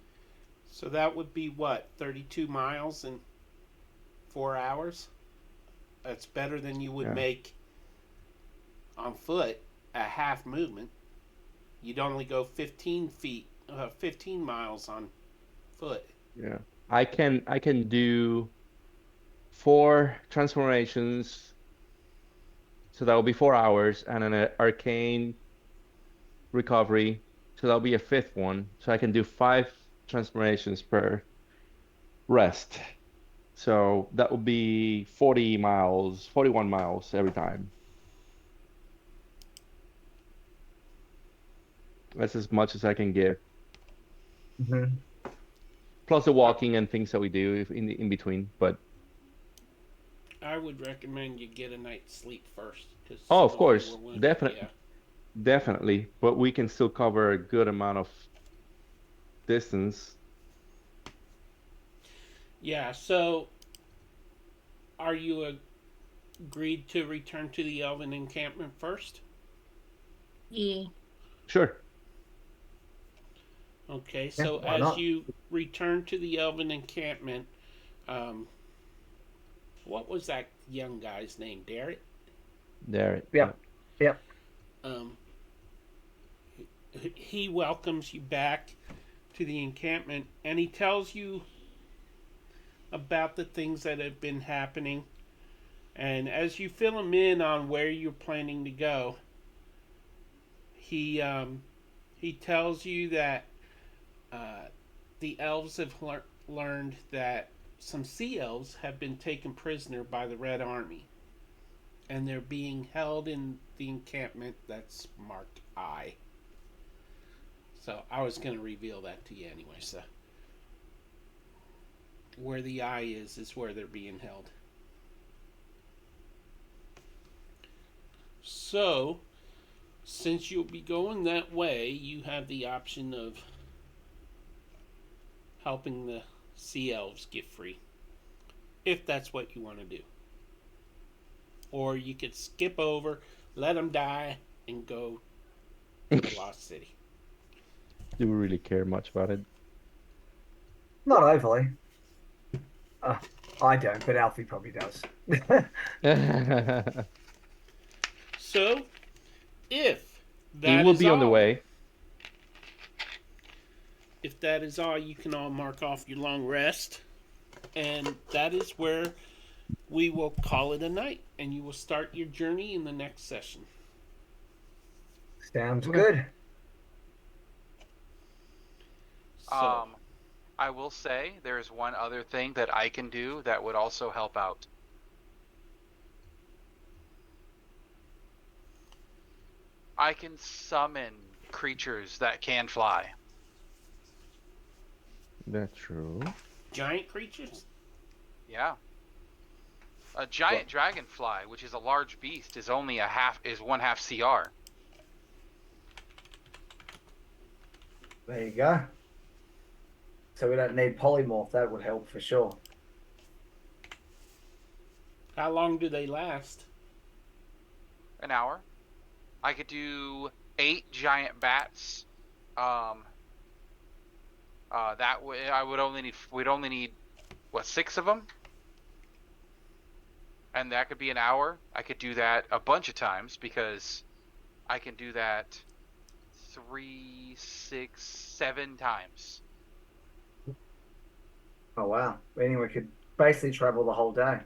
So that would be what, 32 miles in 4 hours? That's better than you would yeah, make on foot a half movement. You'd only go 15 miles on foot. yeah. I can do 4 transformations, so that will be 4 hours, and an arcane recovery, so that'll be a fifth one. So I can do 5 transformations per rest. So that would be 40 miles, 41 miles every time. That's as much as I can give. Mhm. Plus the walking and things that we do in between. But I would recommend you get a night's sleep first, because oh, some of of you course, were wounded. definitely, Yeah. definitely. But we can still cover a good amount of distance. Yeah. So, are you agreed to return to the Elven encampment first? E. Sure. Okay. Yeah, So why as not? you return to the Elven encampment, um, what was that young guy's name? Derek. There. Yep. Yep. Um, he welcomes you back to the encampment, and he tells you about the things that have been happening. And as you fill him in on where you're planning to go, he tells you that the elves have learned that some sea elves have been taken prisoner by the Red Army, and they're being held in the encampment that's marked I. So I was going to reveal that to you anyway. So where the I is where they're being held. So, since you'll be going that way, you have the option of helping the sea elves get free, if that's what you want to do. Or you could skip over, let them die, and go to the Lost City. Do we really care much about it? Not overly. I don't, but Alfie probably does. So, if He that will is be on the all- way. If that is all, you can all mark off your long rest. And that is where we will call it a night. And you will start your journey in the next session. Sounds good. So, I will say there's one other thing that I can do that would also help out. I can summon creatures that can fly. That's true. giant creatures? Yeah. A giant dragonfly, which is a large beast, is only one half CR. There you go. So we don't need polymorph. That would help for sure. How long do they last? An hour. I could do 8 giant bats. That way we'd only need what, 6 of them? And that could be an hour. I could do that a bunch of times because I can do that 3, 6, 7 times. Oh wow! Meaning we could basically travel the whole day.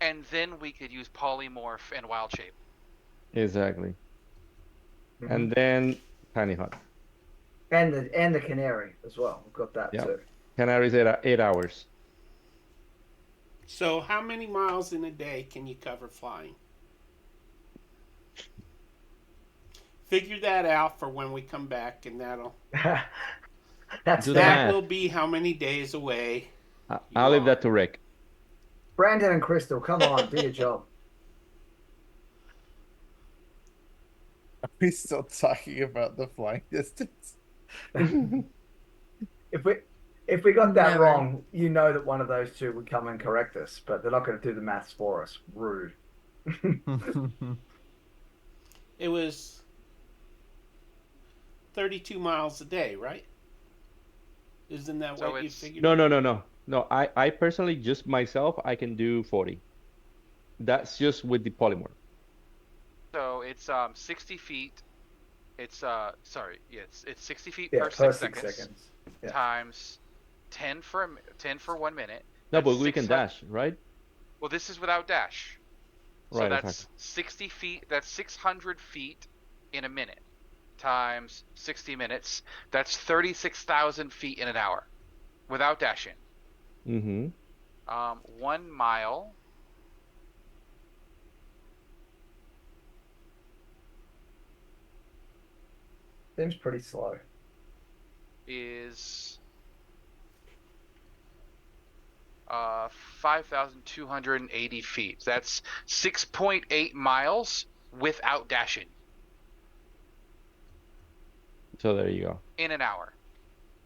And then we could use polymorph and wild shape. Exactly. Mm-hmm. And then tiny hut. And the canary as well. We've got that Yeah. too. Canaries 8 hours. So how many miles in a day can you cover flying? Figure that out for when we come back, and Do that the math. will be how many days away. I'll leave that to Rick. Brandon and Crystal, come on, do your job. Are we still talking about the flying distance? If we got that Never. wrong, you know that one of those two would come and correct us, but they're not going to do the maths for us. Rude. It was 32 miles a day, right? Isn't that So what you it's- figured? No, I personally, just myself, I can do 40. That's just with the polymorph. So it's 60 feet. It's it's 60 feet Yeah, per per 6 seconds. Yeah. Times 10 for 1 minute. No, but That's we can 600 dash, right? Well, this is without dash. So Right, that's 60 feet. That's 600 feet in a minute. Times 60 minutes. That's 36,000 feet in an hour, without dashing. Mm-hmm. 1 mile. Seems pretty slow. Is 5,280 feet. That's 6.8 miles without dashing So there you go. in an hour.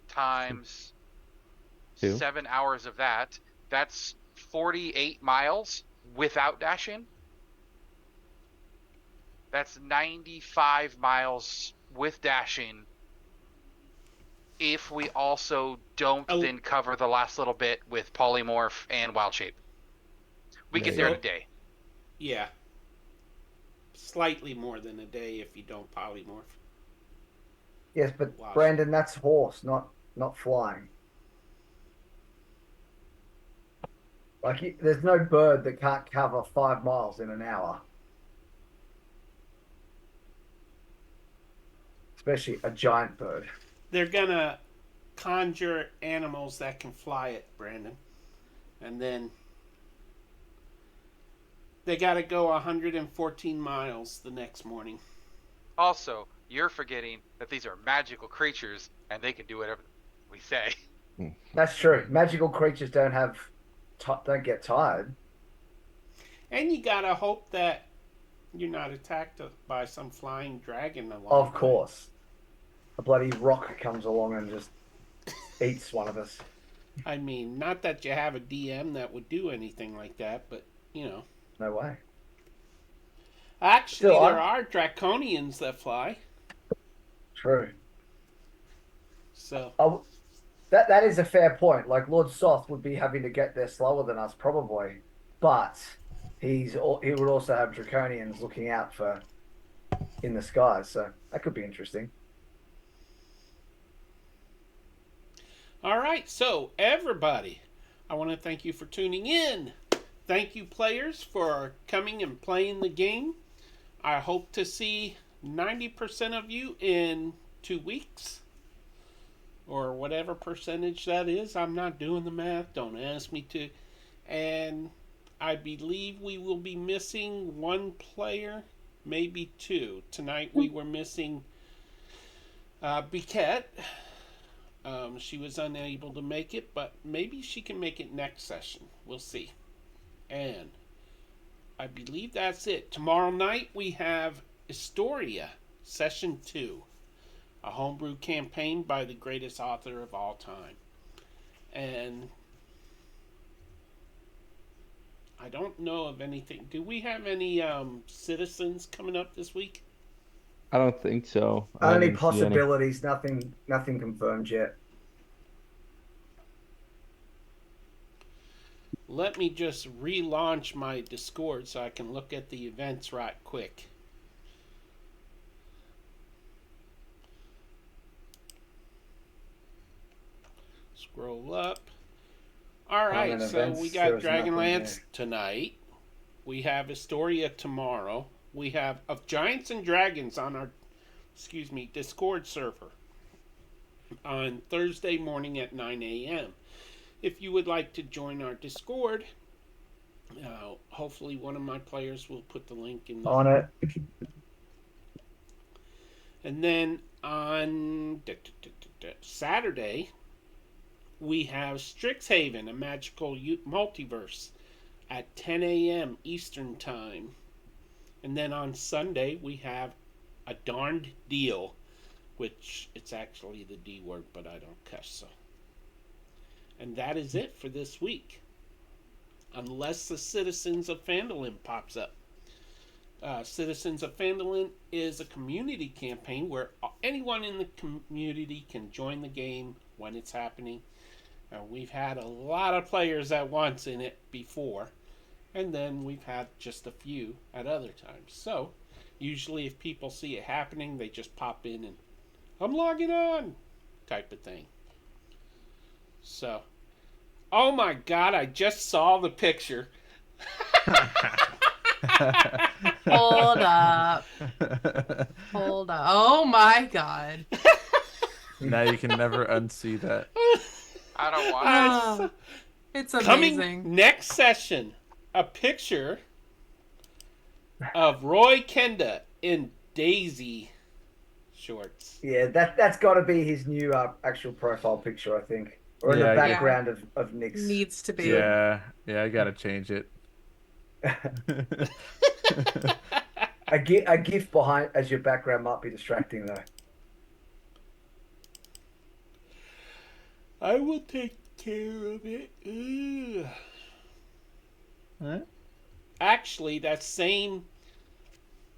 Times 2. 7 hours of that. That's 48 miles without dashing. That's 95 miles with dashing. If we also don't then cover the last little bit with polymorph and wild shape, we get there in a day. Yeah. Slightly more than a day if you don't polymorph. Yes, but Wow. Brandon, that's horse, not flying. Like, there's no bird that can't cover 5 miles in an hour, especially a giant bird. They're gonna conjure animals that can fly it, Brandon. And then they gotta go 114 miles the next morning. Also, you're forgetting that these are magical creatures and they can do whatever we say. That's true. Magical creatures don't get tired. And you gotta hope that you're not attacked by some flying dragon along Of the way. course. A bloody rock comes along and just eats one of us. I mean, not that you have a DM that would do anything like that, but, you know. No way. Actually, Still, there are draconians that fly. True. So, That is a fair point. Like Lord Soth would be having to get there slower than us, probably, but he would also have draconians looking out for in the skies, so that could be interesting. all right. So, everybody, I want to thank you for tuning in. Thank you, players, for coming and playing the game. I hope to see 90% of you in 2 weeks. Or whatever percentage that is. I'm not doing the math. Don't ask me to. And I believe we will be missing one player, maybe two. Tonight we were missing Biquette. She was unable to make it, but maybe she can make it next session. We'll see. And I believe that's it. Tomorrow night we have Historia, Session 2. A homebrew campaign by the greatest author of all time. And I don't know of anything. Do we have any citizens coming up this week? I don't think so. I Only didn't see any. possibilities, nothing confirmed yet. Let me just relaunch my Discord so I can look at the events right quick. Scroll up. All right, so events, we got there's nothing Dragonlance there. tonight. We have Historia tomorrow. We have Of Giants and Dragons on our, Discord server on Thursday morning at 9 a.m. If you would like to join our Discord, hopefully one of my players will put the link in the... On it. And then on Saturday, we have Strixhaven, a magical multiverse, at 10 a.m. Eastern Time. And then on Sunday, we have A Darned Deal, which it's actually the D word, but I don't cuss, so. And that is it for this week. Unless the Citizens of Phandalin pops up. Citizens of Phandalin is a community campaign where anyone in the community can join the game when it's happening. We've had a lot of players at once in it before, and then we've had just a few at other times. So, usually if people see it happening, they just pop in and, I'm logging on, type of thing. So, oh my God, I just saw the picture. Hold up. Hold up. Oh my God. Now you can never unsee that. I don't want it. It's Coming amazing. next session, a picture of Roy Kenda in Daisy shorts. Yeah, that's got to be his new actual profile picture, I think, or in Yeah, the yeah. background of Nick's. Needs to be. Yeah, I gotta change it. A GIF behind as your background might be distracting though. I will take care of it. Ugh. Huh? Actually, that same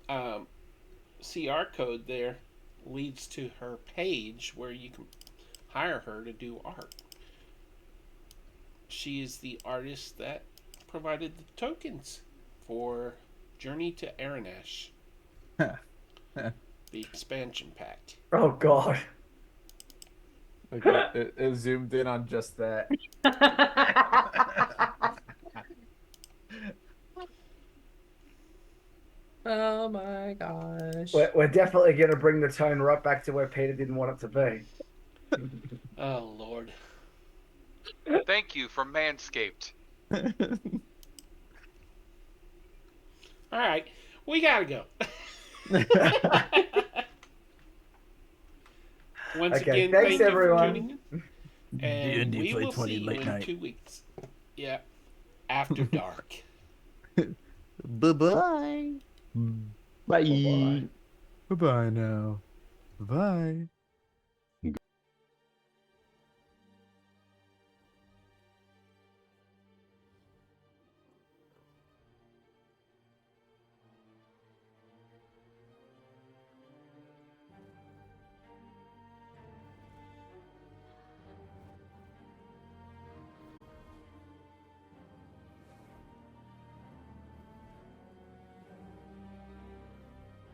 CR code there leads to her page where you can hire her to do art. She is the artist that provided the tokens for Journey to Aranash. The expansion pack. Oh God. Okay, it zoomed in on just that. Oh my gosh. We're definitely going to bring the tone right back to where Peter didn't want it to be. Oh Lord. Thank you for Manscaped. All right, we gotta go. Once Okay, again, thanks, thank you everyone. for tuning in. And D&D we play will 20 see you late in night. 2 weeks. Yeah, after dark. Bye-bye. Bye. Bye-bye. Bye-bye now. Bye.